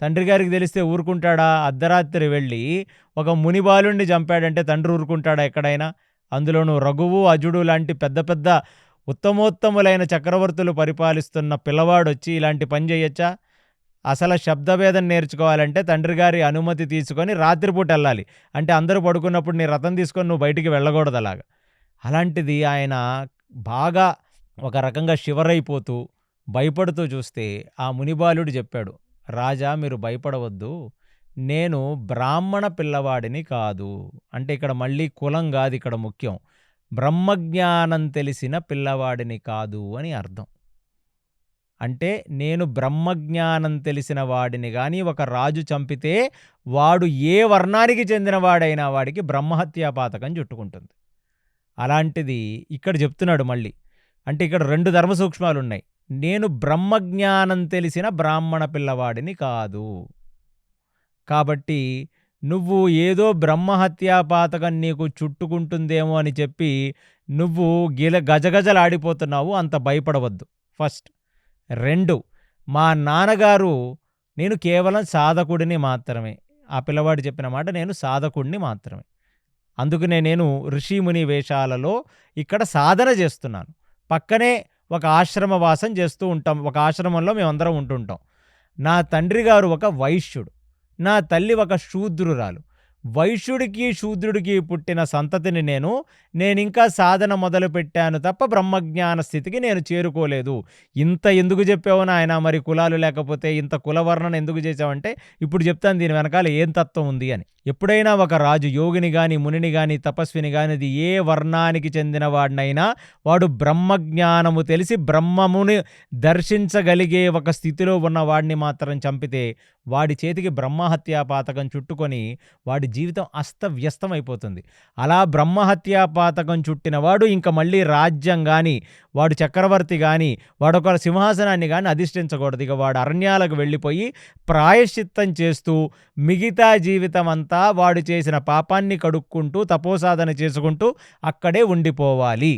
తండ్రి గారికి తెలిస్తే ఊరుకుంటాడా? అర్ధరాత్రి వెళ్ళి ఒక మునిబాలుడిని చంపాడంటే తండ్రి ఊరుకుంటాడా ఎక్కడైనా? అందులోనూ రఘువు, అజుడు లాంటి పెద్ద పెద్ద ఉత్తమోత్తములైన చక్రవర్తులు పరిపాలిస్తున్న పిల్లవాడొచ్చి ఇలాంటి పని చేయొచ్చా? అసలు శబ్దభేదం నేర్చుకోవాలంటే తండ్రి గారి అనుమతి తీసుకొని రాత్రిపూట వెళ్ళాలి. అంటే అందరూ పడుకున్నప్పుడు నీ రథం తీసుకొని నువ్వు బయటికి వెళ్ళకూడదు అలాగా. అలాంటిది ఆయన బాగా ఒక రకంగా షివరైపోతూ, భయపడుతూ చూస్తే ఆ మునిబాలుడు చెప్పాడు, రాజా మీరు భయపడవద్దు. నేను బ్రాహ్మణ పిల్లవాడిని కాదు. అంటే ఇక్కడ మళ్ళీ కులం కాదు ఇక్కడ ముఖ్యం. బ్రహ్మజ్ఞానం తెలిసిన పిల్లవాడిని కాదు అని అర్థం. అంటే నేను బ్రహ్మజ్ఞానం తెలిసిన వాడిని గాని ఒక రాజు చంపితే వాడు ఏ వర్ణానికి చెందినవాడైనా వాడికి బ్రహ్మహత్యా పాతకం చుట్టుకుంటుంది. అలాంటిది ఇక్కడ చెప్తున్నాడు మళ్ళీ. అంటే ఇక్కడ 2 ధర్మ సూక్ష్మాలున్నాయి. నేను బ్రహ్మజ్ఞానం తెలిసిన బ్రాహ్మణ పిల్లవాడిని కాదు. కాబట్టి నువ్వు ఏదో బ్రహ్మహత్యా పాతకం నీకు చుట్టుకుంటుందేమో అని చెప్పి నువ్వు గజగజలాడిపోతున్నావు. అంత భయపడవద్దు ఫస్ట్. 2 మా నాన్నగారు నేను కేవలం సాధకుడిని మాత్రమే. ఆ పిల్లవాడు చెప్పిన మాట నేను సాధకుడిని మాత్రమే. అందుకనే నేను ఋషిముని వేషాలలో ఇక్కడ సాధన చేస్తున్నాను. పక్కనే ఒక ఆశ్రమవాసం చేస్తూ ఉంటాం. ఒక ఆశ్రమంలో మేమందరం ఉంటుంటాం. నా తండ్రి గారు ఒక వైశ్యుడు. నా తల్లి ఒక శూద్రురాలు. వైశ్యుడికి శూద్రుడికి పుట్టిన సంతతిని నేనింకా సాధన మొదలుపెట్టాను తప్ప బ్రహ్మజ్ఞాన స్థితికి నేను చేరుకోలేదు. ఇంత ఎందుకు చెప్పావు నాయనా మరి కులాలు లేకపోతే ఇంత కులవర్ణన ఎందుకు చేసావంటే ఇప్పుడు చెప్తాను దీని వెనకాల ఏం తత్వం ఉంది అని. ఎప్పుడైనా ఒక రాజు యోగిని గాని, మునిని గాని, తపస్విని గాని, అది ఏ వర్ణానికి చెందిన వాడినైనా వాడు బ్రహ్మజ్ఞానము తెలిసి బ్రహ్మముని దర్శించగలిగే ఒక స్థితిలో ఉన్న వాడిని మాత్రం చంపితే వాడి చేతికి బ్రహ్మహత్యా పాతకం చుట్టుకొని వాడి జీవితం అస్తవ్యస్తమైపోతుంది. అలా బ్రహ్మహత్యా పాతకం చుట్టినవాడు ఇంక మళ్ళీ రాజ్యం గాని, వాడు చక్రవర్తి గాని, వాడొక సింహాసనాన్ని గాని అధిష్ఠించకూడదు. ఇక వాడు అరణ్యాలకు వెళ్ళిపోయి ప్రాయశ్చిత్తం చేస్తూ మిగతా జీవితం అంతా వాడు చేసిన పాపాన్ని కడుక్కుంటూ తపోసాధన చేసుకుంటూ అక్కడే ఉండిపోవాలి.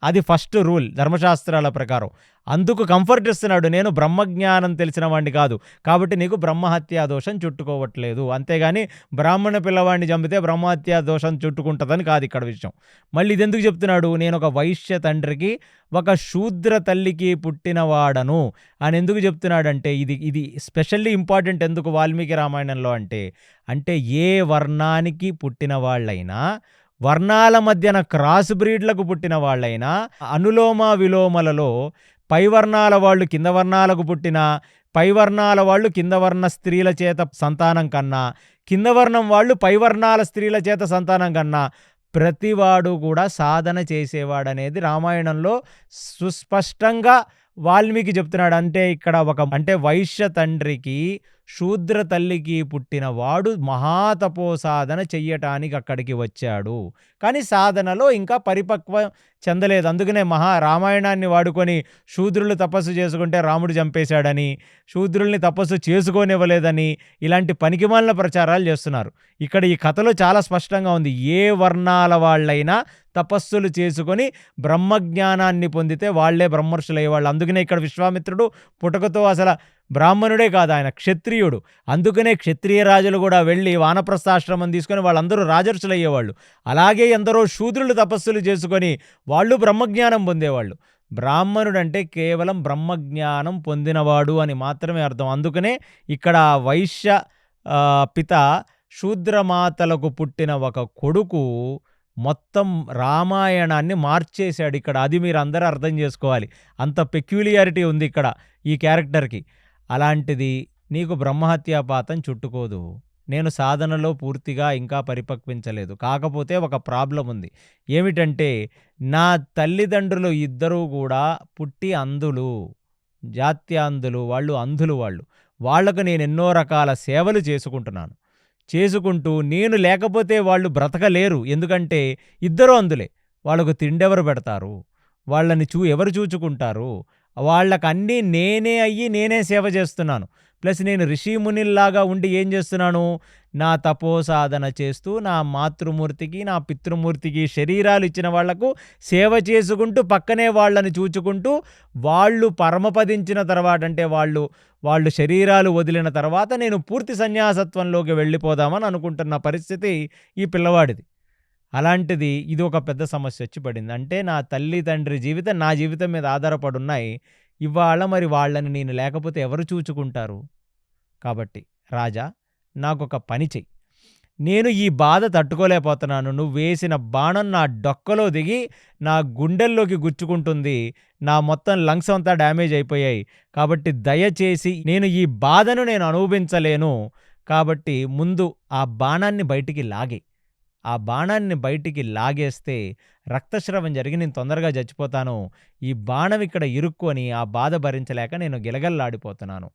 అది ఫస్ట్ రూల్ ధర్మశాస్త్రాల ప్రకారం. అందుకు కంఫర్ట్ ఇస్తున్నాడు. నేను బ్రహ్మజ్ఞానం తెలిసిన వాడిని కాదు కాబట్టి నీకు బ్రహ్మహత్యా దోషం చుట్టుకోవట్లేదు. అంతేగాని బ్రాహ్మణ పిల్లవాడిని చంపితే బ్రహ్మహత్యా దోషం చుట్టుకుంటుందని కాదు ఇక్కడ విషయం. మళ్ళీ ఇదెందుకు చెప్తున్నాడు? నేను ఒక వైశ్య తండ్రికి ఒక శూద్ర తల్లికి పుట్టినవాడను అని ఎందుకు చెప్తున్నాడంటే ఇది స్పెషల్లీ ఇంపార్టెంట్. ఎందుకు వాల్మీకి రామాయణంలో అంటే ఏ వర్ణానికి పుట్టిన వాళ్ళైనా, వర్ణాల మధ్యన క్రాస్ బ్రీడ్లకు పుట్టిన వాళ్ళైనా, అనులోమ విలోమలలో పై వర్ణాల వాళ్ళు కింద వర్ణాలకు పుట్టిన, పై వర్ణాల వాళ్ళు కింద వర్ణ స్త్రీల చేత సంతానం కన్నా, కింద వర్ణం వాళ్ళు పై వర్ణాల స్త్రీల చేత సంతానం కన్నా ప్రతివాడు కూడా సాధన చేసేవాడనేది రామాయణంలో సుస్పష్టంగా వాల్మీకి చెప్తున్నాడు. అంటే ఇక్కడ అంటే వైశ్య తండ్రికి శూద్ర తల్లికి పుట్టిన వాడు మహాతపోసాధన చెయ్యటానికి అక్కడికి వచ్చాడు. కానీ సాధనలో ఇంకా పరిపక్వం చెందలేదు. అందుకనే రామాయణాన్ని వాడుకొని శూద్రులు తపస్సు చేసుకుంటే రాముడు చంపేశాడని, శూద్రుల్ని తపస్సు చేసుకోనివ్వలేదని ఇలాంటి పనికిమాలిన ప్రచారాలు చేస్తున్నారు. ఇక్కడ ఈ కథలో చాలా స్పష్టంగా ఉంది. ఏ వర్ణాల వాళ్ళైనా తపస్సులు చేసుకొని బ్రహ్మజ్ఞానాన్ని పొందితే వాళ్లే బ్రహ్మర్షులయ్యేవాళ్ళు. అందుకనే ఇక్కడ విశ్వామిత్రుడు పుటకతో అసలు బ్రాహ్మణుడే కాదు, ఆయన క్షత్రియుడు. అందుకనే క్షత్రియ రాజులు కూడా వెళ్ళి వానప్రస్థాశ్రమం తీసుకొని వాళ్ళందరూ రాజర్షులయ్యేవాళ్ళు. అలాగే ఎందరో శూద్రులు తపస్సులు చేసుకొని వాళ్ళు బ్రహ్మజ్ఞానం పొందేవాళ్ళు. బ్రాహ్మణుడంటే కేవలం బ్రహ్మజ్ఞానం పొందినవాడు అని మాత్రమే అర్థం. అందుకనే ఇక్కడ వైశ్య పిత శూద్రమాతలకు పుట్టిన ఒక కొడుకు మొత్తం రామాయణాన్ని మార్చేశాడు ఇక్కడ. అది మీరు అందరూ అర్థం చేసుకోవాలి. అంత పెక్యులియారిటీ ఉంది ఇక్కడ ఈ క్యారెక్టర్కి. అలాంటిది నీకు బ్రహ్మహత్యాపాతం చుట్టుకోదు. నేను సాధనలో పూర్తిగా ఇంకా పరిపక్వించలేదు. కాకపోతే ఒక ప్రాబ్లం ఉంది. ఏమిటంటే నా తల్లిదండ్రులు ఇద్దరూ కూడా పుట్టి అంధులు, జాత్యాంధులు, వాళ్ళు అంధులు. వాళ్లకు నేను ఎన్నో రకాల సేవలు చేసుకుంటూ నేను లేకపోతే వాళ్ళు బ్రతకలేరు. ఎందుకంటే ఇద్దరూ అందులే. వాళ్ళకు తిండెవరు పెడతారు, వాళ్ళని ఎవరు చూచుకుంటారు, వాళ్ళకన్నీ నేనే అయ్యి నేనే సేవ చేస్తున్నాను. ప్లస్ నేను ఋషిమునిల్లాగా ఉండి ఏం చేస్తున్నాను, నా తపోసాధన చేస్తూ నా మాతృమూర్తికి నా పితృమూర్తికి శరీరాలు ఇచ్చిన వాళ్లకు సేవ చేసుకుంటూ పక్కనే వాళ్ళని చూచుకుంటూ వాళ్ళు పరమపదించిన తర్వాత, అంటే వాళ్ళు శరీరాలు వదిలిన తర్వాత నేను పూర్తి సన్యాసత్వంలోకి వెళ్ళిపోదామని అనుకుంటున్న పరిస్థితి ఈ పిల్లవాడిది. అలాంటిది ఇది ఒక పెద్ద సమస్య వచ్చి పడింది. అంటే నా తల్లి తండ్రి జీవితం నా జీవితం మీద ఆధారపడున్నాయి. ఇవాళ మరి వాళ్ళని నేను లేకపోతే ఎవరు చూచుకుంటారు? కాబట్టి రాజా, నాకొక పని చెయ్యి. నేను ఈ బాధ తట్టుకోలేకపోతున్నాను. నువ్వు వేసిన బాణం నా డొక్కలో దిగి నా గుండెల్లోకి గుచ్చుకుంటుంది. నా మొత్తం లంగ్స్ అంతా డ్యామేజ్ అయిపోయాయి. కాబట్టి దయచేసి నేను ఈ బాధను నేను అనుభవించలేను. కాబట్టి ముందు ఆ బాణాన్ని బయటికి లాగే. ఆ బాణాన్ని బయటికి లాగేస్తే రక్తస్రావం జరిగి నేను తొందరగా చచ్చిపోతాను. ఈ బాణం ఇక్కడ ఇరుక్కొని ఆ బాధ భరించలేక నేను గిలగల్లాడిపోతున్నాను.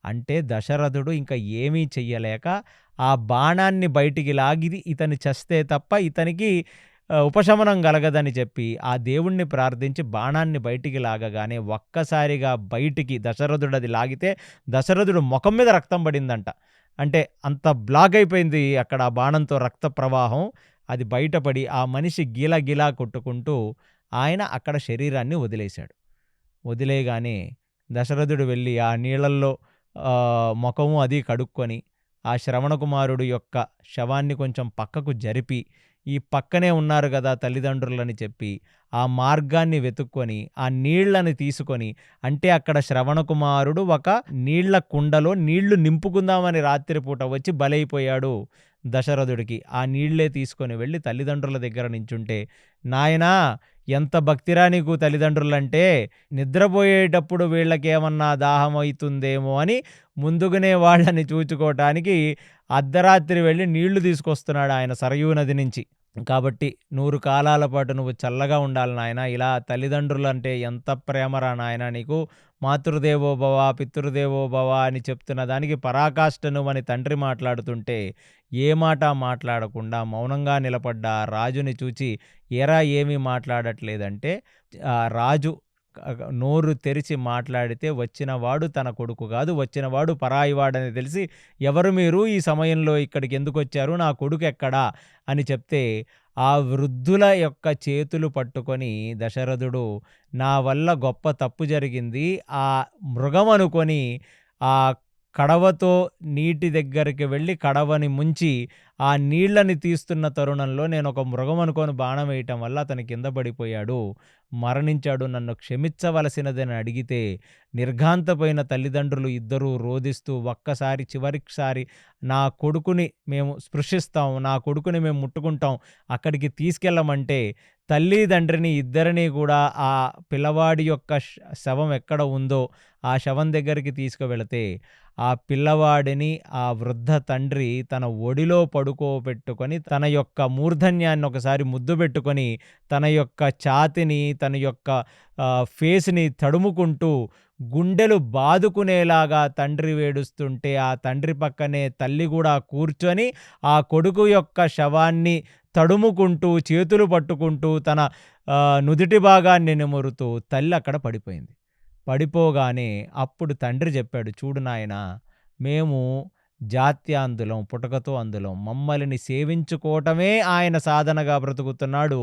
అంటే దశరథుడు ఇంకా ఏమీ చెయ్యలేక ఆ బాణాన్ని బయటికి లాగి ఇతని చస్తే తప్ప ఇతనికి ఉపశమనం కలగదని చెప్పి ఆ దేవుణ్ణి ప్రార్థించి బాణాన్ని బయటికి లాగగానే ఒక్కసారిగా బయటికి దశరథుడు అది లాగితే దశరథుడు ముఖం మీద రక్తం పడిందంట. అంటే అంత బ్లాక్ అయిపోయింది అక్కడ ఆ బాణంతో రక్త ప్రవాహం. అది బయటపడి ఆ మనిషి గిలా కొట్టుకుంటూ ఆయన అక్కడ శరీరాన్ని వదిలేశాడు. వదిలేయగానే దశరథుడు వెళ్ళి ఆ నీళ్ళల్లో ముఖము అది కడుక్కొని ఆ శ్రవణకుమారుడు యొక్క శవాన్ని కొంచెం పక్కకు జరిపి, ఈ పక్కనే ఉన్నారు కదా తల్లిదండ్రులని చెప్పి ఆ మార్గాన్ని వెతుక్కొని ఆ నీళ్లని తీసుకొని, అంటే అక్కడ శ్రవణకుమారుడు ఒక నీళ్ల కుండలో నీళ్లు నింపుకుందామని రాత్రిపూట వచ్చి బలైపోయాడు దశరథుడికి. ఆ నీళ్లే తీసుకొని వెళ్ళి తల్లిదండ్రుల దగ్గర నించుంటే, నాయనా ఎంత భక్తిరా నీకు తల్లిదండ్రులంటే, నిద్రపోయేటప్పుడు వీళ్ళకేమన్నా దాహం అవుతుందేమో అని ముందుగానే వాళ్ళని చూచుకోవటానికి అర్ధరాత్రి వెళ్ళి నీళ్లు తీసుకొస్తున్నాడు ఆయన సరయూ నది నుంచి. కాబట్టి 100 కాలాల పాటు నువ్వు చల్లగా ఉండాలి నాయనా. ఇలా తల్లిదండ్రులంటే ఎంత ప్రేమరా నాయనా నీకు. మాతృదేవో భవ పితృదేవో భవ అని చెప్తున్న దానికి పరాకాష్ఠను అని తండ్రి మాట్లాడుతుంటే ఏ మాట మాట్లాడకుండా మౌనంగా నిలబడ్డ రాజుని చూచి, ఎరా ఏమీ మాట్లాడట్లేదంటే, రాజు నోరు తెరిచి మాట్లాడితే వచ్చినవాడు తన కొడుకు కాదు, వచ్చినవాడు పరాయివాడని తెలిసి, ఎవరు మీరు, ఈ సమయంలో ఇక్కడికి ఎందుకు వచ్చారు, నా కొడుకు ఎక్కడా అని చెప్తే, ఆ వృద్ధుల యొక్క చేతులు పట్టుకొని దశరథుడు, నా వల్ల గొప్ప తప్పు జరిగింది, ఆ మృగం అనుకొని ఆ కడవతో నీటి దగ్గరికి వెళ్ళి కడవని ముంచి ఆ నీళ్లని తీస్తున్న తరుణంలో నేను ఒక మృగం అనుకొని బాణం వేయటం వల్ల అతని కింద పడిపోయాడు, మరణించాడు, నన్ను క్షమించవలసినదని అడిగితే, నిర్ఘాంతపోయిన తల్లిదండ్రులు ఇద్దరూ రోదిస్తూ చివరిసారి నా కొడుకుని మేము స్పృశిస్తాం, నా కొడుకుని మేము ముట్టుకుంటాం, అక్కడికి తీసుకెళ్ళమంటే తల్లిదండ్రిని ఇద్దరిని కూడా ఆ పిల్లవాడి యొక్క శవం ఎక్కడ ఉందో ఆ శవం దగ్గరికి తీసుకువెళితే, ఆ పిల్లవాడిని ఆ వృద్ధ తండ్రి తన ఒడిలో పడుకోబెట్టుకొని తన యొక్క మూర్ధన్యాన్ని ఒకసారి ముద్దు పెట్టుకొని తన యొక్క ఛాతిని తన యొక్క ఫేస్ని తడుముకుంటూ గుండెలు బాదుకునేలాగా తండ్రి వేడుస్తుంటే ఆ తండ్రి పక్కనే తల్లి కూడా కూర్చొని ఆ కొడుకు యొక్క శవాన్ని తడుముకుంటూ చేతులు పట్టుకుంటూ తన నుదిటి భాగాన్ని నిమురుతూ తల్లి అక్కడ పడిపోయింది. పడిపోగానే అప్పుడు తండ్రి చెప్పాడు, చూడు నాయనా, మేము జాత్యాంధులం, పుటకతో అందులం, మమ్మల్ని సేవించుకోవటమే ఆయన సాధనగా బ్రతుకుతున్నాడు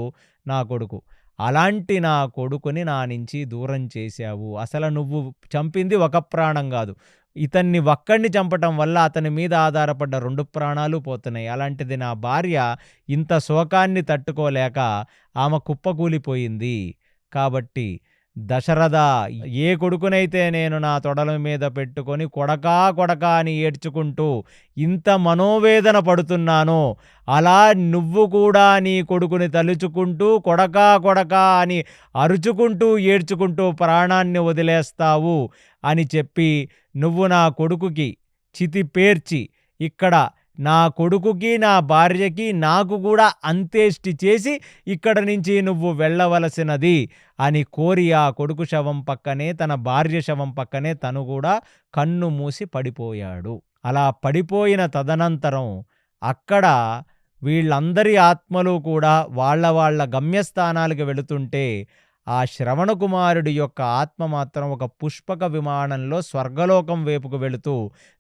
నా కొడుకు. అలాంటి నా కొడుకుని నా నుంచి దూరం చేశావు. అసలు నువ్వు చంపింది ఒక ప్రాణం కాదు, ఇతన్ని ఒక్కడిని చంపటం వల్ల అతని మీద ఆధారపడ్డ 2 ప్రాణాలు పోతున్నాయి. అలాంటిది నా భార్య ఇంత శోకాన్ని తట్టుకోలేక ఆమె కుప్పకూలిపోయింది. కాబట్టి దశరథ, ఏ కొడుకునైతే నేను నా తొడల మీద పెట్టుకొని కొడకా కొడకా అని ఏడ్చుకుంటూ ఇంత మనోవేదన పడుతున్నానో, అలా నువ్వు కూడా నీ కొడుకుని తలుచుకుంటూ కొడకా కొడకా అని అరుచుకుంటూ ఏడ్చుకుంటూ ప్రాణాన్ని వదిలేస్తావు అని చెప్పి నువ్వు నా కొడుకుకి చితి పేర్చి ఇక్కడ నా కొడుకుకి నా భార్యకి నాకు కూడా అంత్యేష్టి చేసి ఇక్కడ నుంచి నువ్వు వెళ్ళవలసినది అని కోరి ఆ కొడుకు శవం పక్కనే తన భార్య శవం పక్కనే తను కూడా కన్ను మూసి పడిపోయాడు. అలా పడిపోయిన తదనంతరం అక్కడ వీళ్ళందరి ఆత్మలు కూడా వాళ్ళ గమ్యస్థానాలకు వెళుతుంటే ఆ శ్రవణ కుమారుడి యొక్క ఆత్మ మాత్రం ఒక పుష్పక విమానంలో స్వర్గలోకం వైపుకు వెళుతూ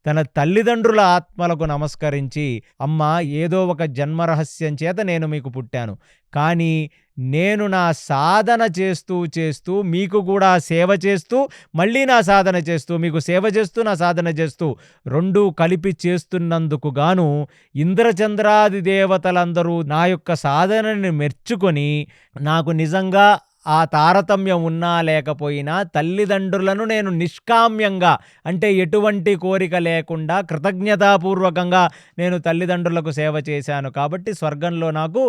తన తల్లిదండ్రుల ఆత్మలకు నమస్కరించి, అమ్మా, ఏదో ఒక జన్మరహస్యం చేత నేను మీకు పుట్టాను, కానీ నేను నా సాధన చేస్తూ మీకు కూడా సేవ చేస్తూ మళ్ళీ నా సాధన చేస్తూ మీకు సేవ చేస్తూ నా సాధన చేస్తూ రెండూ కలిపి చేస్తున్నందుకు గాను ఇంద్రచంద్రాది దేవతలందరూ నా యొక్క సాధనని మెచ్చుకొని నాకు నిజంగా ఆ తారతమ్యం ఉన్నా లేకపోయినా తల్లిదండ్రులను నేను నిష్కామ్యంగా, అంటే ఎటువంటి కోరిక లేకుండా కృతజ్ఞతాపూర్వకంగా నేను తల్లిదండ్రులకు సేవ చేశాను కాబట్టి స్వర్గంలో నాకు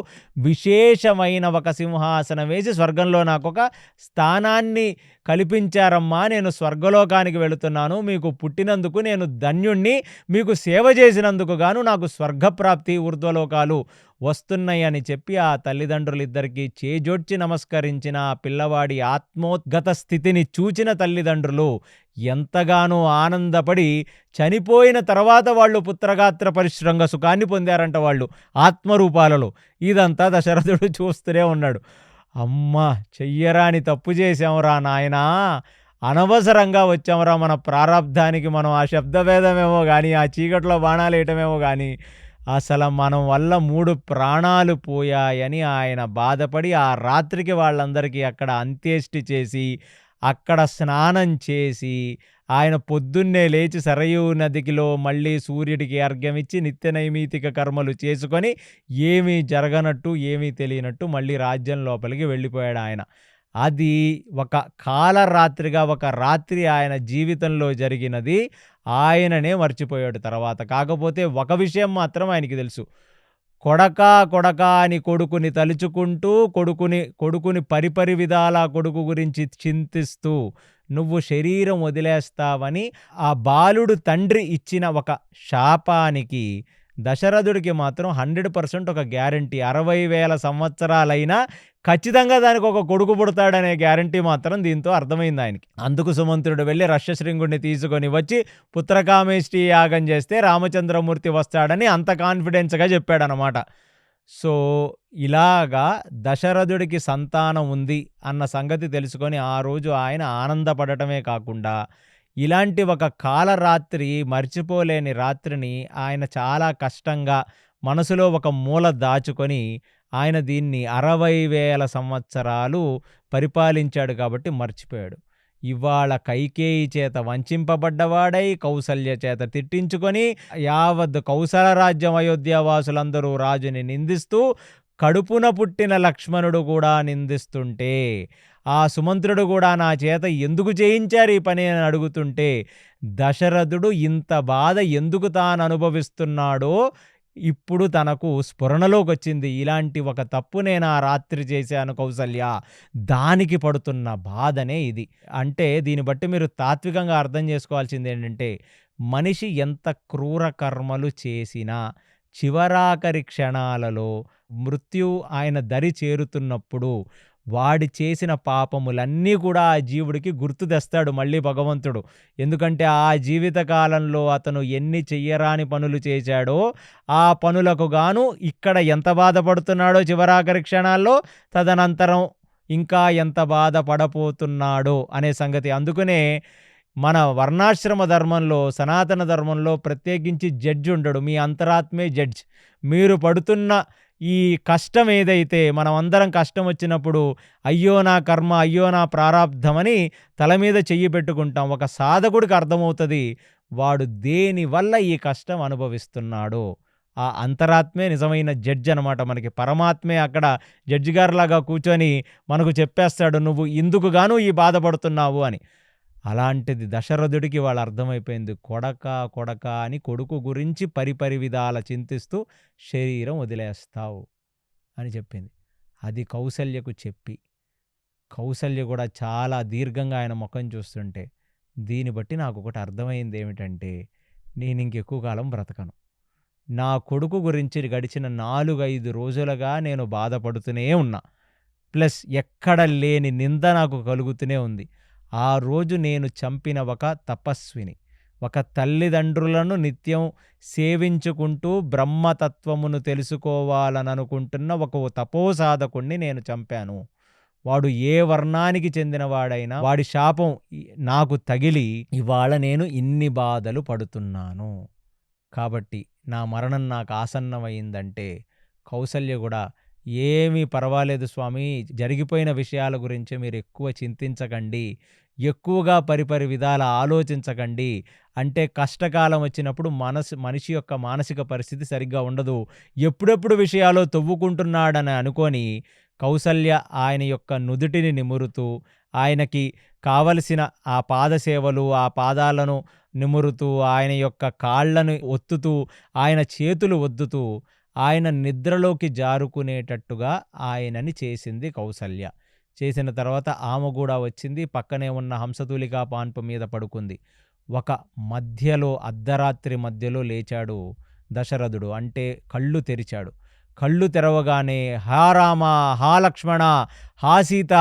విశేషమైన ఒక సింహాసనం వేసి స్వర్గంలో నాకు ఒక స్థానాన్ని కల్పించారమ్మా. నేను స్వర్గలోకానికి వెళుతున్నాను, మీకు పుట్టినందుకు నేను ధన్యుణ్ణి, మీకు సేవ చేసినందుకు గాను నాకు స్వర్గప్రాప్తి, ఊర్ధ్వలోకాలు వస్తున్నాయని చెప్పి ఆ తల్లిదండ్రులిద్దరికీ చేజోడ్చి నమస్కరించిన ఆ పిల్లవాడి ఆత్మోద్గత స్థితిని చూచిన తల్లిదండ్రులు ఎంతగానో ఆనందపడి చనిపోయిన తర్వాత వాళ్ళు పుత్రగాత్ర పరిశ్రంగ సుఖాన్ని పొందారంట వాళ్ళు ఆత్మరూపాలలో. ఇదంతా దశరథుడు చూస్తూనే ఉన్నాడు. అమ్మా, చెయ్యరాని తప్పు చేశాంరా నాయనా, అనవసరంగా వచ్చాంరా మన ప్రారంధానికి, మనం ఆ శబ్దభేదమేమో కానీ ఆ చీకట్లో బాణాలు వేయటమేమో కానీ అసలు మనం వల్ల 3 ప్రాణాలు పోయాయని ఆయన బాధపడి ఆ రాత్రికి వాళ్ళందరికీ అక్కడ అంత్యేష్టి చేసి అక్కడ స్నానం చేసి ఆయన పొద్దున్నే లేచి సరయూ నదికిలో మళ్ళీ సూర్యుడికి అర్ఘ్యమిచ్చి నిత్య నైమితిక కర్మలు చేసుకొని ఏమీ జరగనట్టు ఏమీ తెలియనట్టు మళ్ళీ రాజ్యం లోపలికి వెళ్ళిపోయాడు ఆయన. అది ఒక కాలరాత్రిగా, ఒక రాత్రి ఆయన జీవితంలో జరిగినది. ఆయననే మర్చిపోయాడు తర్వాత. కాకపోతే ఒక విషయం మాత్రం ఆయనకి తెలుసు, కొడకా కొడకా అని కొడుకుని తలుచుకుంటూ కొడుకుని పరిపరి విధాల కొడుకు గురించి చింతిస్తూ నువ్వు శరీరం వదిలేస్తావని ఆ బాలుడు తండ్రి ఇచ్చిన ఒక శాపానికి దశరథుడికి మాత్రం 100% ఒక గ్యారంటీ, 60,000 సంవత్సరాలైనా ఖచ్చితంగా దానికి ఒక కొడుకు పుడతాడనే గ్యారంటీ మాత్రం దీంతో అర్థమైంది ఆయనకి. అందుకు సుమంత్రుడు వెళ్ళి రష్యశృంగుడిని తీసుకొని వచ్చి పుత్రకామేష్టి యాగం చేస్తే రామచంద్రమూర్తి వస్తాడని అంత కాన్ఫిడెన్స్గా చెప్పాడనమాట. సో ఇలాగా దశరథుడికి సంతానం ఉంది అన్న సంగతి తెలుసుకొని ఆ రోజు ఆయన ఆనందపడటమే కాకుండా ఇలాంటి ఒక కాలరాత్రి, మర్చిపోలేని రాత్రిని ఆయన చాలా కష్టంగా మనసులో ఒక మూల దాచుకొని ఆయన దీన్ని 60,000 సంవత్సరాలు పరిపాలించాడు కాబట్టి మర్చిపోయాడు. ఇవాళ కైకేయి చేత వంచింపబడ్డవాడై కౌసల్య చేత తిట్టించుకొని యావత్ కౌసల రాజ్యం అయోధ్యావాసులందరూ రాజుని నిందిస్తూ కడుపున పుట్టిన లక్ష్మణుడు కూడా నిందిస్తుంటే, ఆ సుమంత్రుడు కూడా నా చేత ఎందుకు చేయించారు ఈ పని అని అడుగుతుంటే దశరథుడు ఇంత బాధ ఎందుకు తాను అనుభవిస్తున్నాడో ఇప్పుడు తనకు స్ఫురణలోకి వచ్చింది. ఇలాంటి ఒక తప్పు నేను ఆ రాత్రి చేశాను కౌసల్య, దానికి పడుతున్న బాధనే ఇది. అంటే దీన్ని బట్టి మీరు తాత్వికంగా అర్థం చేసుకోవాల్సింది ఏంటంటే, మనిషి ఎంత క్రూర కర్మలు చేసినా, చివరాఖరి క్షణాలలో మృత్యువు ఆయన దరి చేరుతున్నప్పుడు వాడి చేసిన పాపములన్నీ కూడా ఆ జీవుడికి గుర్తు తెస్తాడు మళ్ళీ భగవంతుడు. ఎందుకంటే ఆ జీవిత కాలంలో అతను ఎన్ని చెయ్యరాని పనులు చేశాడో ఆ పనులకు గాను ఇక్కడ ఎంత బాధపడుతున్నాడో చివరాఖరి క్షణాల్లో, తదనంతరం ఇంకా ఎంత బాధపడపోతున్నాడో అనే సంగతి. అందుకనే మన వర్ణాశ్రమ ధర్మంలో, సనాతన ధర్మంలో ప్రత్యేకించి జడ్జి ఉండడు. మీ అంతరాత్మే జడ్జ్. మీరు పడుతున్న ఈ కష్టం ఏదైతే, మనం అందరం కష్టం వచ్చినప్పుడు అయ్యో నా కర్మ, అయ్యో నా ప్రారాబ్ధమని తల మీద చెయ్యి పెట్టుకుంటాం. ఒక సాధకుడికి అర్థమవుతుంది వాడు దేనివల్ల ఈ కష్టం అనుభవిస్తున్నాడో. ఆ అంతరాత్మే నిజమైన జడ్జి అనమాట. మనకి పరమాత్మే అక్కడ జడ్జి గారిలాగా కూర్చొని మనకు చెప్పేస్తాడు, నువ్వు ఇందుకు గాను ఈ బాధపడుతున్నావు అని. అలాంటిది దశరథుడికి వాళ్ళు అర్థమైపోయింది. కొడక కొడక అని కొడుకు గురించి పరిపరి విధాల చింతిస్తూ శరీరం వదిలేస్తావు అని చెప్పింది. అది కౌసల్యకు చెప్పి, కౌసల్య కూడా చాలా దీర్ఘంగా ఆయన ముఖం చూస్తుంటే, దీన్ని బట్టి నాకు ఒకటి అర్థమైంది ఏమిటంటే, నేను ఇంకెక్కువ కాలం బ్రతకను. నా కొడుకు గురించి గడిచిన 4-5 రోజులుగా నేను బాధపడుతూనే ఉన్నా. ప్లస్ ఎక్కడ లేని నింద నాకు కలుగుతూనే ఉంది. ఆ రోజు నేను చంపిన ఒక తపస్విని, ఒక తల్లిదండ్రులను నిత్యం సేవించుకుంటూ బ్రహ్మతత్వమును తెలుసుకోవాలననుకుంటున్న ఒక తపోసాధకుణ్ణి నేను చంపాను. వాడు ఏ వర్ణానికి చెందినవాడైనా వాడి శాపం నాకు తగిలి ఇవాళ నేను ఇన్ని బాధలు పడుతున్నాను. కాబట్టి నా మరణం నాకు ఆసన్నమైందంటే కౌసల్య కూడా, ఏమీ పర్వాలేదు స్వామి, జరిగిపోయిన విషయాల గురించి మీరు ఎక్కువ చింతించకండి, ఎక్కువగా పరిపరి విధాల ఆలోచించకండి. అంటే కష్టకాలం వచ్చినప్పుడు మనిషి యొక్క మానసిక పరిస్థితి సరిగ్గా ఉండదు. ఎప్పుడెప్పుడు విషయాలు తవ్వుకుంటున్నాడని అనుకొని కౌసల్య ఆయన యొక్క నుదుటిని నిమురుతూ, ఆయనకి కావలసిన ఆ పాదసేవలు, ఆ పాదాలను నిమురుతూ, ఆయన యొక్క కాళ్లను ఒత్తుతూ, ఆయన చేతులు ఒద్దుతూ ఆయన నిద్రలోకి జారుకునేటట్టుగా ఆయనని చేసింది కౌసల్య. చేసిన తర్వాత ఆమె కూడా వచ్చింది, పక్కనే ఉన్న హంసతూలికా పాన్పు మీద పడుకుంది. ఒక మధ్యలో అర్ధరాత్రి మధ్యలో లేచాడు దశరథుడు. అంటే కళ్ళు తెరిచాడు. కళ్ళు తెరవగానే, హా రామ, హా లక్ష్మణ, హా సీత,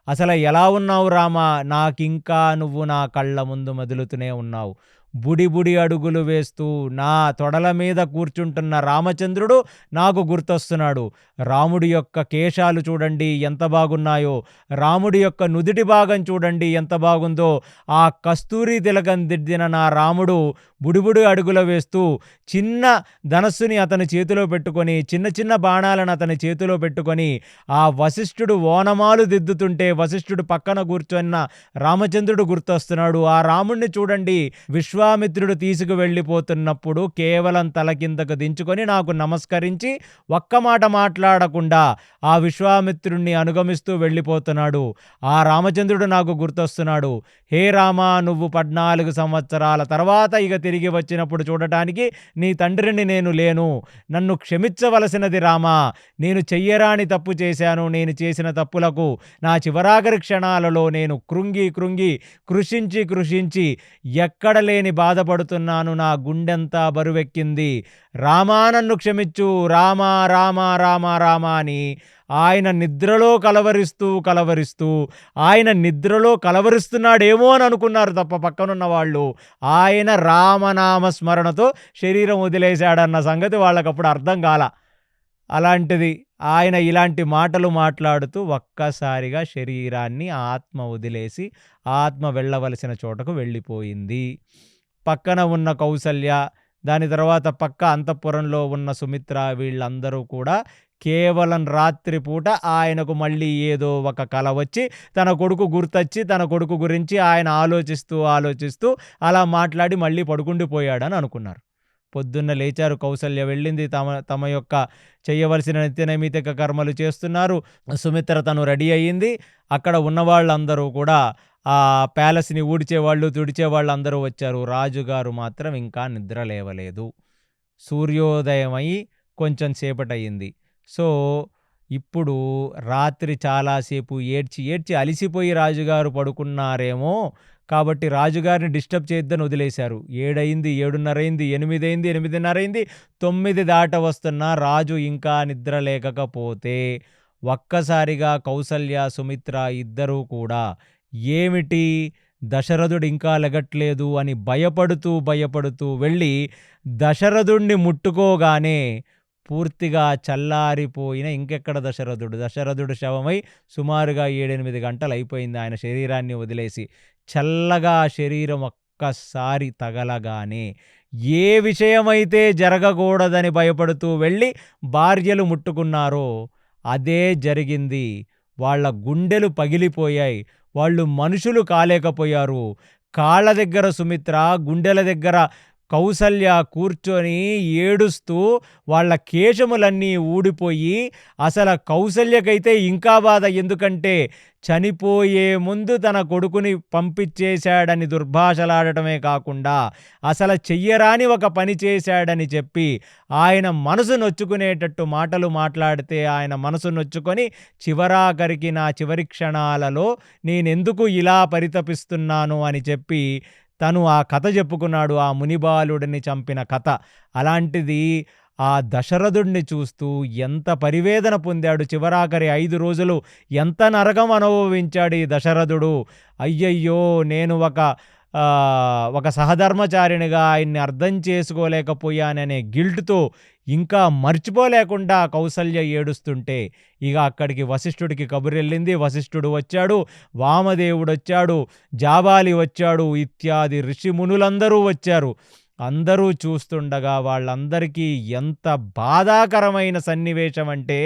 అసలు ఎలా ఉన్నావు రామ, నాకింకా నువ్వు నా కళ్ళ ముందు మెదులుతూనే ఉన్నావు. బుడి బుడి అడుగులు వేస్తూ నా తొడల మీద కూర్చుంటున్న రామచంద్రుడు నాకు గుర్తొస్తున్నాడు. రాముడి యొక్క కేశాలు చూడండి ఎంత బాగున్నాయో, రాముడి యొక్క నుదిటి భాగం చూడండి ఎంత బాగుందో. ఆ కస్తూరి తిలకం దిద్దిన నా రాముడు బుడిబుడి అడుగులు వేస్తూ చిన్న ధనస్సుని అతని చేతిలో పెట్టుకొని, చిన్న చిన్న బాణాలను అతని చేతిలో పెట్టుకొని, ఆ వశిష్ఠుడు ఓనమాలు దిద్దుతుంటే వశిష్ఠుడు పక్కన కూర్చున్న రామచంద్రుడు గుర్తొస్తున్నాడు. ఆ రాముణ్ణి చూడండి, విశ్వామిత్రుడు తీసుకువెళ్ళిపోతున్నప్పుడు కేవలం తల కిందకు దించుకొని నాకు నమస్కరించి ఒక్క మాట మాట్లాడకుండా ఆ విశ్వామిత్రుణ్ణి అనుగమిస్తూ వెళ్ళిపోతున్నాడు. ఆ రామచంద్రుడు నాకు గుర్తొస్తున్నాడు. హే రామా, నువ్వు 14 సంవత్సరాల తర్వాత ఇక తిరిగి వచ్చినప్పుడు చూడటానికి నీ తండ్రిని నేను లేను. నన్ను క్షమించవలసినది రామా. నేను చెయ్యరాని తప్పు చేశాను. నేను చేసిన తప్పులకు నా చివరాఖరి క్షణాలలో నేను కృంగి కృంగి కృషించి కృషించి ఎక్కడ లేని బాధపడుతున్నాను. నా గుండెంతా బరువెక్కింది. రామా, నన్ను క్షమించు, రామా రామా రామా రామా అని ఆయన నిద్రలో కలవరిస్తూ కలవరిస్తూ, ఆయన నిద్రలో కలవరిస్తున్నాడేమో అని అనుకున్నారు తప్ప పక్కనున్న వాళ్ళు, ఆయన రామనామ స్మరణతో శరీరం వదిలేశాడన్న సంగతి వాళ్ళకప్పుడు అర్థం కాల. అలాంటిది ఆయన ఇలాంటి మాటలు మాట్లాడుతూ ఒక్కసారిగా శరీరాన్ని ఆత్మ వదిలేసి ఆత్మ వెళ్ళవలసిన చోటకు వెళ్ళిపోయింది. పక్కన ఉన్న కౌసల్య, దాని తర్వాత పక్క అంతఃపురంలో ఉన్న సుమిత్ర, వీళ్ళందరూ కూడా కేవలం రాత్రిపూట ఆయనకు మళ్ళీ ఏదో ఒక కల వచ్చి తన కొడుకు గుర్తొచ్చి తన కొడుకు గురించి ఆయన ఆలోచిస్తూ ఆలోచిస్తూ అలా మాట్లాడి మళ్ళీ పడుకుండిపోయాడని అనుకున్నారు. పొద్దున్న లేచారు, కౌసల్య వెళ్ళింది, తమ యొక్క చేయవలసిన నిత్యనైమితిక కర్మలు చేస్తున్నారు. సుమిత్ర తను రెడీ అయ్యింది. అక్కడ ఉన్నవాళ్ళందరూ కూడా ఆ ప్యాలెస్ని ఊడ్చేవాళ్ళు తుడిచేవాళ్ళు అందరూ వచ్చారు. రాజుగారు మాత్రం ఇంకా నిద్ర లేవలేదు. సూర్యోదయమై కొంచెం సేపటయింది. సో ఇప్పుడు రాత్రి చాలాసేపు ఏడ్చి ఏడ్చి అలిసిపోయి రాజుగారు పడుకున్నారేమో, కాబట్టి రాజుగారిని డిస్టర్బ్ చేయొద్దని వదిలేశారు. 7 అయింది, 7:30 అయింది, 8 అయింది, 8:30 అయింది, 9 దాట వస్తున్నా రాజు ఇంకా నిద్ర లేకపోతే ఒక్కసారిగా కౌసల్య, సుమిత్ర ఇద్దరూ కూడా ఏమిటి దశరథుడు ఇంకా లెగట్లేదు అని భయపడుతూ వెళ్ళి దశరథుడిని ముట్టుకోగానే పూర్తిగా చల్లారిపోయిన ఇంకెక్కడ దశరథుడు శవమై సుమారుగా 7-8 గంటలు అయిపోయింది ఆయన శరీరాన్ని వదిలేసి. చల్లగా ఆ శరీరం ఒక్కసారి తగలగానే ఏ విషయమైతే జరగకూడదని భయపడుతూ వెళ్ళి భార్యలు ముట్టుకున్నారో అదే జరిగింది. వాళ్ళ గుండెలు పగిలిపోయాయి. వాళ్ళు మనుషులు కాలేకపోయారు. కాళ్ళ దగ్గర సుమిత్ర, గుండెల దగ్గర కౌసల్య కూర్చొని ఏడుస్తూ వాళ్ళ కేశములన్నీ ఊడిపోయి, అసలు కౌసల్యకైతే ఇంకా బాధ. ఎందుకంటే చనిపోయే ముందు తన కొడుకుని పంపించేశాడని దుర్భాషలాడటమే కాకుండా అసలు చెయ్యరాని ఒక పని చేశాడని చెప్పి ఆయన మనసు నొచ్చుకునేటట్టు మాటలు మాట్లాడితే ఆయన మనసు నొచ్చుకొని చివరాఖరికి నా చివరి క్షణాలలో నేనెందుకు ఇలా పరితపిస్తున్నాను అని చెప్పి తను ఆ కథ చెప్పుకున్నాడు, ఆ మునిబాలుడిని చంపిన కథ. అలాంటిది ఆ దశరథుడిని చూస్తూ ఎంత పరివేదన పొందాడు. చివరాఖరి 5 రోజులు ఎంత నరకం అనుభవించాడు ఈ దశరథుడు. అయ్యయ్యో, నేను ఒక సహధర్మచారినిగా ఆయన్ని అర్థం చేసుకోలేకపోయాననే గిల్ట్తో ఇంకా మర్చిపోలేకుండా కౌసల్య ఏడుస్తుంటే ఇక అక్కడికి వశిష్ఠుడికి కబురెళ్ళింది. వశిష్ఠుడు వచ్చాడు, వామదేవుడు వచ్చాడు, జాబాలి వచ్చాడు, ఇత్యాది ఋషిమునులందరూ వచ్చారు. అందరూ చూస్తుండగా వాళ్ళందరికీ ఎంత బాధాకరమైన సన్నివేశం అంటే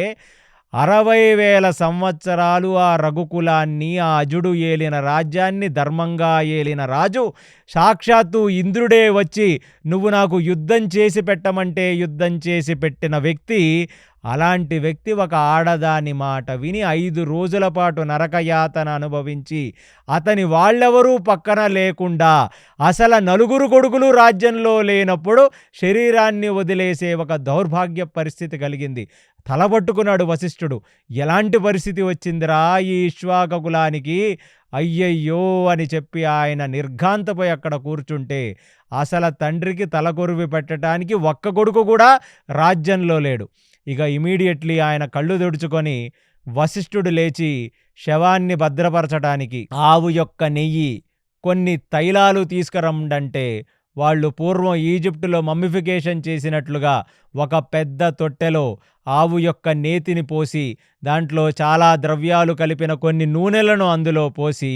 60,000 సంవత్సరాలు ఆ రఘుకులాన్ని, ఆ అజుడు ఏలిన రాజ్యాన్ని ధర్మంగా ఏలిన రాజు సాక్షాత్తు ఇంద్రుడే వచ్చి నువ్వు నాకు యుద్ధం చేసి పెట్టమంటే యుద్ధం చేసి పెట్టిన వ్యక్తి. అలాంటి వ్యక్తి ఒక ఆడదాని మాట విని 5 రోజుల పాటు నరకయాతన అనుభవించి అతని వాళ్ళెవరూ పక్కన లేకుండా అసలు నలుగురు కొడుకులు రాజ్యంలో లేనప్పుడు శరీరాన్ని వదిలేసే ఒక దౌర్భాగ్య పరిస్థితి కలిగింది. తలపట్టుకున్నాడు వశిష్ఠుడు. ఎలాంటి పరిస్థితి వచ్చిందిరా ఈ ఇక్ష్వాకులానికి, అయ్యయ్యో అని చెప్పి ఆయన నిర్ఘాంతపోయి అక్కడ కూర్చుంటే అసలు తండ్రికి తలకొరివి పెట్టడానికి ఒక్క కొడుకు కూడా రాజ్యంలో లేడు. ఇక ఇమీడియట్లీ ఆయన కళ్ళు తుడుచుకొని వశిష్ఠుడు లేచి శవాన్ని భద్రపరచడానికి ఆవు యొక్క నెయ్యి, కొన్ని తైలాలు తీసుకురమ్మంటే వాళ్ళు పూర్వం ఈజిప్టులో మమ్మిఫికేషన్ చేసినట్లుగా ఒక పెద్ద తొట్టెలో ఆవు యొక్క నేతిని పోసి దాంట్లో చాలా ద్రవ్యాలు కలిపిన కొన్ని నూనెలను అందులో పోసి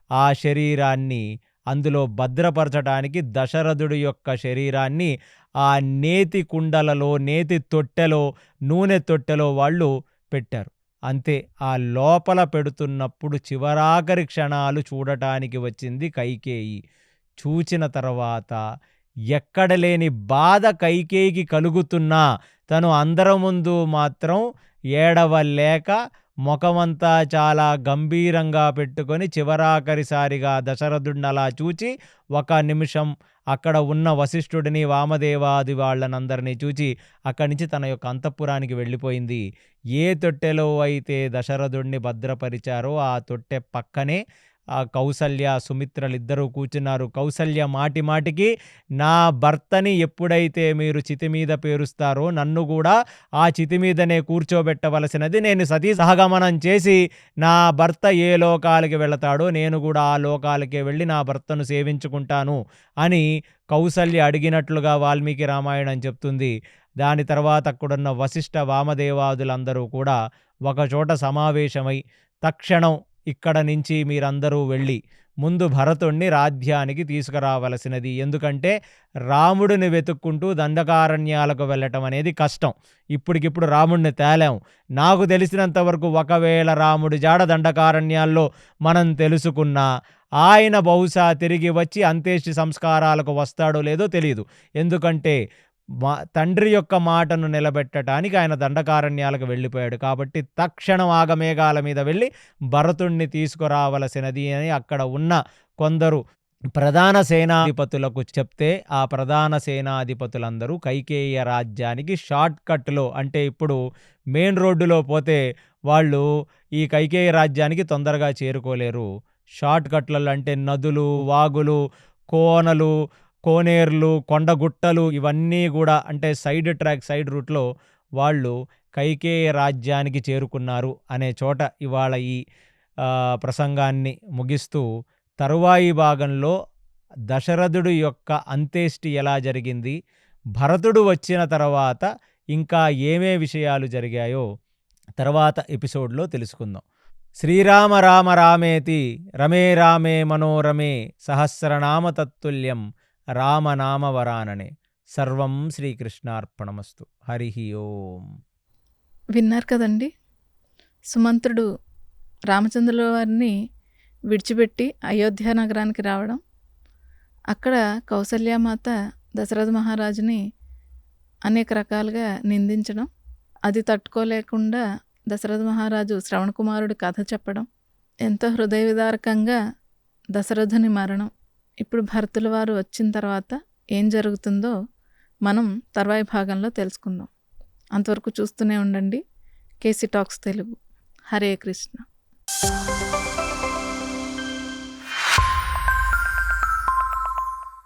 ఆ శరీరాన్ని అందులో భద్రపరచడానికి దశరథుడి యొక్క శరీరాన్ని ఆ నేతి కుండలలో, నేతి తొట్టెలో, నూనె తొట్టెలో వాళ్ళు పెట్టారు. అంతే. ఆ లోపల పెడుతున్నప్పుడు చివరాఖరి క్షణాలు చూడటానికి వచ్చింది కైకేయి. చూచిన తర్వాత ఎక్కడ లేని బాధ కైకేయికి కలుగుతున్నా తను అందరి ముందు మాత్రం ఏడవలేక ముఖమంతా చాలా గంభీరంగా పెట్టుకొని చివరాఖరిసారిగా దశరథుడిని అలా చూచి 1 నిమిషం అక్కడ ఉన్న వశిష్ఠుడిని, వామదేవాది వాళ్ళనందరినీ చూచి అక్కడి నుంచి తన యొక్క అంతఃపురానికి వెళ్ళిపోయింది. ఏ తొట్టెలో అయితే దశరథుడిని భద్రపరిచారో ఆ తొట్టె పక్కనే ఆ కౌసల్య, సుమిత్రలిద్దరూ కూర్చున్నారు. కౌసల్య మాటి మాటికి నా భర్తని ఎప్పుడైతే మీరు చితి మీద పేరుస్తారో నన్ను కూడా ఆ చితి మీదనే కూర్చోబెట్టవలసినది. నేను సతీ సహగమనం చేసి నా భర్త ఏ లోకాలకి వెళతాడో నేను కూడా ఆ లోకాలకే వెళ్ళి నా భర్తను సేవించుకుంటాను అని కౌసల్య అడిగినట్లుగా వాల్మీకి రామాయణం చెప్తుంది. దాని తర్వాత అక్కడున్న వశిష్ఠ, వామదేవాదులందరూ కూడా ఒకచోట సమావేశమై తక్షణం ఇక్కడ నుంచి మీరందరూ వెళ్ళి ముందు భరతుణ్ణి రాజ్యానికి తీసుకురావలసినది. ఎందుకంటే రాముడిని వెతుక్కుంటూ దండకారణ్యాలకు వెళ్ళటం అనేది కష్టం. ఇప్పటికిప్పుడు రాముడిని తేలాం. నాకు తెలిసినంత వరకు ఒకవేళ రాముడి జాడ దండకారణ్యాల్లో మనం తెలుసుకున్నా ఆయన బహుశా తిరిగి వచ్చి అంత్యేష్టి సంస్కారాలకు వస్తాడో లేదో తెలియదు. ఎందుకంటే తండ్రి యొక్క మాటను నిలబెట్టడానికి ఆయన దండకారణ్యాలకు వెళ్ళిపోయాడు. కాబట్టి తక్షణం ఆగమేఘాల మీద వెళ్ళి భరతుణ్ణి తీసుకురావలసినది అని అక్కడ ఉన్న కొందరు ప్రధాన సేనాధిపతులకు చెప్తే ఆ ప్రధాన సేనాధిపతులందరూ కైకేయ రాజ్యానికి షార్ట్ కట్లో, అంటే ఇప్పుడు మెయిన్ రోడ్డులో పోతే వాళ్ళు ఈ కైకేయ రాజ్యానికి తొందరగా చేరుకోలేరు. షార్ట్ కట్లలో అంటే నదులు, వాగులు, కోనలు, కోనేర్లు, కొండగుట్టలు ఇవన్నీ కూడా అంటే సైడ్ ట్రాక్, సైడ్ రూట్లో వాళ్ళు కైకేయ రాజ్యానికి చేరుకున్నారు అనే చోట ఇవాళ ఈ ప్రసంగాన్ని ముగిస్తూ తరువాయి భాగంలో దశరథుడు యొక్క అంత్యేష్టి ఎలా జరిగింది, భరతుడు వచ్చిన తర్వాత ఇంకా ఏమే విషయాలు జరిగాయో తర్వాత ఎపిసోడ్లో తెలుసుకుందాం. శ్రీరామ రామ రామేతి రమే రామే మనోరమే సహస్రనామ తత్తుల్యం రామనామ వరాననే. సర్వం శ్రీకృష్ణార్పణమస్తు. హరి ఓం. విన్నారు కదండి, సుమంత్రుడు రామచంద్రుల వారిని విడిచిపెట్టి అయోధ్య నగరానికి రావడం, అక్కడ కౌసల్యామాత దశరథ మహారాజుని అనేక రకాలుగా నిందించడం, అది తట్టుకోలేకుండా దశరథ మహారాజు శ్రవణకుమారుడి కథ చెప్పడం, ఎంతో హృదయ విదారకంగా దశరథుని మరణం. ఇప్పుడు భరతుల వారు వచ్చిన తర్వాత ఏం జరుగుతుందో మనం తర్వాయి భాగంలో తెలుసుకుందాం. అంతవరకు చూస్తూనే ఉండండి కేసీ టాక్స్ తెలుగు. హరే కృష్ణ.